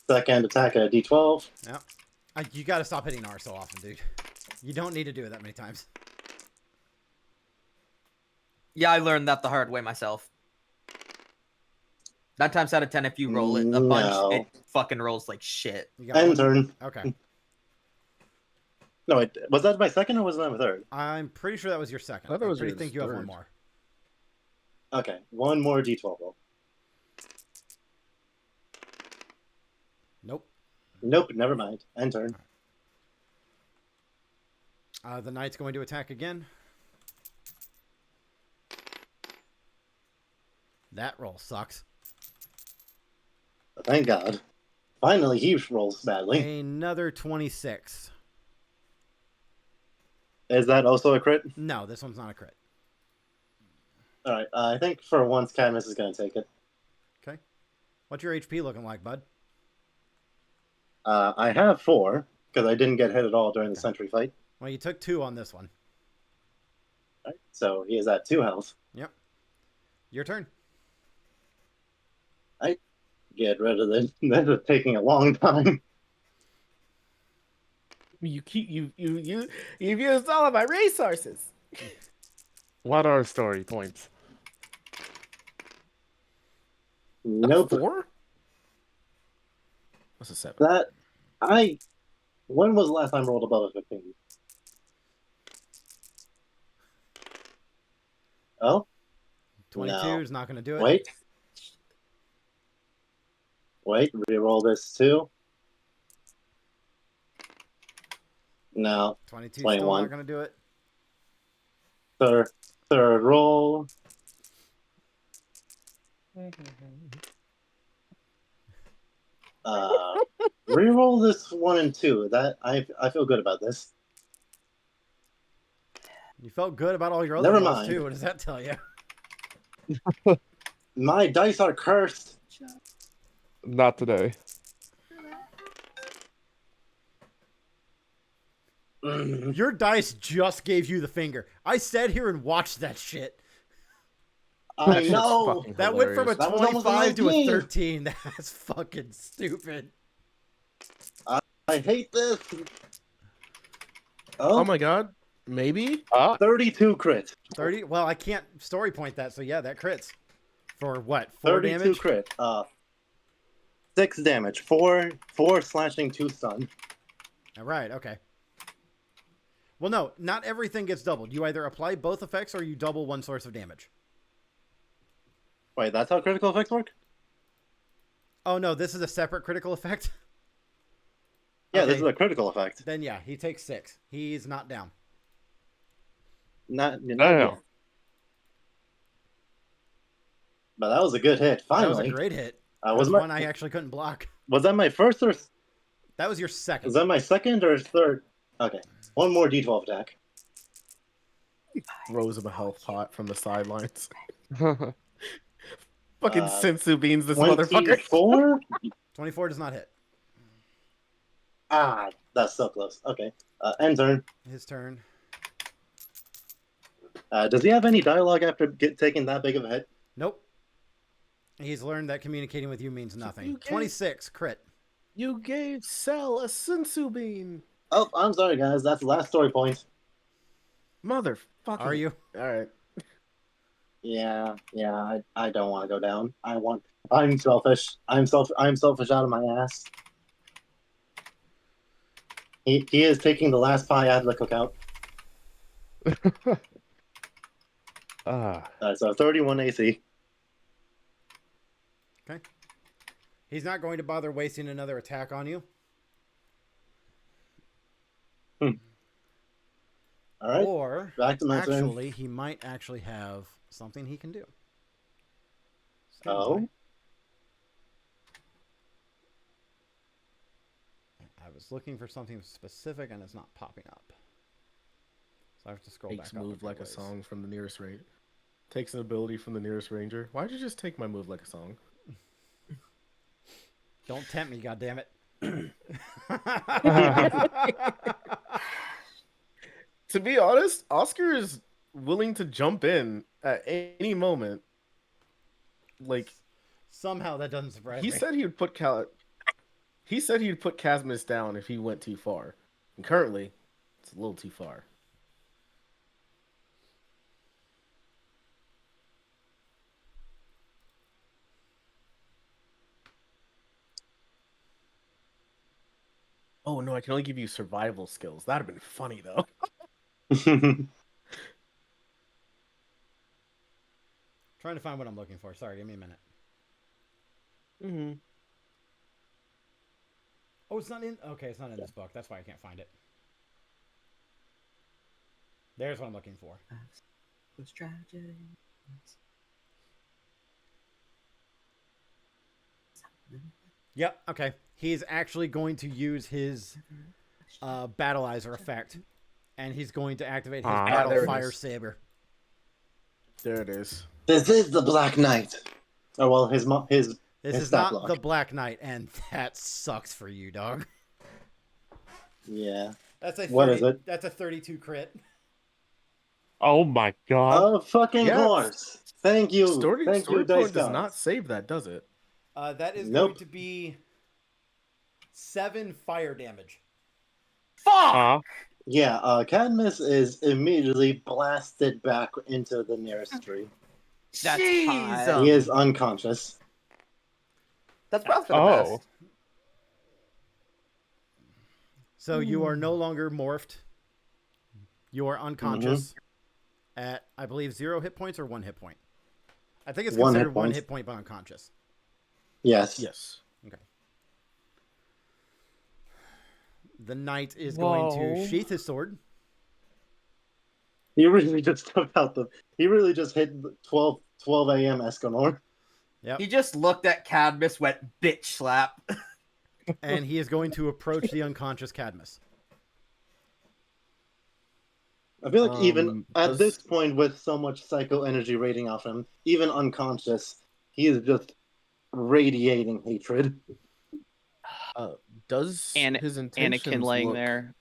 Second attack at a D12. Yep. You got to stop hitting R so often, dude. You don't need to do it that many times. Yeah, I learned that the hard way myself. 9 times out of 10, if you roll it a bunch, No. it fucking rolls like shit. You got End one? turn. Okay. No, was that my second or was that my third? I'm pretty sure that was your second. I thought it was I your think you have one third. more. Okay, one more D12 roll. Nope. Nope, never mind. End turn. The knight's going to attack again. That roll sucks. Thank God. Finally, he rolls badly. Another 26. Is that also a crit? No, this one's not a crit. Alright, I think for once Cadmus is going to take it. Okay. What's your HP looking like, bud? I have 4, because I didn't get hit at all during the sentry fight. Well, you took 2 on this one. Right, so he is at 2 health. Yep. Your turn. Get rid of this. This is taking a long time. You've used all of my resources. What are story points? Nope. 4? What's a 7? When was the last time I rolled above a 15? Oh? 22 No. is not going to do it. Wait, reroll this too. No. 22 still 21. not going to do it. Third roll. Reroll this 1 and 2. That I feel good about this. You felt good about all your other Never rolls mind. too. What does that tell you? My dice are cursed. Not today. Your dice just gave you the finger. I sat here and watched that shit. I know. That went from a That was almost a 25 to a 19. 13. That's fucking stupid. I hate this. Oh my god. Maybe? 32 crit. 30? Well, I can't story point that, so yeah, that crits. For what? 4 32 damage? crit. 6 damage. 4 slashing, 2 stun. All right, okay. Well, no, not everything gets doubled. You either apply both effects or you double one source of damage. Wait, that's how critical effects work? Oh, no, this is a separate critical effect? Yeah, Okay. this is a critical effect. Then, yeah, he takes 6. He's not down. Not No. yet. But that was a good hit. Finally. That was a great hit. That was was one I actually couldn't block. Was that my first or... That was your second. Was that my second or third? Okay. One more D12 attack. Throws him a health pot from the sidelines. Fucking sensu beans this motherfucker. 24? 24 does not hit. That's so close. Okay. End turn. His turn. Does he have any dialogue after taking that big of a hit? Nope. He's learned that communicating with you means nothing. You gave- 26, crit. You gave Cell a sensu bean. Oh, I'm sorry, guys. That's the last story point. Motherfucker. Are you? Alright. Yeah. I don't want to go down. I'm selfish. I'm selfish out of my ass. He is taking the last pie out of the cookout. So 31 AC. Okay. He's not going to bother wasting another attack on you. All right. Or, Back to my turn. actually, he might actually have something he can do. Stand Oh? by. I was looking for something specific and it's not popping up. So I have to scroll Takes back up. move like a song from the nearest ranger. Takes an ability from the nearest ranger. Why'd you just take my move like a song? Don't tempt me, goddammit. To be honest, Oscar is willing to jump in at any moment. Like, somehow that doesn't surprise me. he said he would put Cadmus down if he went too far. And currently, it's a little too far. Oh no, I can only give you survival skills. That'd have been funny though. Trying to find what I'm looking for. Sorry, give me a minute. Mm-hmm. Oh, it's not in... Okay, it's not in this book. That's why I can't find it. There's what I'm looking for. Was tragic. Yep, okay. He's actually going to use his Battleizer effect. And he's going to activate his Battle there it Fire is. Saber. There it is. This is the Black Knight. Oh, well, his This is stat not block. the Black Knight, and that sucks for you, dog. Yeah. That's a 30, What is it? That's a 32 crit. Oh my god. Of fucking Yes. course. Thank you. Story Thank you, Dice point does Gods. not save that, does it? That is Nope. going to be 7 fire damage. Yeah, Cadmus is immediately blasted back into the nearest tree. That's He is unconscious. That's probably for the Oh. best. So you are no longer morphed. You are unconscious at, I believe, 0 hit points or 1 hit point. I think it's considered 1 hit point but unconscious. Yes. Yes. Okay. The knight is going to sheath his sword. He really just took out the. He really just hit 12 a.m. Escanor. Yep. He just looked at Cadmus, went bitch slap. And he is going to approach the unconscious Cadmus. I feel like even at this point, with so much psycho energy radiating off him, even unconscious, he is just radiating hatred. Does his intentions Anakin laying there?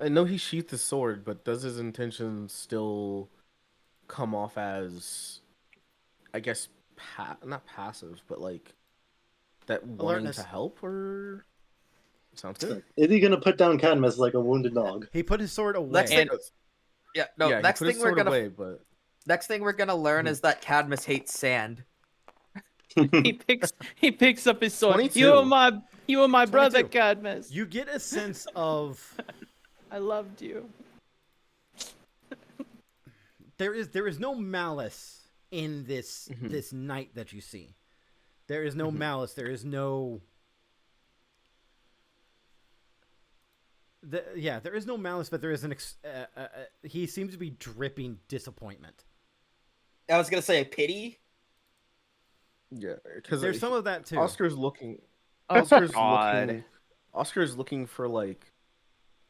I know he sheathed his sword, but does his intentions still come off as, I guess, not passive, but like that wanting Alertness. to help? Or sounds good. Is he gonna put down Cadmus like a wounded dog? He put his sword away. Next thing, next thing we're gonna next thing we're gonna learn is that Cadmus hates sand. He picks up his sword. 22. You are my brother, 22. Cadmus. You get a sense of I loved you. there is no malice in this this knight that you see. There is no malice. There is no. There is no malice, but there is an. He seems to be dripping disappointment. I was gonna say pity. Yeah, because there's some of that too. Oscar's looking for like,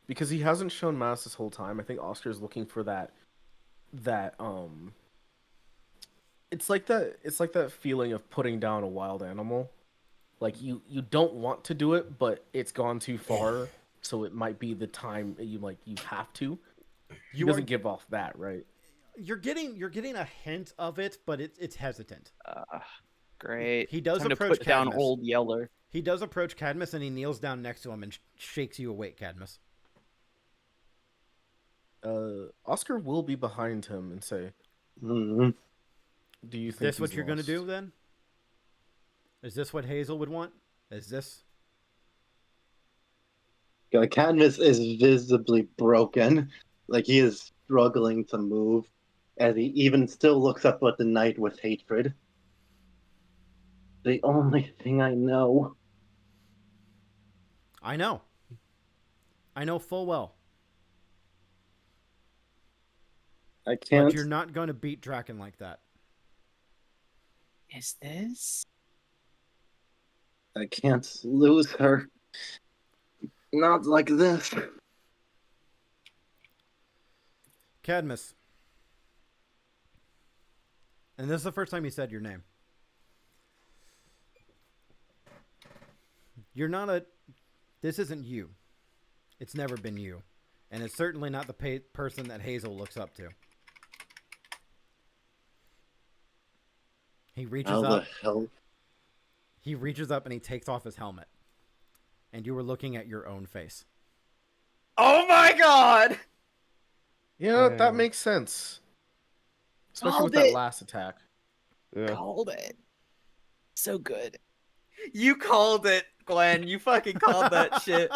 because he hasn't shown malice this whole time. I think Oscar's looking for that it's like that feeling of putting down a wild animal. Like you don't want to do it, but it's gone too far, so it might be the time you have to. He doesn't give off that, right? You're getting a hint of it, but it's hesitant. Great. He does Time approach to put down Cadmus. Old Yeller. He does approach Cadmus, and he kneels down next to him and shakes you awake, Cadmus. Oscar will be behind him and say, Mm-hmm. "Do you think this what you're going to do then? Is this what Hazel would want? Is this?" Cadmus is visibly broken. Like he is struggling to move, as he even still looks up at the knight with hatred. The only thing I know. I know full well. I can't. But you're not going to beat Draken like that. Is this? I can't lose her. Not like this. Cadmus. And this is the first time you said your name. You're not a... This isn't you. It's never been you. And it's certainly not the person that Hazel looks up to. He reaches How up. the hell? He reaches up and he takes off his helmet. And you were looking at your own face. Oh my god! Yeah, that makes sense. Especially with that last attack. Yeah. Called it. So good. You called it, Glenn. You fucking called that shit.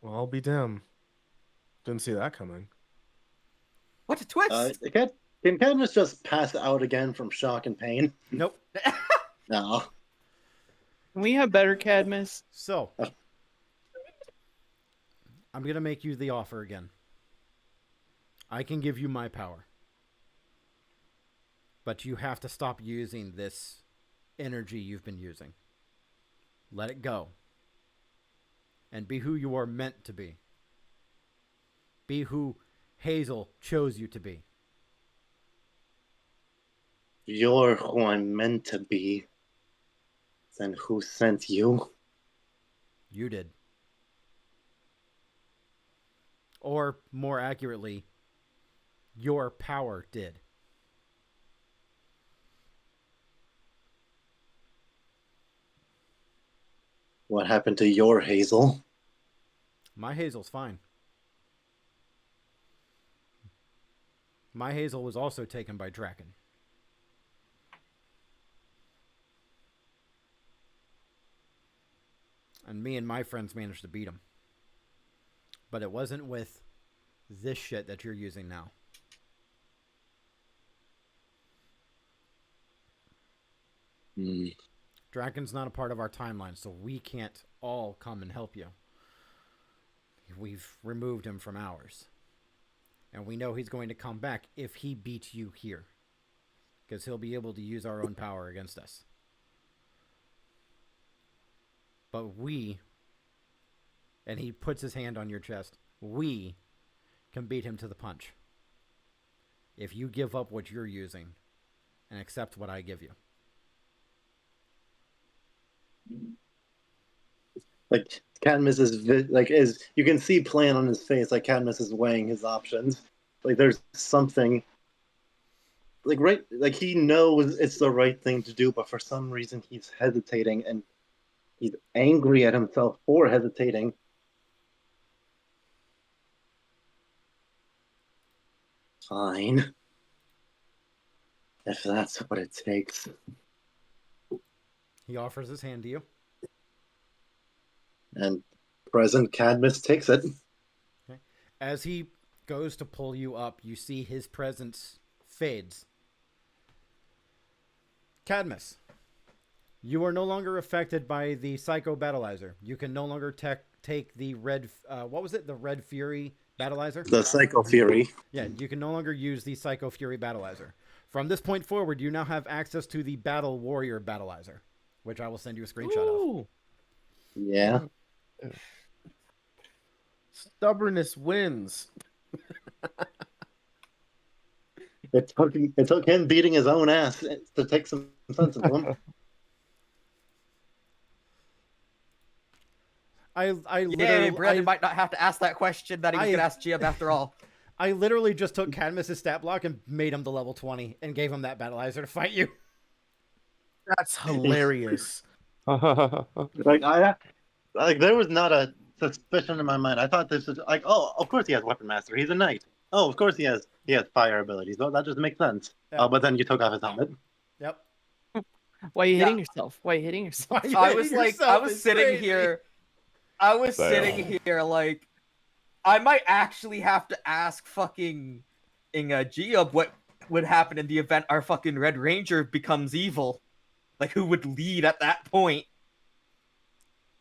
Well, I'll be damned. Didn't see that coming. What a twist! Can Cadmus just pass out again from shock and pain? Nope. No. Can we have better Cadmus? So, I'm going to make you the offer again. I can give you my power. But you have to stop using this energy you've been using. Let it go. And be who you are meant to be. Be who Hazel chose you to be. You're who I'm meant to be. Then who sent you? You did. Or, more accurately, your power did. What happened to your Hazel? My Hazel's fine. My Hazel was also taken by Draken. And me and my friends managed to beat him. But it wasn't with this shit that you're using now. Draken's not a part of our timeline, so we can't all come and help you. We've removed him from ours. And we know he's going to come back if he beats you here. Because he'll be able to use our own power against us. But we, and he puts his hand on your chest, we can beat him to the punch. If you give up what you're using and accept what I give you. Like Cadmus is like is you can see plan on his face. Like Cadmus is weighing his options. Like there's something. Like like he knows it's the right thing to do, but for some reason he's hesitating, and he's angry at himself for hesitating. Fine, if that's what it takes. He offers his hand to you. And present Cadmus takes it. Okay. As he goes to pull you up, you see his presence fades. Cadmus, you are no longer affected by the Psycho Battleizer. You can no longer take the red... what was it? The Red Fury Battleizer? The Psycho Fury. Yeah, you can no longer use the Psycho Fury Battleizer. From this point forward, you now have access to the Battle Warrior Battleizer, which I will send you a screenshot of. Yeah. Stubbornness wins. It took him beating his own ass to take some sense into him. Brandon might not have to ask that question that he was going to ask Giab after all. I literally just took Cadmus' stat block and made him to level 20 and gave him that battleizer to fight you. That's hilarious. Like there was not a suspicion in my mind. I thought this was like, oh, of course he has weapon master. He's a knight. Oh, of course he has fire abilities. Oh, that just makes sense. Yeah. But then you took off his helmet. Yep. Why are you hitting yourself? Why are you hitting yourself? I was sitting here like, I might actually have to ask fucking Giab what would happen in the event our fucking Red Ranger becomes evil. Like, who would lead at that point?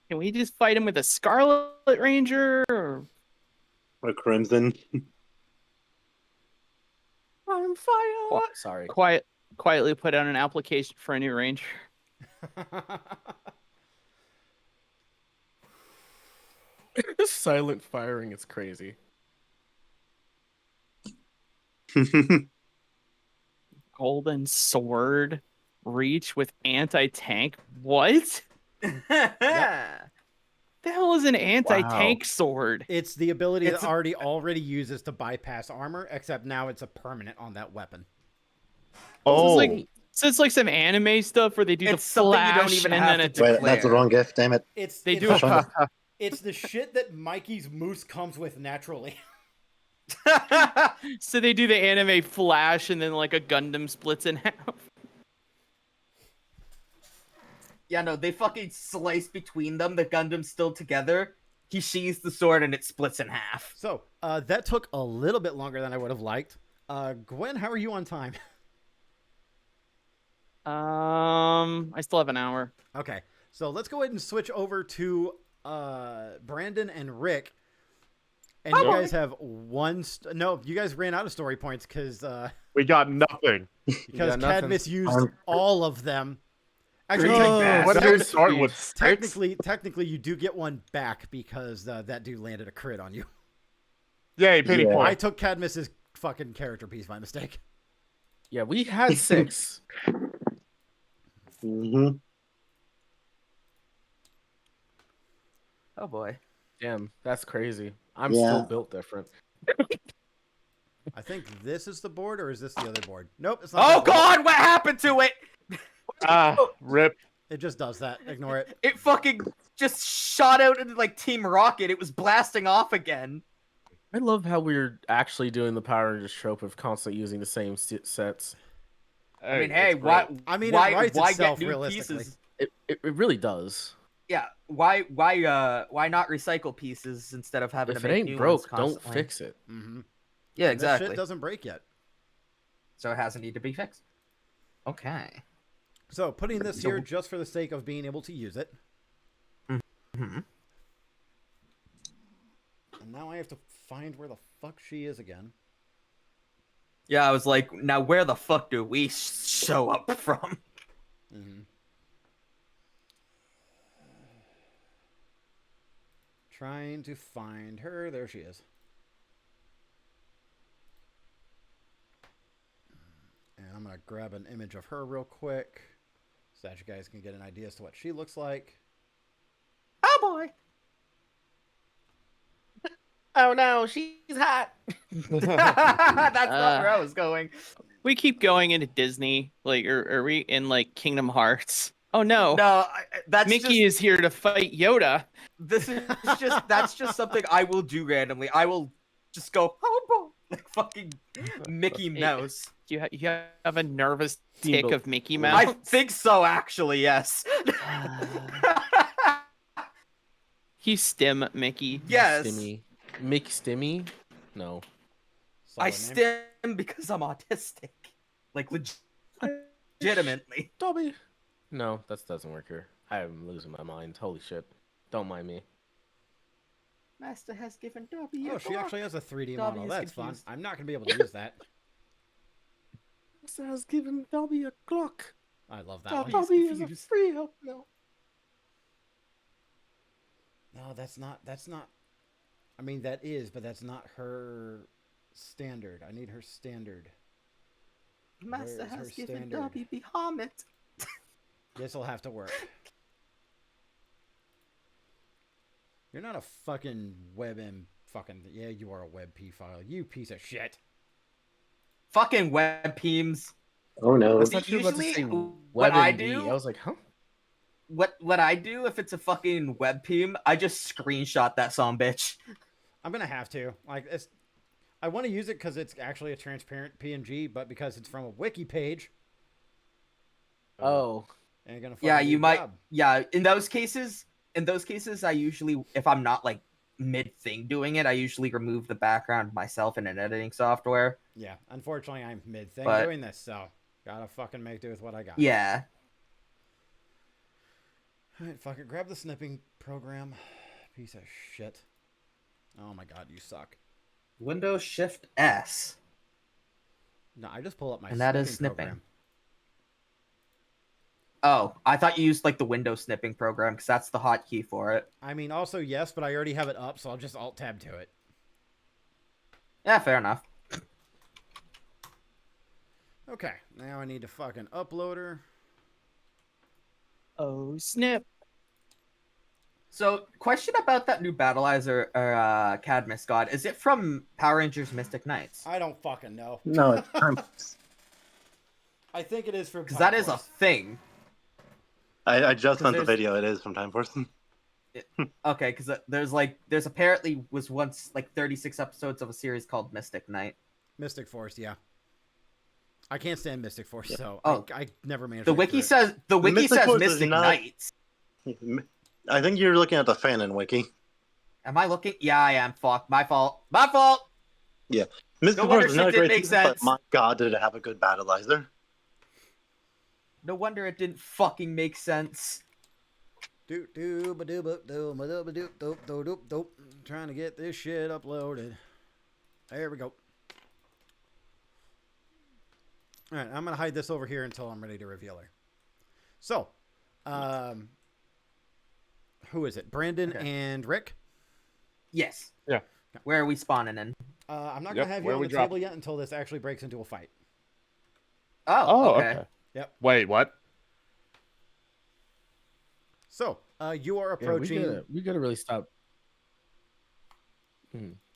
Can we just fight him with a Scarlet Ranger? Or Crimson. I'm fire. Sorry. Quietly put out an application for a new Ranger. Silent firing is crazy. Golden sword reach with anti-tank. What? Yeah. The hell is an anti-tank sword? It's the ability that Artie already uses to bypass armor, except now it's a permanent on that weapon. Oh, So it's like some anime stuff where they do the something you flash don't even and have then to Wait, declare. that's the wrong gift. Damn it. It's the shit that Mikey's moose comes with naturally. so they do the anime flash and then like a Gundam splits in half. Yeah, no, they fucking slice between them. The Gundam's still together. He sheathes the sword and it splits in half. So, that took a little bit longer than I would have liked. Gwen, how are you on time? I still have an hour. Okay, so let's go ahead and switch over to Brandon and Rick. And you guys have one... No, you guys ran out of story points because... we got nothing. Because Cadmus used all of them. Actually, What did we start with? Six? technically, you do get one back because that dude landed a crit on you. Yay, pity Yeah. point. I took Cadmus's fucking character piece by mistake. Yeah, we had 6. Mm-hmm. Oh boy. Damn, that's crazy. I'm Yeah. still built different. I think this is the board, or is this the other board? Nope, it's Oh not. god, what happened to it? Rip. It just does that. Ignore it. It fucking just shot out into like Team Rocket. It was blasting off again. I love how we're actually doing the Power Rangers trope of constantly using the same sets. I mean, hey, why? I mean, why, it writes why itself get new realistically. pieces? It really does. Yeah, why not recycle pieces instead of having If to it make ain't new broke, ones don't constantly? fix it. Mm-hmm. Yeah, This exactly. shit doesn't break yet. So it hasn't need to be fixed. Okay. So putting this here just for the sake of being able to use it. Mm-hmm. And now I have to find where the fuck she is again. Yeah, I was like, now where the fuck do we show up from? Mm-hmm. Trying to find her. There she is. And I'm going to grab an image of her real quick so that you guys can get an idea as to what she looks like. Oh boy. Oh no, she's hot. That's not where I was going. We keep going into Disney, like, or are we in like Kingdom Hearts? Oh no, No, that's Mickey just, is here to fight Yoda. This is just that's just something I will do randomly. I will just go oh boy, like fucking Mickey Mouse. You have a nervous tick Steamboat. of Mickey I Mouse. think so, actually. Yes. He's Stim Mickey. Yes. Stimmy. Mick Stimmy? No. I Solid name. stim because I'm autistic. Like legitimately. Dobby. No, that doesn't work here. I'm losing my mind. Holy shit. Don't mind me. Master has given Dobby. Oh, she actually has a 3D Dobby model. is That's fun. confused. I'm not going to be able to use that. Master has given Dobby a clock. I love that one. Dobby is a free help now. No, that's not. I mean, that is, but that's not her standard. I need her standard. Master Where is her has given standard? Dobby Bahamut. This'll have to work. You're not a fucking WebM fucking... Yeah, you are a WebP file. You piece of shit. Fucking web teams. Oh no. I thought you were about to Usually, say what I WebMD. do- I was like, huh? What I do if it's a fucking web team, I just screenshot that son bitch. I'm going to have to. Like, it's... I want to use it because it's actually a transparent PNG, but because it's from a wiki page... Oh. And you're gonna Yeah, fucking you do might. job. Yeah, in those cases, I usually, if I'm not like mid thing doing it, I usually remove the background myself in an editing software. Yeah, unfortunately, I'm mid-thing But- doing this, so gotta fucking make do with what I got. Yeah. Alright, fuck it. Grab the snipping program. Piece of shit. Oh my god, you suck. Windows Shift S. No, I just pull up my And that is snipping. program. Oh, I thought you used like the Windows snipping program because that's the hotkey for it. I mean, also, yes, but I already have it up, so I'll just Alt-Tab to it. Yeah, fair enough. Okay, now I need to fucking upload her. Oh snap! So, question about that new Battleizer or Cadmus god. Is it from Power Rangers Mystic Knights? I don't fucking know. No, it's time. I think it is for Because that is a thing. I just sent the there's- video. It is from Time Force. Okay, because there's apparently was once like 36 episodes of a series called Mystic Knight. Mystic Force, yeah. I can't stand Mystic Force, so Oh. I never managed The to get wiki through it. says the wiki Mystic says Force is Mystic not- Knights. I think you're looking at the fanon wiki. Am I looking? Yeah, I am. Fuck, my fault. My fault. Mystic No wonder Force is not a shit didn't great make season, but sense. my god, did it have a good battleizer. No wonder it didn't fucking make sense. Trying to get this shit uploaded. There we go. Alright, I'm gonna hide this over here until I'm ready to reveal her. So, who is it? Brandon Okay. and Rick? Yes. Yeah. Where are we spawning in? I'm not Yep, gonna have you where on we the drop- table yet until this actually breaks into a fight. Oh, okay. Yep. Wait, what? So, you are Yeah, approaching. we gotta really stop.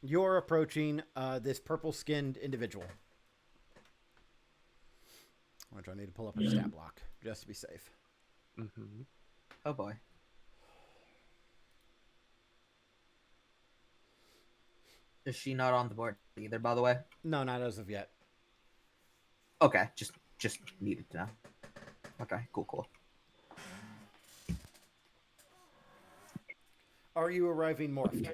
You're approaching this purple-skinned individual. Which I need to pull up her stat block just to be safe. Mm-hmm. Oh boy. Is she not on the board either, by the way? No, not as of yet. Okay, just needed to know. Okay, cool. Are you arriving morphed?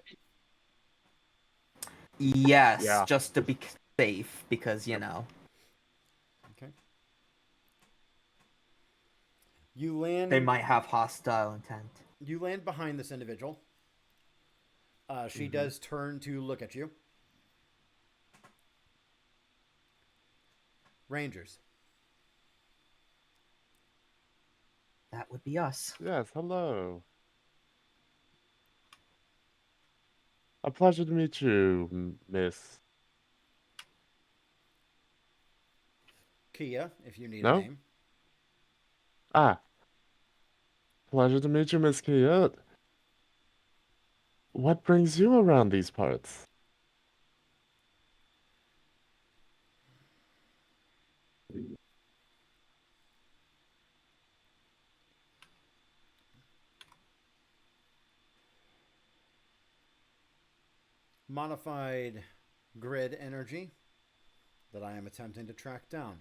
Yes, Yeah. just to be safe, because Okay. You land. they might have hostile intent. You land behind this individual. She does turn to look at you. Rangers. That would be us. Yes, hello. A pleasure to meet you, Miss. Kia, if you need a No? name. Ah, pleasure to meet you, Miss Kia. What brings you around these parts? Modified grid energy that I am attempting to track down.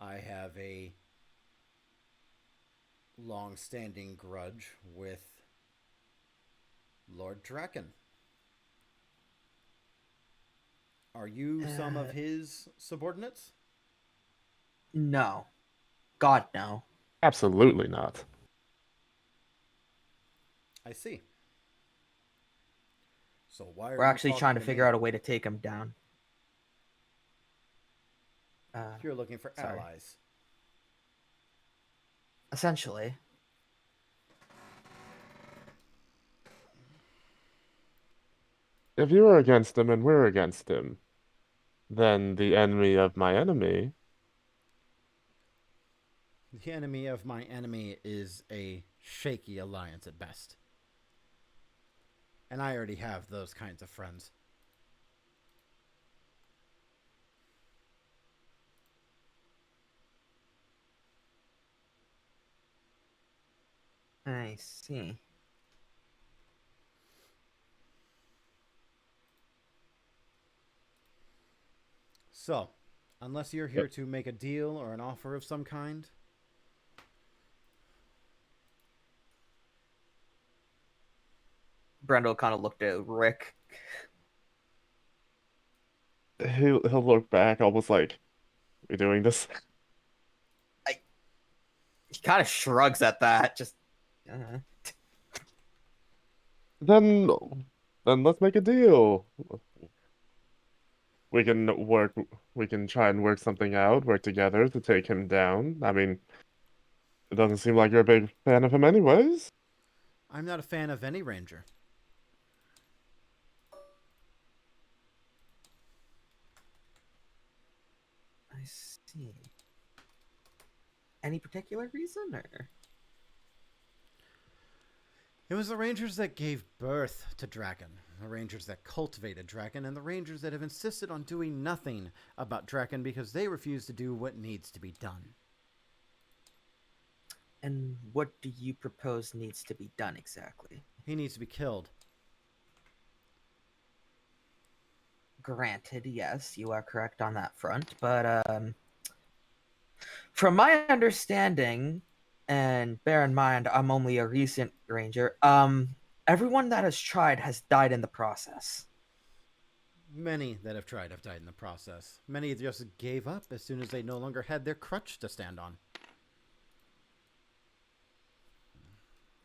I have a long-standing grudge with Lord Draken. Are you some of his subordinates? No. God, no. Absolutely not. I see. So why are We're you actually talking trying to figure me? out a way to take him down. You're looking for sorry. allies. Essentially. If you are against him and we're against him, then the enemy of my enemy. The enemy of my enemy is a shaky alliance at best. And I already have those kinds of friends. I see. So, unless you're here to make a deal or an offer of some kind, Brendel kind of looked at Rick. He'll look back, almost like, "We doing this?" He kind of shrugs at that. Just. Then, then let's make a deal. We can work. We can try and work something out. Work together to take him down. I mean, it doesn't seem like you're a big fan of him, anyways. I'm not a fan of any ranger. I see. Any particular reason, or? It was the rangers that gave birth to Draken, the rangers that cultivated Draken, and the rangers that have insisted on doing nothing about Draken because they refuse to do what needs to be done. And what do you propose needs to be done exactly? He needs to be killed. Granted, yes, you are correct on that front, but from my understanding, and bear in mind I'm only a recent ranger, everyone that has tried has died in the process. Many that have tried have died in the process. Many just gave up as soon as they no longer had their crutch to stand on.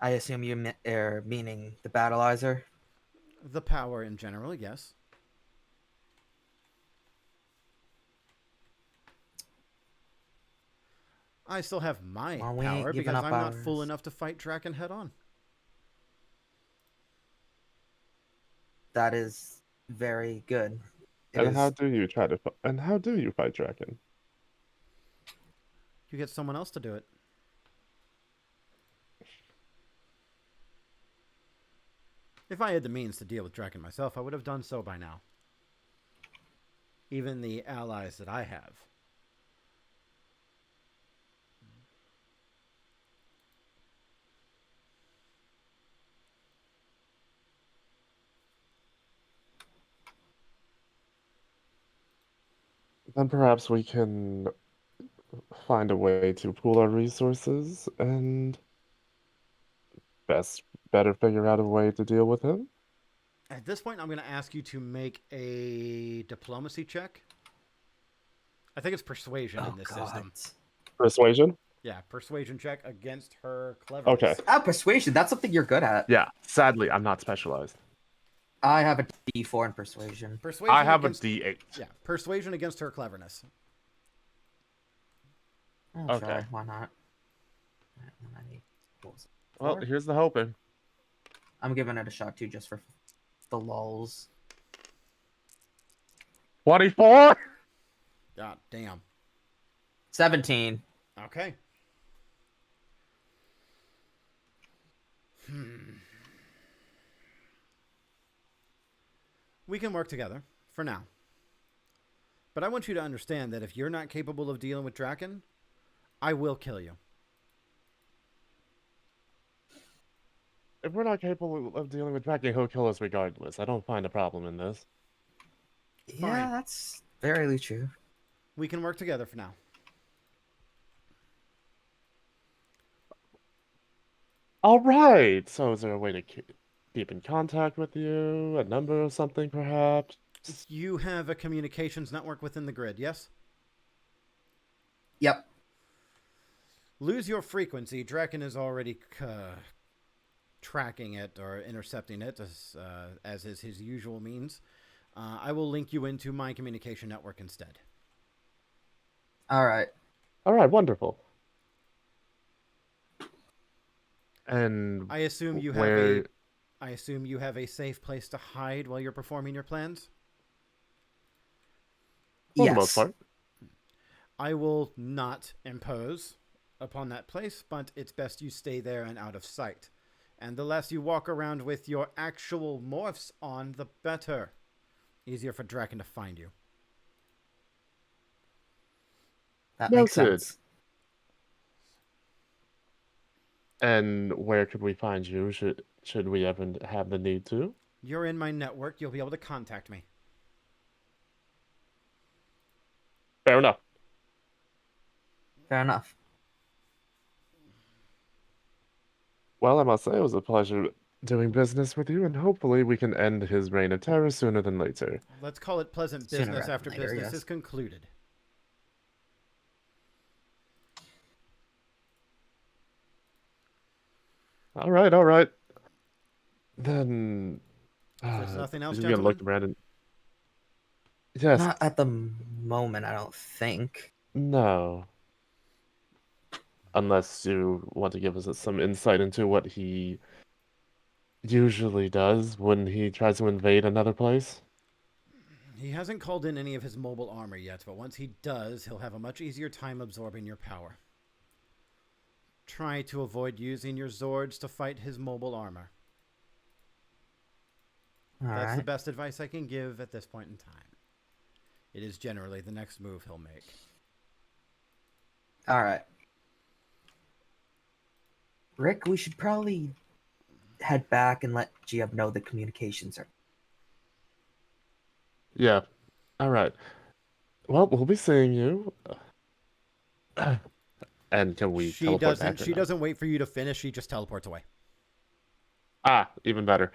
I assume you are meaning the battleizer? The power in general, yes. I still have my Well, we power ain't giving because up I'm not fool ours. enough to fight Draken head on. That is very good. And how do you try to? And how do you fight Draken? You get someone else to do it. If I had the means to deal with Draken myself, I would have done so by now. Even the allies that I have. Then perhaps we can find a way to pool our resources and best better figure out a way to deal with him. At this point, I'm going to ask you to make a diplomacy check. I think it's persuasion in this system. Persuasion? Yeah, persuasion check against her cleverness. Okay. Persuasion. That's something you're good at. Yeah, sadly, I'm not specialized. I have a D4 in persuasion. Persuasion I have against, a D8. Yeah, persuasion against her cleverness. Oh, Okay. Sure, why not? Well, here's the hoping. I'm giving it a shot too, just for the lulz. 24? God damn. 17. Okay. We can work together, for now. But I want you to understand that if you're not capable of dealing with Draken, I will kill you. If we're not capable of dealing with Draken, he'll kill us regardless. I don't find a problem in this. Yeah, Fine. that's very true. We can work together for now. All right. So is there a way to keep in contact with you? A number or something, perhaps? You have a communications network within the grid, yes? Yep. Lose your frequency. Draken is already tracking it or intercepting it, as is his usual means. I will link you into my communication network instead. All right. All right, wonderful. And I assume you have a safe place to hide while you're performing your plans? for the most part. I will not impose upon that place, but it's best you stay there and out of sight. And the less you walk around with your actual morphs on, the better. Easier for Draken to find you. That makes Noted. sense. And where could we find you? Should we ever have the need to? You're in my network. You'll be able to contact me. Fair enough. Fair enough. Well, I must say it was a pleasure doing business with you, and hopefully we can end his reign of terror sooner than later. Let's call it pleasant Sooner business rather after than later, business yes. is concluded. All right, all right. Then There's nothing else, he's gonna gentlemen? look around and yes, Not at the moment, I don't think. no. Unless you want to give us some insight into what he usually does when he tries to invade another place. He hasn't called in any of his mobile armor yet, but once he does, he'll have a much easier time absorbing your power. Try to avoid using your Zords to fight his mobile armor. That's the best advice I can give at this point in time. It is generally the next move he'll make. All right. Rick, we should probably head back and let Giab know the communications are. Yeah. All right. Well, we'll be seeing you. And can we She teleport doesn't. back or She no? doesn't wait for you to finish. She just teleports away. Ah, even better.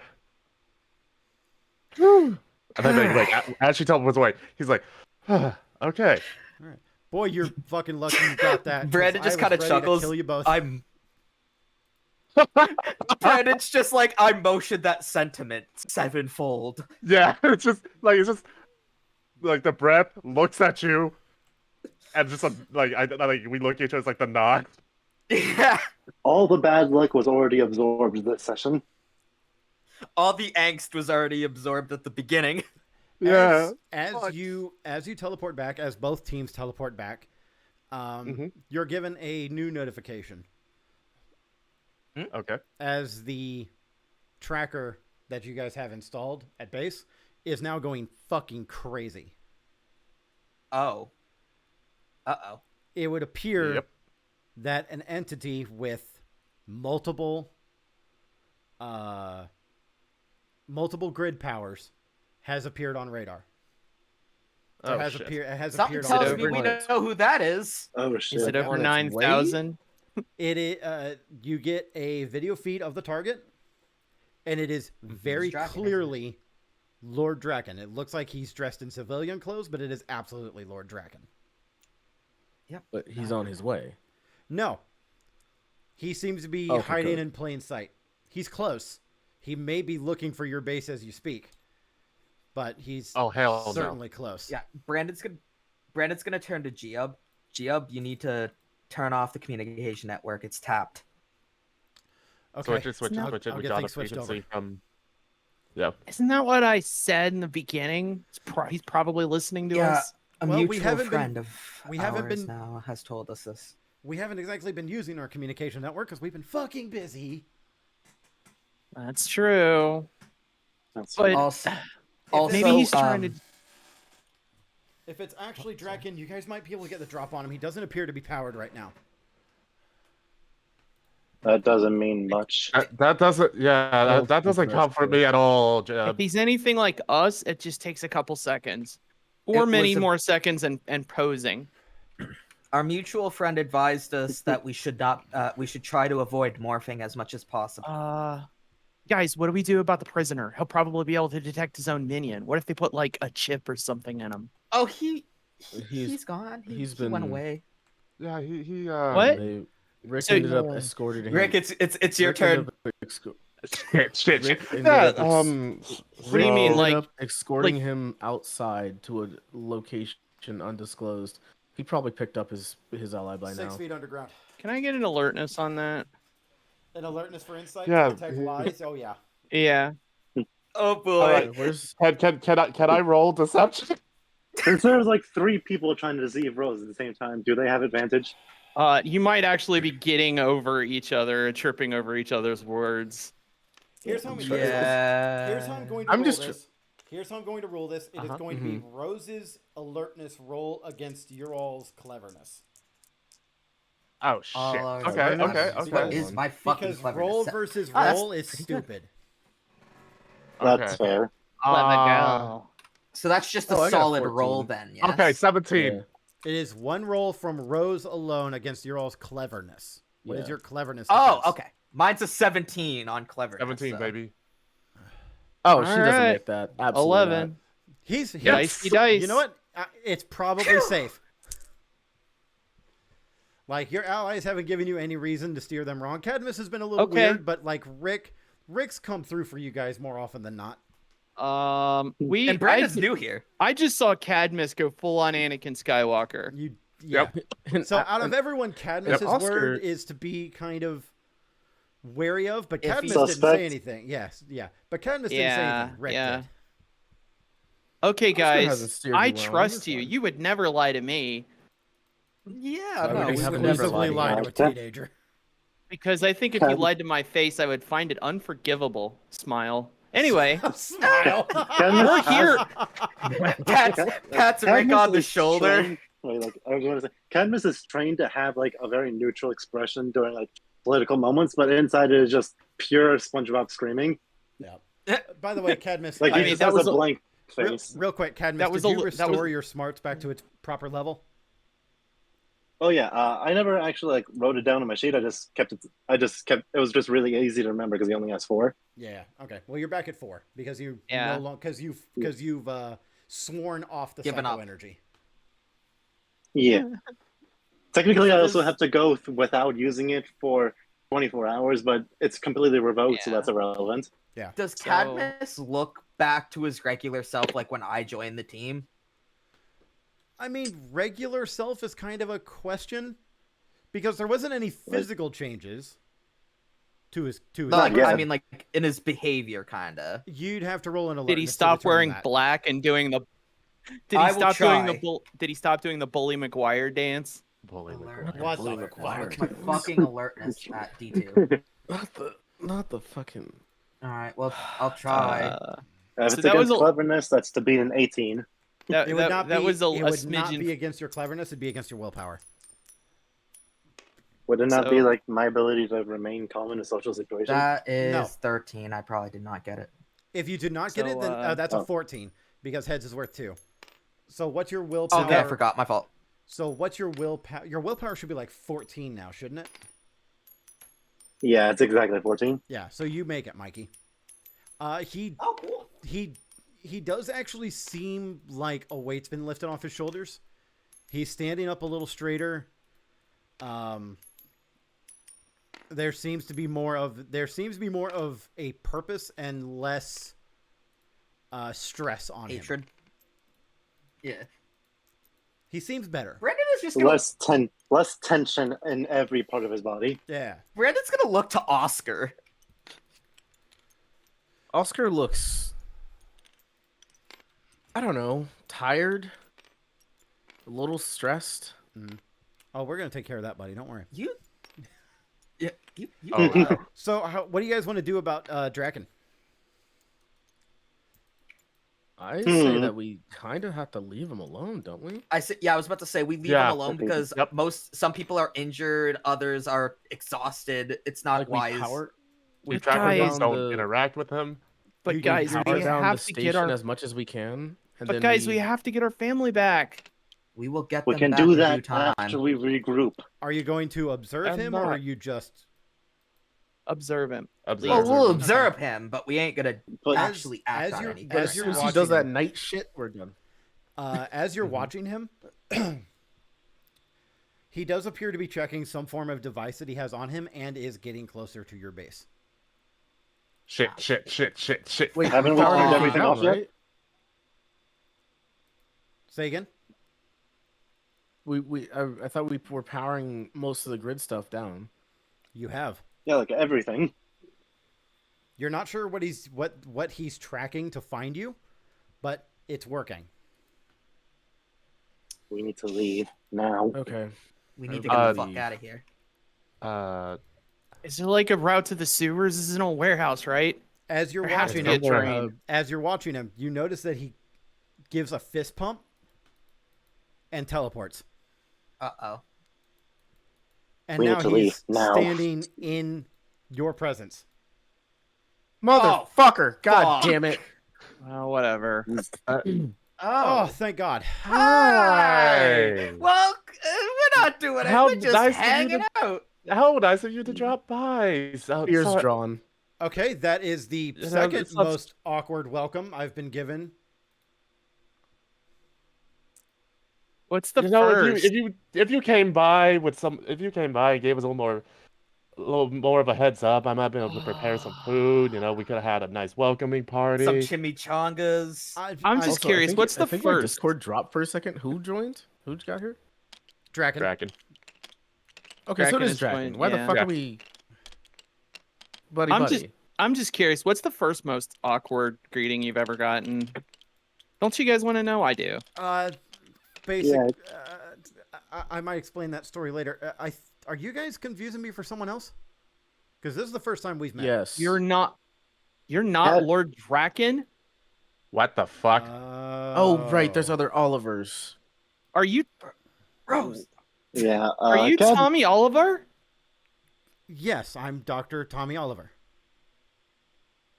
And then, like, as she teleports away, he's like, okay. All right, boy, you're fucking lucky you got that. 'cause Brandon just I was kind of ready to chuckles. kill you both. I'm. Brandon's just like, I motioned that sentiment sevenfold. Yeah, it's just like the breath looks at you, and just like we look at each other, it's like the nod. Yeah. All the bad luck was already absorbed this session. All the angst was already absorbed at the beginning. Yeah. As you teleport back, as both teams teleport back, you're given a new notification. Okay. As the tracker that you guys have installed at base is now going fucking crazy. Oh. Uh-oh. It would appear that an entity with multiple grid powers has appeared on radar. Oh, has shit. appeared. It has Something appeared on tells radar. me we know who that is. Oh shit! Is it over On its 9,000? It is. You get a video feed of the target. and it is very Draken, isn't it? clearly Lord Draken. It looks like he's dressed in civilian clothes, but it is absolutely Lord Draken. Yep. But he's on his way. No. He seems to be Okay, hiding good. in plain sight. He's close. He may be looking for your base as you speak, but he's Oh hell no! certainly close. Yeah, Brandon's gonna turn to Geob. Geob, you need to turn off the communication network. It's tapped. Okay. Switch I'll it. get We got a things switched frequency over. from. Yeah. Isn't that what I said in the beginning? He's probably listening to Yeah, us. a Well, we mutual haven't been- friend of we haven't ours been- now has told us this. We haven't exactly been using our communication network because we've been fucking busy. That's true. That's But Also, maybe he's trying to. If it's actually Draken, you guys might be able to get the drop on him. He doesn't appear to be powered right now. that doesn't mean much. That doesn't. Yeah, Well, that doesn't that's comfort good. me at all, If Jeb. he's anything like us, it just takes a couple seconds, It or was many a- more seconds, and posing. Our mutual friend advised us that we should not. We should try to avoid morphing as much as possible. Guys, what do we do about the prisoner? He'll probably be able to detect his own minion. What if they put like a chip or something in him? Oh, He's- he's gone. He went been- away. Yeah, he. What? Rick So- ended up escorting him. Rick, it's your Rick turn. ended up Shit. Rick ended Yeah. up What do you mean, ended like- up escorting him outside to a location undisclosed. He probably picked up his ally by 6 now. feet underground. Can I get an alertness on that? An alertness for insight Yeah. to detect lies. Oh yeah. Yeah. Oh boy. All right. Where's Can I roll deception? Since there's like 3 people trying to deceive Rose at the same time, do they have advantage? You might actually be getting over each other, tripping over each other's words. Here's how we Yeah. Here's how I'm going to I'm roll just- this. Here's how I'm going to rule this. It is going to be Rose's alertness roll against your all's cleverness. Oh shit. Oh, Okay. cleverness. What is my fucking Because cleverness? roll versus Ah, that's roll is pretty good. stupid. That's Okay. fair. So that's just a Oh, I got a solid 14. roll then. Yes? Okay, 17. Yeah. It is one roll from Rose alone against your all's cleverness. What is Yeah. your cleverness? Oh, defense? okay. Mine's a 17 on cleverness. 17, so. baby. Oh, she doesn't Alright. make that. Absolutely 11. He's Dicey dice. You know what? It's probably safe. Like your allies haven't given you any reason to steer them wrong. Cadmus has been a little Okay. weird, but like Rick's come through for you guys more often than not. And Brandon's new here. I just saw Cadmus go full on Anakin Skywalker. Yeah. And So I- out of everyone, Cadmus's Oscar- word is to be kind of wary of, but If Cadmus he- didn't say Suspect. anything. Yes, yeah. But Cadmus didn't say Yeah, anything. Rick yeah. did. Okay, Oscar guys, hasn't steered I you well. trust It's you. fine. You would never lie to me Yeah, Why no, would we you have would never Exclusively lie lied to a to you? teenager. because I think if you Cad- lied to my face, I would find it unforgivable. Smile. Anyway, Smile. Cadmus we're here. Pat's Rick Cadmus on the is shoulder. trained- wait, like, I was going to say, Cadmus is trained to have like a very neutral expression during like political moments, but inside it is just pure SpongeBob screaming. Yeah. By the way, Cadmus. Like I he mean, just that has was a a- blank real, face. real quick, Cadmus. That was did a you li- that restore was- your smarts back to its proper level? Oh yeah, I never actually like wrote it down on my sheet. I just kept it. It was just really easy to remember because he only has 4. Yeah. Okay. Well, you're back at 4 because you Yeah. no longer because you've sworn off the Given psycho up. energy. Yeah. Technically, I So also does- have to go without using it for 24 hours, but it's completely revoked, so Yeah. that's irrelevant. Does So- Cadmus look back to his regular self like when I joined the team? I mean, regular self is kind of a question because there wasn't any physical changes to his No, like, Yeah. I mean, like in his behavior, kinda. You'd have to roll an alert. Did he stop wearing black and doing the? Did I he will stop doing try. the? Did he stop doing the Bully McGuire dance? Bully Alert. McGuire. What Blue the McGuire. fuck? My fucking alertness at D2. Not the fucking. All right, well, I'll try. If So it's that was against a- cleverness, that's to beat an 18. That, It would that, not that be. was a It would not smidgen. be against your cleverness. It'd be against your willpower. Would it not be So- like my ability to remain calm in a social situation? That is No. 13. I probably did not get it. If you did not get So, it, then that's a oh. 14 because heads is worth 2. So what's your willpower? Okay, I forgot. My fault. So what's your willpower? Your willpower should be like 14 now, shouldn't it? Yeah, it's exactly 14. Yeah. So you make it, Mikey. Oh, cool. He does actually seem like a weight's been lifted off his shoulders. He's standing up a little straighter. There seems to be more of a purpose and less stress on him. Hatred. Yeah. He seems better. Brandon is just gonna Less tension in every part of his body. Yeah. Brandon's gonna look to Oscar. Oscar looks, I don't know, tired, a little stressed. Oh, we're gonna take care of that, buddy. Don't worry. You. Yeah. You. Oh, So, what do you guys want to do about Draken? I say that we kind of have to leave him alone, don't we? I was about to say we leave Yeah. him alone because Yep. some people are injured, others are exhausted. It's not Like wise. We But track him guys- down, don't interact with him. But You guys, can we Power down have the to get station our. as much as we can. And But then guys, we have to get our family back. We will get We them can back do in due that time. after we regroup. Are you going to observe I'm him, or are not. you just? Observe him. Observe. Well, we'll Okay. observe him, but we ain't gonna But actually act as on you're- anything. But as as you're soon as he watching does that him- night shit, we're done. As you're watching him, he does appear to be checking some form of device that he has on him, and is getting closer to your base. Shit. Wait, Haven't we powered turned everything everything down, off yet? right? Say again. I thought we were powering most of the grid stuff down. You have. yeah, like everything. You're not sure what he's tracking to find you, but it's working. We need to leave now. Okay. We need to get the fuck leave. out of here. Is there like a route to the sewers? This is an old warehouse, right? As you're There has to watching be a him, train. as you're watching him, you notice that he gives a fist pump and teleports. Uh-oh. And We need now to he's leave now. standing in your presence. Motherfucker! God fuck. damn it! Well, whatever. Oh, thank God. Hi. Well, we're not doing it. How We're just nice of you hanging to- out. How nice of you to drop by. So, Ears sorry- drawn. Okay, that is the You know, second it's not- most awkward welcome I've been given. What's the You know, first? if you came by and gave us a little more of a heads up, I might be able to prepare some food. You know, we could have had a nice welcoming party. Some chimichangas. I'm just Also, curious, what's the I think my first? Discord dropped for a second. Who joined? Who got here? Draken. Draken. Okay, so Draken does is Draken. joined, Why yeah. the fuck Yeah. are we? Buddy, I'm just curious, what's the first most awkward greeting you've ever gotten? Don't you guys want to know? I do. Basic. Yeah. I might explain that story later. Are you guys confusing me for someone else? Because this is the first time we've met. Yes. You're not Yeah. Lord Draken? What the fuck? Oh right, there's other Olivers. Are you Rose. Yeah. are you Tommy Oliver? Yes, I'm Dr. Tommy Oliver.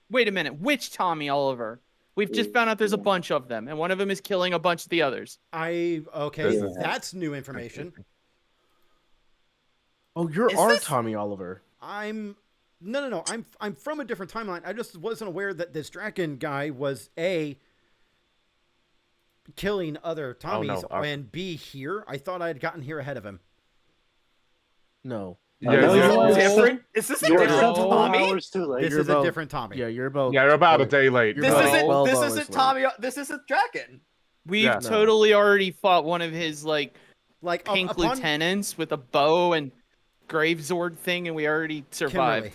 Wait a minute, which Tommy Oliver? We've just found out there's a bunch of them, and one of them is killing a bunch of the others. Okay, Yeah. that's new information. Oh, you're Is our this- Tommy Oliver. No. I'm from a different timeline. I just wasn't aware that this Draken guy was killing other Tommies, and B here. I thought I had gotten here ahead of him. No. Yeah, no, yeah. you're- Different? Is this a You're different No. Tommy? hours too late. This you're is a about- different Tommy. Yeah, you're about. Yeah, you're about a day late. You're This about isn't. 12 This hours isn't late. Tommy. This isn't Draken. We've Yeah. totally already fought one of his like Like pink upon lieutenants with a bow and Gravesword thing, and we already survived.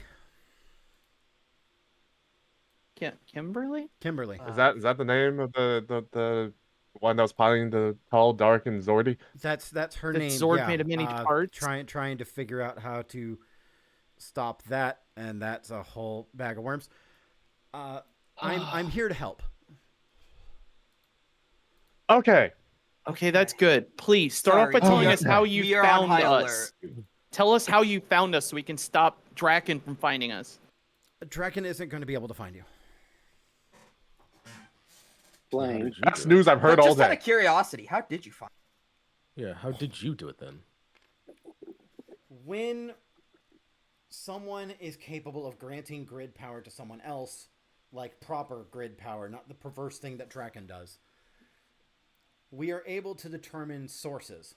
Kimberly? Kimberly. Is that the name of the one that was piloting the tall, dark, and Zordy? That's her That name. Zord yeah. made of many parts? Trying to figure out how to stop that, and that's a whole bag of worms. I'm here to help. Okay. Okay, that's good. Please start off by Sorry, telling we us are- how we you are on found high us. Tell us how you found us so we can stop Draken from finding us. Draken isn't going to be able to find you. Blaine. That's news I've heard But all just out day. of curiosity, how did you find? Yeah, how did you do it then? When someone is capable of granting grid power to someone else, like proper grid power, not the perverse thing that Draken does. We are able to determine sources.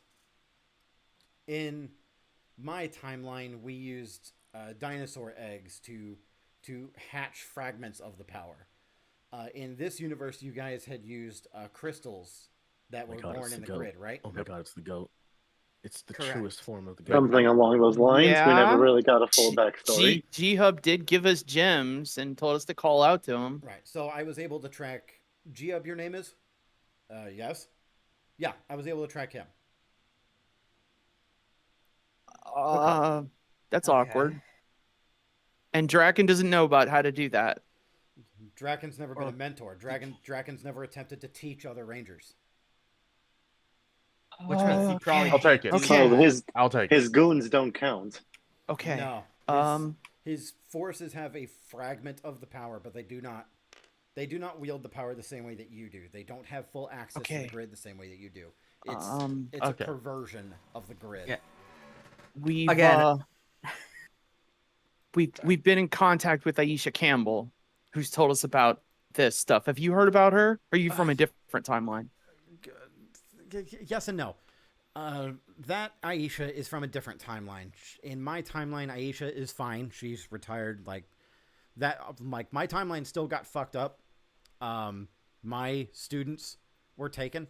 In my timeline, we used dinosaur eggs to hatch fragments of the power. In this universe, you guys had used crystals that were born in the grid, right? Oh my god, it's the goat. It's the Correct. truest form of the goat. Something along those lines. We Yeah. never really got a full backstory. G-Hub did give us gems and told us to call out to him. Right. So I was able to track G-Hub, your name is? Yes? Yeah, I was able to track him. That's Okay. awkward. And Draken doesn't know about how to do that. Draken's never been a mentor. Draken's never attempted to teach other rangers. Which means he probably I'll take it. Okay. So I'll take it. his goons don't count. Okay. No. His forces have a fragment of the power, but they do not wield the power the same way that you do. They don't have full access to the grid the same way that you do. It's a perversion of the grid. Yeah. We've Again. We've been in contact with Aisha Campbell, who's told us about this stuff. Have you heard about her? Or are you from a different timeline? Yes and no. That Aisha is from a different timeline. In my timeline, Aisha is fine. She's retired. Like that. Like my timeline still got fucked up. My students were taken.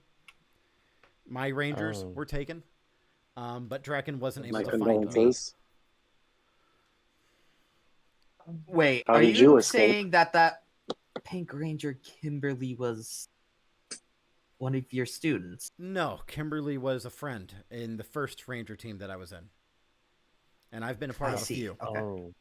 My rangers were taken. But Draken wasn't able to find me. Wait, How are did you you escape? saying that Pink Ranger Kimberly was one of your students? No, Kimberly was a friend in the first ranger team that I was in. And I've been a part of a few. Okay. Oh.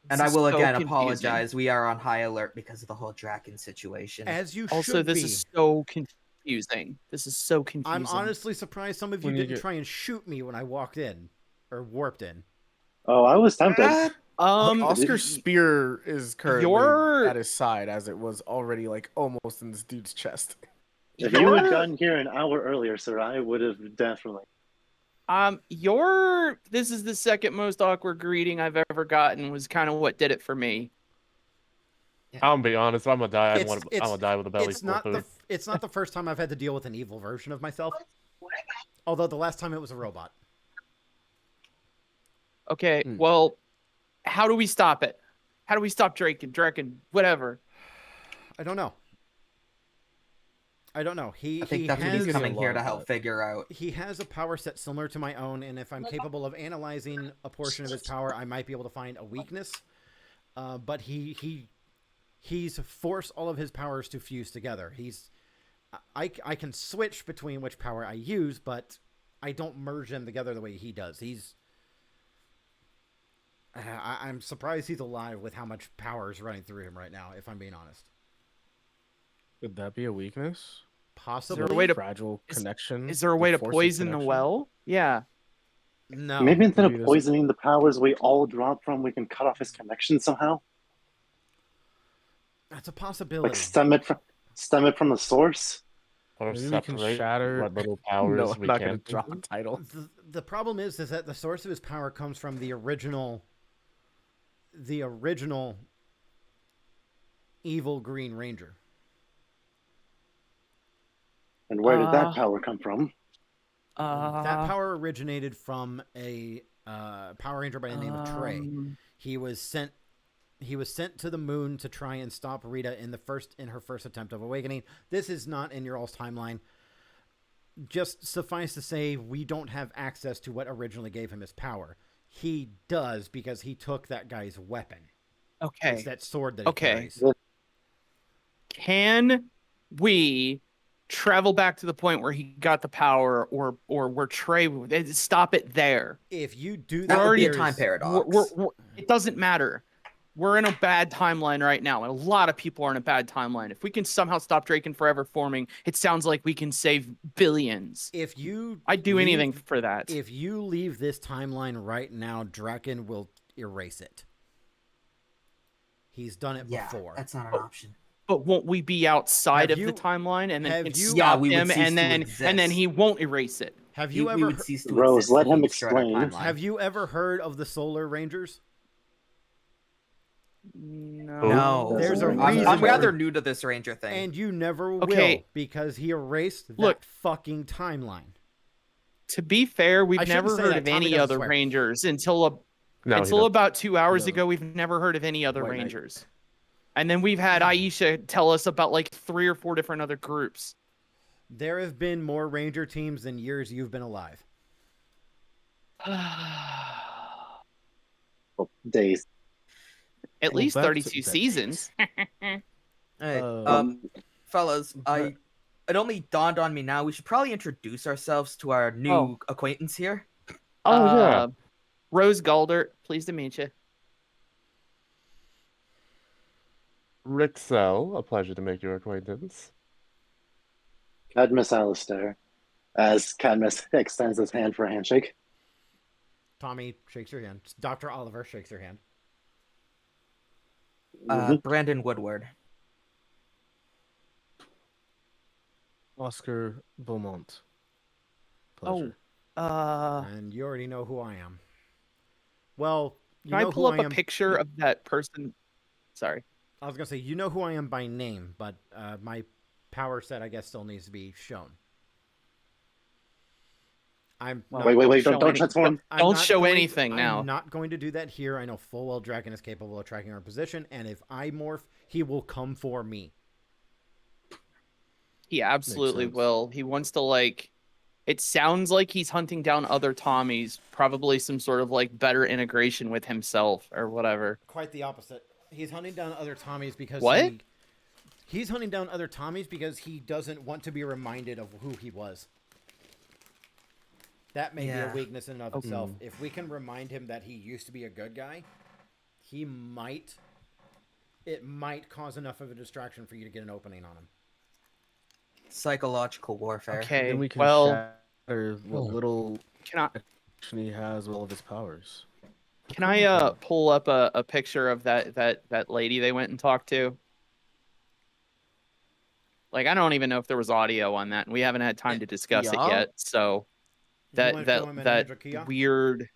And I will again apologize. We are on high alert because of the whole Draken situation. As you Also, should this be. is so confusing. This is so confusing. I'm honestly surprised some of you didn't try and shoot me when I walked in. Or warped in. Oh, I was tempted. Oscar's spear is currently Your- at his side, as it was already like almost in this dude's chest. If you had gotten here an hour earlier, sir, I would have definitely. This is the second most awkward greeting I've ever gotten. Was kind of what did it for me. I'm gonna be honest. I'm gonna die. I'm It's- gonna die with a belly It's full of not food. it's not the first time I've had to deal with an evil version of myself. Although the last time it was a robot. Okay, well, how do we stop it? How do we stop Draken, whatever? I don't know. I think that's what he's coming here to help figure out. He has a power set similar to my own, and if I'm capable of analyzing a portion of his power, I might be able to find a weakness. But he's forced all of his powers to fuse together. I can switch between which power I use, but I don't merge them together the way he does. I'm surprised he's alive with how much power is running through him right now, if I'm being honest. Could that be a weakness? Possibly. Is there a way to fragile connection? Is there a way to force of poison the connection? well? Yeah. No. Maybe instead of Maybe there's- poisoning the powers we all drop from, we can cut off his connection somehow. That's a possibility. Like stem it from the source. Or Maybe we can separate shatter. what little powers No, I'm we not can. going to drop a title. The problem is that the source of his power comes from the original evil Green Ranger. And where did that power come from? That power originated from a Power Ranger by the name of Trey. He was sent to the moon to try and stop Rita in her first attempt of awakening. This is not in your all's timeline. Just suffice to say, we don't have access to what originally gave him his power. He does because he took that guy's weapon. Okay. It's that sword that he carries. Can we travel back to the point where he got the power, or where Trey? Stop it there. If you do That would be a there's- time paradox. It doesn't matter. We're in a bad timeline right now, and a lot of people are in a bad timeline. If we can somehow stop Draken forever forming, it sounds like we can save billions. I'd do anything for that. If you leave this timeline right now, Draken will erase it. He's done it before. That's not an option. But won't we be outside Have of the timeline and then can you- stop we would him, cease and to then exist. he won't erase it? Have We you ever would cease to Rose, exist let if him we destroyed our explain. timeline. have you ever heard of the Solar Rangers? No. There's a I'm reason. rather new to this ranger thing. And you never Okay. will, because he erased that Look. fucking timeline. To be fair, I we've shouldn't never say heard that. of Tommy any doesn't other swear. rangers No, he until doesn't. about 2 hours No. ago. We've never heard of any other White Knight. rangers. And then we've had Aisha tell us about like 3 or 4 different other groups. There have been more ranger teams than years you've been alive. Oh, days. At Well, least back to 32 that seasons. Hey, fellas, it only dawned on me now. We should probably introduce ourselves to our new acquaintance here. Oh yeah. Rose Galder, pleased to meet you. Rixel, a pleasure to make your acquaintance. Cadmus-Alistair, as Cadmus extends his hand for a handshake. Tommy shakes your hand. Dr. Oliver shakes your hand. Brandon Woodward. Oscar Beaumont. Pleasure. And you already know who I am. Well, you Can I know pull who up I am. a picture of that person? Sorry. I was going to say, you know who I am by name, but my power set, I guess, still needs to be shown. Wait, Don't don't transform. Don't show anything now. I'm not going to do that here. I know full well Dragon is capable of tracking our position, and if I morph, he will come for me. He absolutely sense. will. He wants to like. It sounds like he's hunting down other Tommies, probably some sort of like better integration with himself or whatever. Quite the opposite. He's hunting down other Tommies because What? He's hunting down other Tommies because he doesn't want to be reminded of who he was. That may be a weakness in and of itself. If we can remind him that he used to be a good guy, it might cause enough of a distraction for you to get an opening on him. Psychological warfare. Okay. Then we can Well, shatter what little can I action he has with all of his powers. pull up a picture of that lady they went and talked to? Like, I don't even know if there was audio on that, and we haven't had time to discuss it yet. So that weird.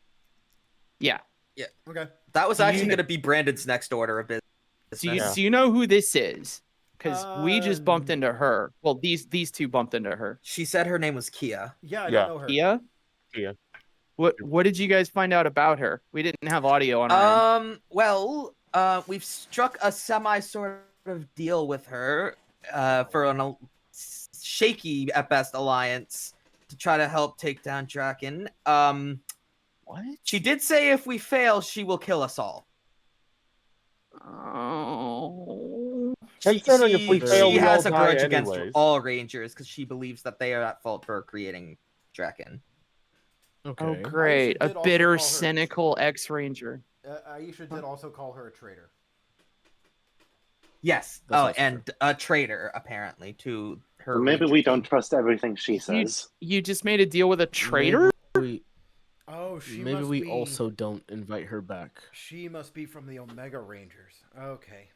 Yeah. Yeah. Okay. That was Do you actually kn- going to be Brandon's next order of business. Do you know who this is? Because we just bumped into her. Well, these two bumped into her. She said her name was Kia. Yeah, I Yeah. don't know her. Kia? What did you guys find out about her? We didn't have audio on our end. Well, we've struck a semi sort of deal with her for a shaky at best alliance to try to help take down Draken. What? She did say if we fail, she will kill us all. Oh. Considering if we fail, she we has all a grudge die against anyways. all Rangers because she believes that they are at fault for creating Draken. Okay. Oh, great. Aisha A did also bitter, call her- cynical ex-ranger. Aisha did also call her a traitor. Yes. That's Oh, also and a traitor apparently to her. Maybe Ranger we don't team. trust everything she says. You just made a deal with a traitor? Maybe we also don't invite her back. She must be from the Omega Rangers. Okay.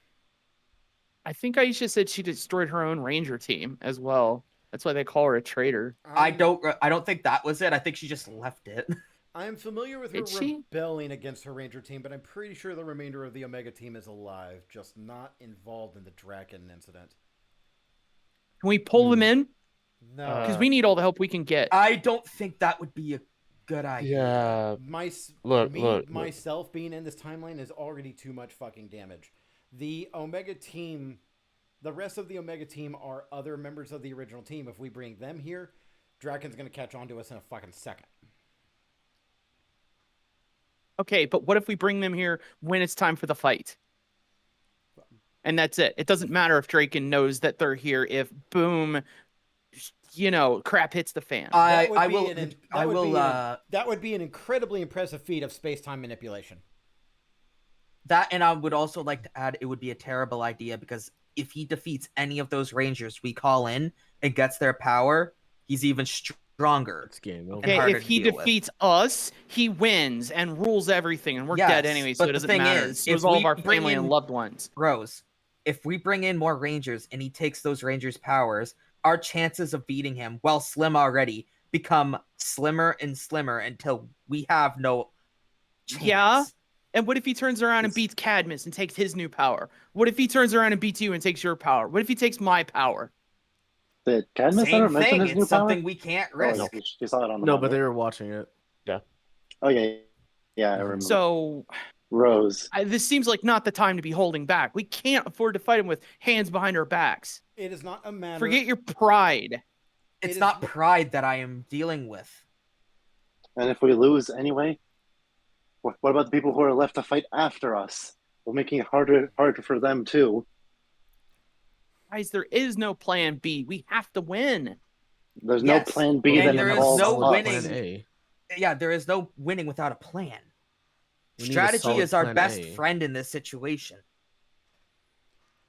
I think Aisha said she destroyed her own ranger team as well. That's why they call her a traitor. I don't think that was it. I think she just left it. I'm familiar with her Did she? rebelling against her Ranger team, but I'm pretty sure the remainder of the Omega team is alive, just not involved in the Draken incident. Can we pull them in? No. Because we need all the help we can get. I don't think that would be a good idea. Yeah. Myself being in this timeline is already too much fucking damage. The Omega team, the rest of the Omega team are other members of the original team. If we bring them here, Draken's going to catch on to us in a fucking second. Okay, but what if we bring them here when it's time for the fight? And that's it. It doesn't matter if Draken knows that they're here. If boom, crap hits the fan. That would be an incredibly impressive feat of space-time manipulation. That, and I would also like to add, it would be a terrible idea because if he defeats any of those Rangers we call in and gets their power, he's even stronger. It's game over. Okay, if he defeats us, he wins and rules everything, and we're dead anyway, so it doesn't matter. So it's all of our family and loved ones. Rose, if we bring in more Rangers and he takes those Rangers' powers, our chances of beating him, while slim already, become slimmer and slimmer until we have no chance. Yeah, And what if he turns around and beats Cadmus and takes his new power? What if he turns around and beats you and takes your power? What if he takes my power? Did Cadmus Same ever mention thing. his new It's power? something we can't risk. Oh, you saw it on the No, map, but they right? were watching it. Oh, yeah. Yeah, I remember. So Rose. this seems like not the time to be holding back. We can't afford to fight him with hands behind our backs. It is not a matter. Forget your pride. It's not pride that I am dealing with. And if we lose anyway, what about the people who are left to fight after us? We're making it harder for them too. Guys, there is no plan B. We have to win. There's Yes, no plan B and that there is involves no us. winning. Plan A. Yeah, there is no winning without a plan. We need a Strategy solid is our plan best A. friend in this situation.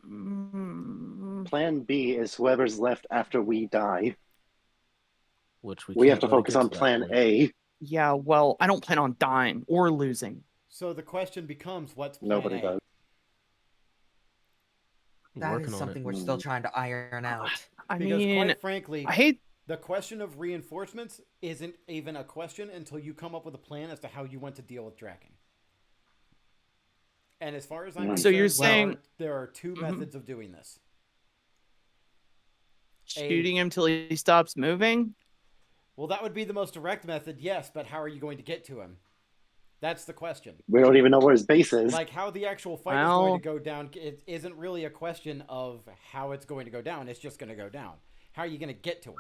Plan B is whoever's left after we die. Which We have can't to let it focus get on to that plan point. A. Yeah, well, I don't plan on dying or losing. So the question becomes, what's plan Nobody A? does. That Working is on something it. we're still trying to iron out. I Because mean, quite frankly, I hate. the question of reinforcements isn't even a question until you come up with a plan as to how you want to deal with Draken. And as far as I'm concerned, So you're saying there are two methods of doing this. shooting him till he stops moving? Well, that would be the most direct method, yes, but how are you going to get to him? That's the question. We don't even know where his base is. Like, how the actual fight is going to go down, it isn't really a question of how it's going to go down. It's just going to go down. How are you going to get to him?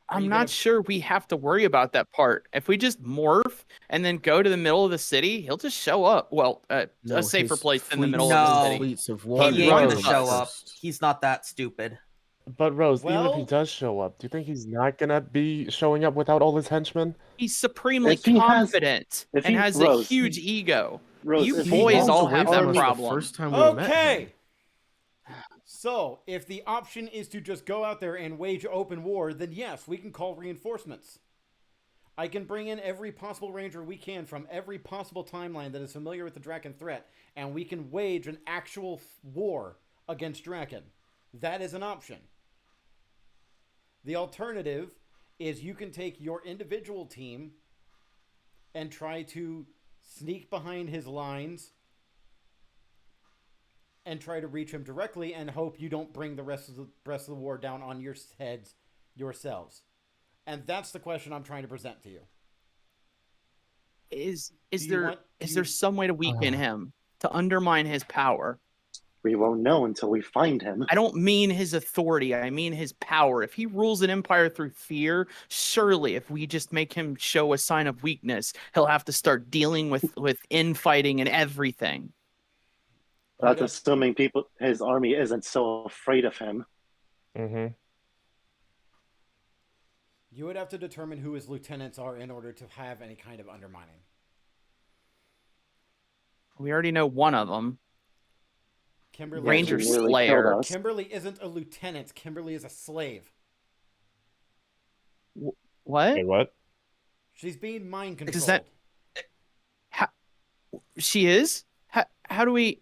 I'm not sure we have to worry about that part. If we just morph and then go to the middle of the city, he'll just show up. Well, No, a safer his place than the middle No. of the city. Fleets of He one ain't gonna Rose. show up. first. He's not that stupid. But Rose, even if he Well- does show up, do you think he's not gonna be showing up without all his henchmen? He's supremely If he has- confident if and he- has Rose, a huge ego. Rose, You if he boys has all a have way that from us problem. The first time we met him. Okay. So, if the option is to just go out there and wage open war, then yes, we can call reinforcements. I can bring in every possible ranger we can from every possible timeline that is familiar with the Draken threat, and we can wage an actual war against Draken. That is an option. The alternative is you can take your individual team and try to sneak behind his lines and try to reach him directly and hope you don't bring the rest of the war down on your heads yourselves. And that's the question I'm trying to present to you. Is Do you there want- do is there you- some way to weaken him, to undermine his power? We won't know until we find him. I don't mean his authority. I mean his power. If he rules an empire through fear, surely if we just make him show a sign of weakness, he'll have to start dealing with infighting and everything. That's assuming his army isn't so afraid of him. Mm-hmm. You would have to determine who his lieutenants are in order to have any kind of undermining. We already know one of them. Kimberly, Ranger He nearly Slayer. killed us. Kimberly isn't a lieutenant. Kimberly is a slave. What? Wait, what? She's being mind controlled. Does that- She is? How do we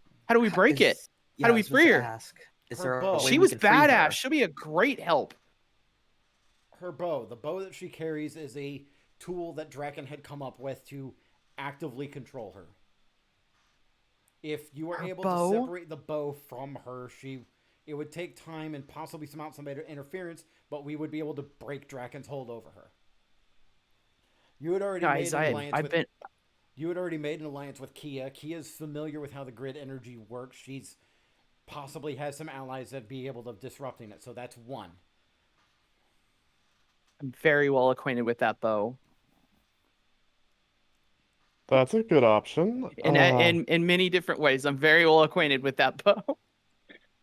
break it? How do we free her? Is Her there a bow. way She we was can free her? badass. She'll be a great help. Her bow, the bow that she carries, is a tool that Draken had come up with to actively control her. If you were Her able bow? to separate the bow from her, it would take time and possibly some outside interference, but we would be able to break Draken's hold over her. You had already Guys, made an alliance I've with been You had already made an alliance with Kia. Kia's familiar with how the grid energy works. She's possibly has some allies that be able to disrupting it. So that's one. I'm very well acquainted with that bow. That's a good option. In many different ways. I'm very well acquainted with that bow.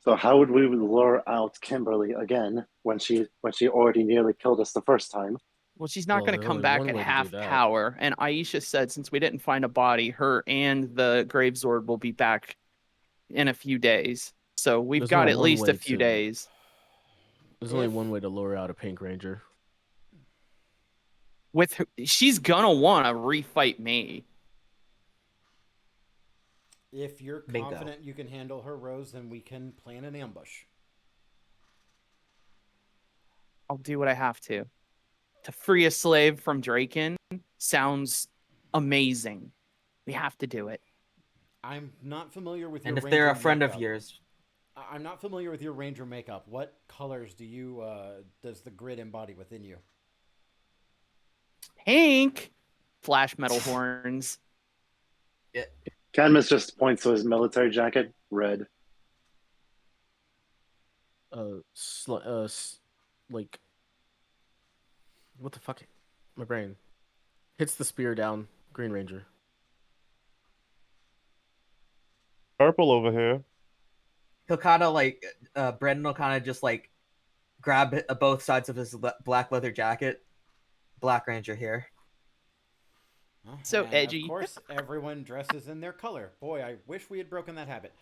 So how would we lure out Kimberly again when she already nearly killed us the first time? Well, she's not Well, going to there's come only back one at way to do half that. power. And Aisha said since we didn't find a body, her and the Gravesword will be back in a few days. So we've There's got only at one least a way few to- days. There's only one way to lure out a Pink Ranger. With her, she's gonna want to refight me. If you're Bingo. confident you can handle her, Rose, then we can plan an ambush. I'll do what I have to. To free a slave from Draken sounds amazing. We have to do it. I'm not familiar with your And if ranger they're a friend makeup. of yours, I'm not familiar with your ranger makeup. What colors do you does the grid embody within you? Pink, flash metal horns. Cadmus just points to his military jacket, red. Like what the fuck? My brain hits the spear down. Green Ranger. Purple over here. he'll kind of like Brendan will kind of just like grab both sides of his black leather jacket. Black Ranger here. So And edgy. Of course, everyone dresses in their color. Boy, I wish we had broken that habit.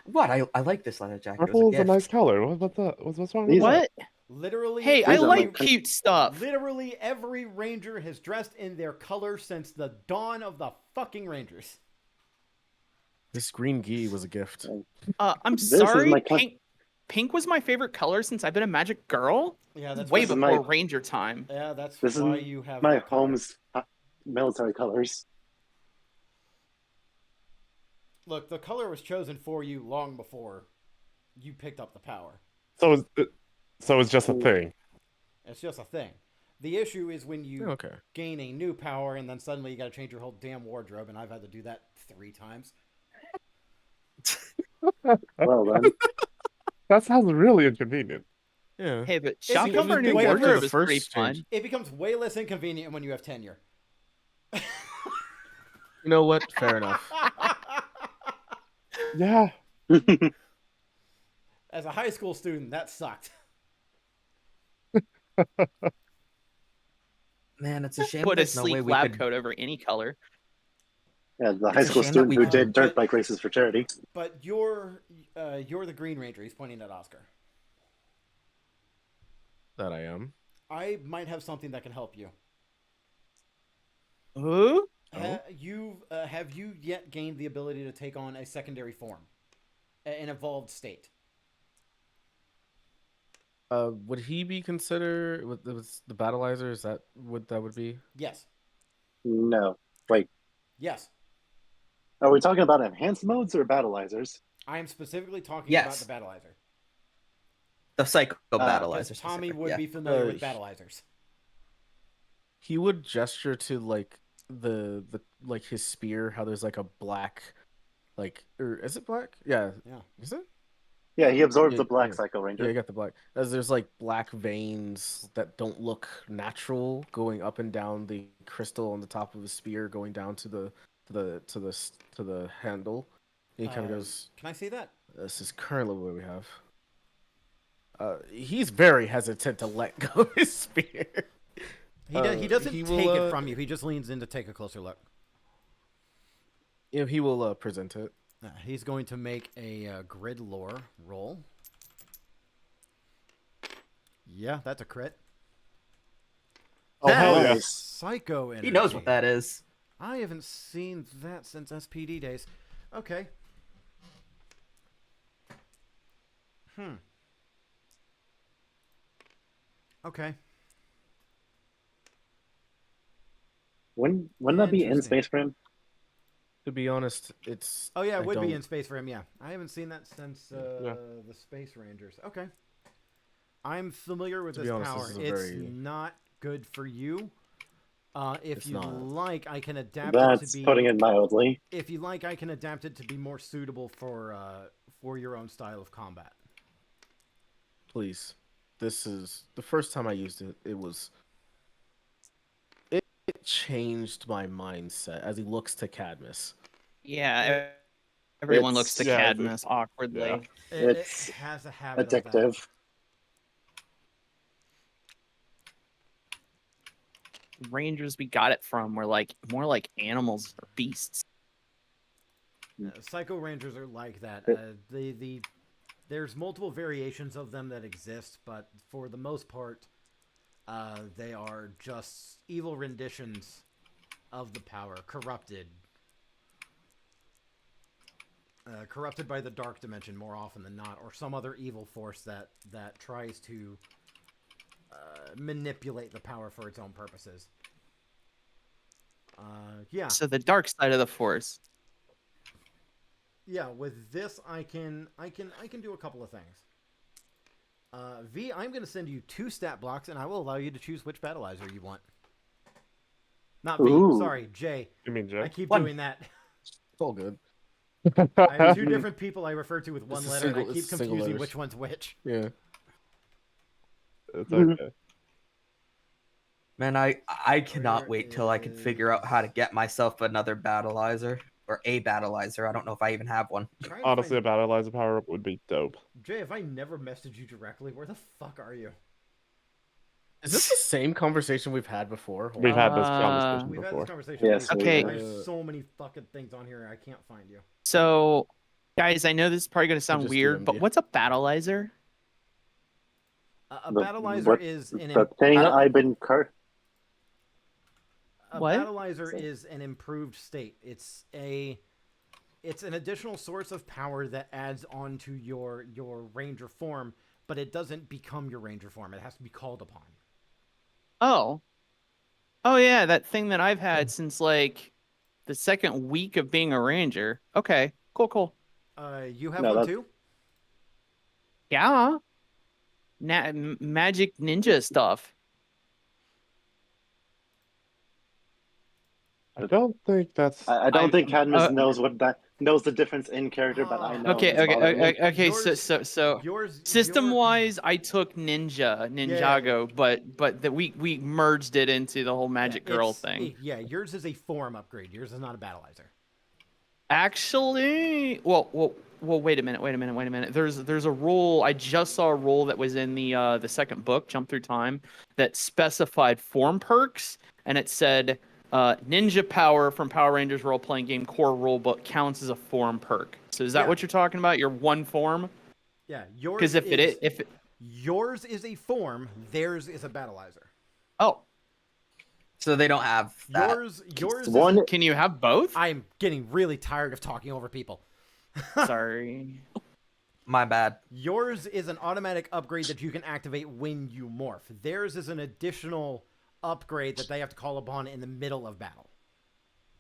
What? I like this leather jacket. Purple It is was a a nice gift. color. What's wrong with These that? What? Literally, Hey, I These are like my- cute stuff. literally every ranger has dressed in their color since the dawn of the fucking rangers. This green gi was a gift. I'm This is sorry. my Pink was my favorite color since I've been a magic girl. Yeah, that's Way this is before my- Ranger time. Yeah, that's This is why you have my that color. home's military colors. Look, the color was chosen for you long before you picked up the power. So it's just a thing. It's just a thing. The issue is when you Okay. gain a new power and then suddenly you got to change your whole damn wardrobe, and I've had to do that 3 times. Well then, That sounds really inconvenient. Yeah. Hey, but It's shopping becoming for a new way after wardrobe the is pretty first fun. change. It becomes way less inconvenient when you have tenure. You know what? Fair enough. Yeah. As a high school student, that sucked. Man, it's a shame. Put a there's no way sleek we lab could. coat over any color. yeah, the It's high a school shame that student we who couldn't did dirt put- bike races for charity. But you're the Green Ranger. He's pointing at Oscar. That I am. I might have something that can help you. Who? Have you yet gained the ability to take on a secondary form, an evolved state? Would he be considered with the battleizer? Is that what that would be? Yes. No. Wait, Yes. are we talking about enhanced modes or battleizers? I am specifically talking Yes. about the battleizer. The psycho Because battleizer. Tommy specific, would yeah. be familiar with Uh, battleizers. He would gesture to like the like his spear. How there's like a black, or is it black? Yeah. Yeah. Is it? Yeah, he absorbed Yeah, the black yeah. Psycho Ranger. Yeah, you got the black. As there's like black veins that don't look natural going up and down the crystal on the top of his spear, going down to the handle. He kind of goes, Can I see that? "This is currently what we have." He's very hesitant to let go of his spear. He doesn't he take will, it from you. He just leans in to take a closer look. He will present it. He's going to make a grid lore roll. Yeah, that's a crit. Oh hell yeah. Nice. Psycho energy. He knows what that is. I haven't seen that since SPD days. Okay. Okay. Wouldn't that be in Interesting. space for him? To be honest, it's. Oh yeah, I it would be don't- in space for him. Yeah, I haven't seen that since the Space Rangers. Okay. I'm familiar with To this be honest, power. this is a It's very- not good for you. If It's you not. like, I can adapt it That's to be. putting it mildly. If you like, I can adapt it to be more suitable for your own style of combat. Please, this is the first time I used it. It changed my mindset as he looks to Cadmus. Yeah, everyone looks to yeah, Cadmus awkwardly. yeah. It It's has a habit of that. Addictive. Rangers we got it from were like more like animals or beasts. Psycho Rangers are like that. There's multiple variations of them that exist, but for the most part, they are just evil renditions of the power, corrupted. Corrupted by the dark dimension more often than not, or some other evil force that tries to manipulate the power for its own purposes. yeah. So the dark side of the Force. Yeah, with this I can do a couple of things. V, I'm going to send you 2 stat blocks, and I will allow you to choose which battleizer you want. Not V, Ooh. sorry, J. You mean Jay? I keep One. doing that. It's all good. I have 2 different people I refer to with one It's a letter, and I single- keep it's single confusing letters. which one's which. Yeah. It's Mhm. okay. Man, I cannot Where wait till I can figure out how to is- get myself another battleizer or a battleizer. I don't know if I even have one. Try and Honestly, a find... battleizer power up would be dope. Jay, if I never messaged you directly, where the fuck are you? Is this the same conversation we've had before? Hold We've on. had this conversation We've had before. this conversation. Yes, many we times. have. I have Okay. so many fucking things on here, I can't find you. So, guys, I know this is probably going to sound just weird, DM'd but you. what's a battleizer? A The- battleizer what- is an The thing I don't- I've been A What? battleizer is an improved state. It's an additional source of power that adds on to your ranger form, but it doesn't become your ranger form. It has to be called upon. Oh. Oh, yeah, that thing that I've had since, like, the second week of being a ranger. Okay, cool. You have No, one that- too? Yeah. Magic ninja stuff. I don't think that's. I don't think Cadmus knows the difference in character, but I know. Okay, it's bothering me. okay. Yours- So Yours system-wise, I took Ninjago, but that we merged it into the whole Magic Girl thing. Yeah, yours is a form upgrade. Yours is not a battleizer. Actually, well, wait a minute. There's a rule. I just saw a rule that was in the second book, Jump Through Time, that specified form perks, and it said Ninja Power from Power Rangers Role Playing Game Core Rulebook counts as a form perk. So is that Yeah. what you're talking about? Your one form? Yeah, yours Because if yours is a form, theirs is a battleizer. oh, So they don't have that. Yours One- is, can you have both? I'm getting really tired of talking over people. Sorry. My bad. Yours is an automatic upgrade that you can activate when you morph. Theirs is an additional upgrade that they have to call upon in the middle of battle.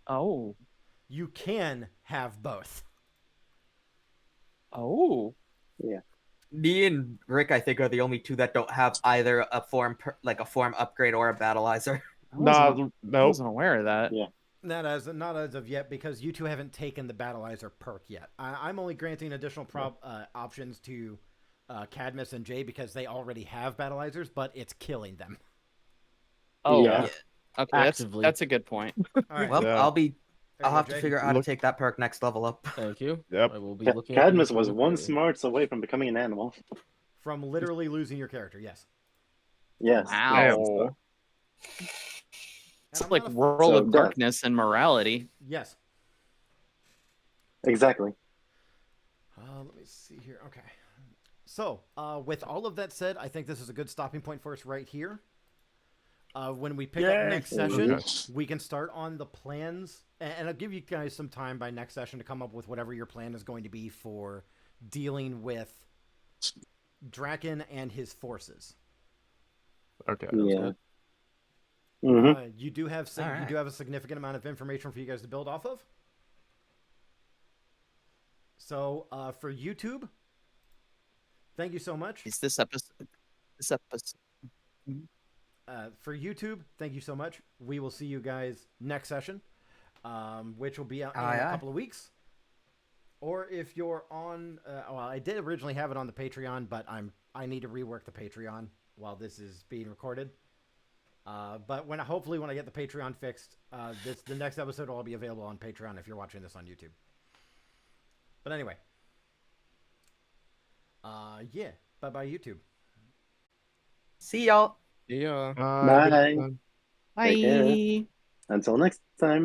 Oh. You can have both. Oh. Me and Rick, I think, are the only 2 that don't have either a form like a form upgrade or a battleizer. I No. wasn't aware of that. Yeah. Not as of yet, because you 2 haven't taken the battleizer perk yet. I'm only granting additional options to Cadmus and Jay because they already have battleizers, but it's killing them. Oh. Yeah. Okay, Actively. that's a good point. All right. Well, Yeah. I'll there you have go, to Jay. figure out how to Look- take that perk next level up. Thank you. Yep. I will be looking at Cadmus these was one accordingly. smarts away from becoming an animal. From literally losing your character, yes. Yes. Wow. And It's I'm like not a- World So of death. Darkness and morality. Yes. Exactly. Let me see here. Okay. So, with all of that said, I think this is a good stopping point for us right here. When we pick up next session, we can start on the plans, and I'll give you guys some time by next session to come up with whatever your plan is going to be for dealing with Draken and his forces. Okay. Yeah. Mm-hmm. You do have All right. you do have a significant amount of information for you guys to build off of. So, for YouTube, thank you so much. Is this episode? For YouTube, thank you so much. We will see you guys next session, which will be out in Aye, a aye. couple of weeks. Or if you're on, well, I did originally have it on the Patreon, but I need to rework the Patreon while this is being recorded. But hopefully when I get the Patreon fixed, the next episode will all be available on Patreon if you're watching this on YouTube. But anyway, yeah, bye bye YouTube. See y'all. Yeah. Bye. Bye. Bye. Take care. Until next time.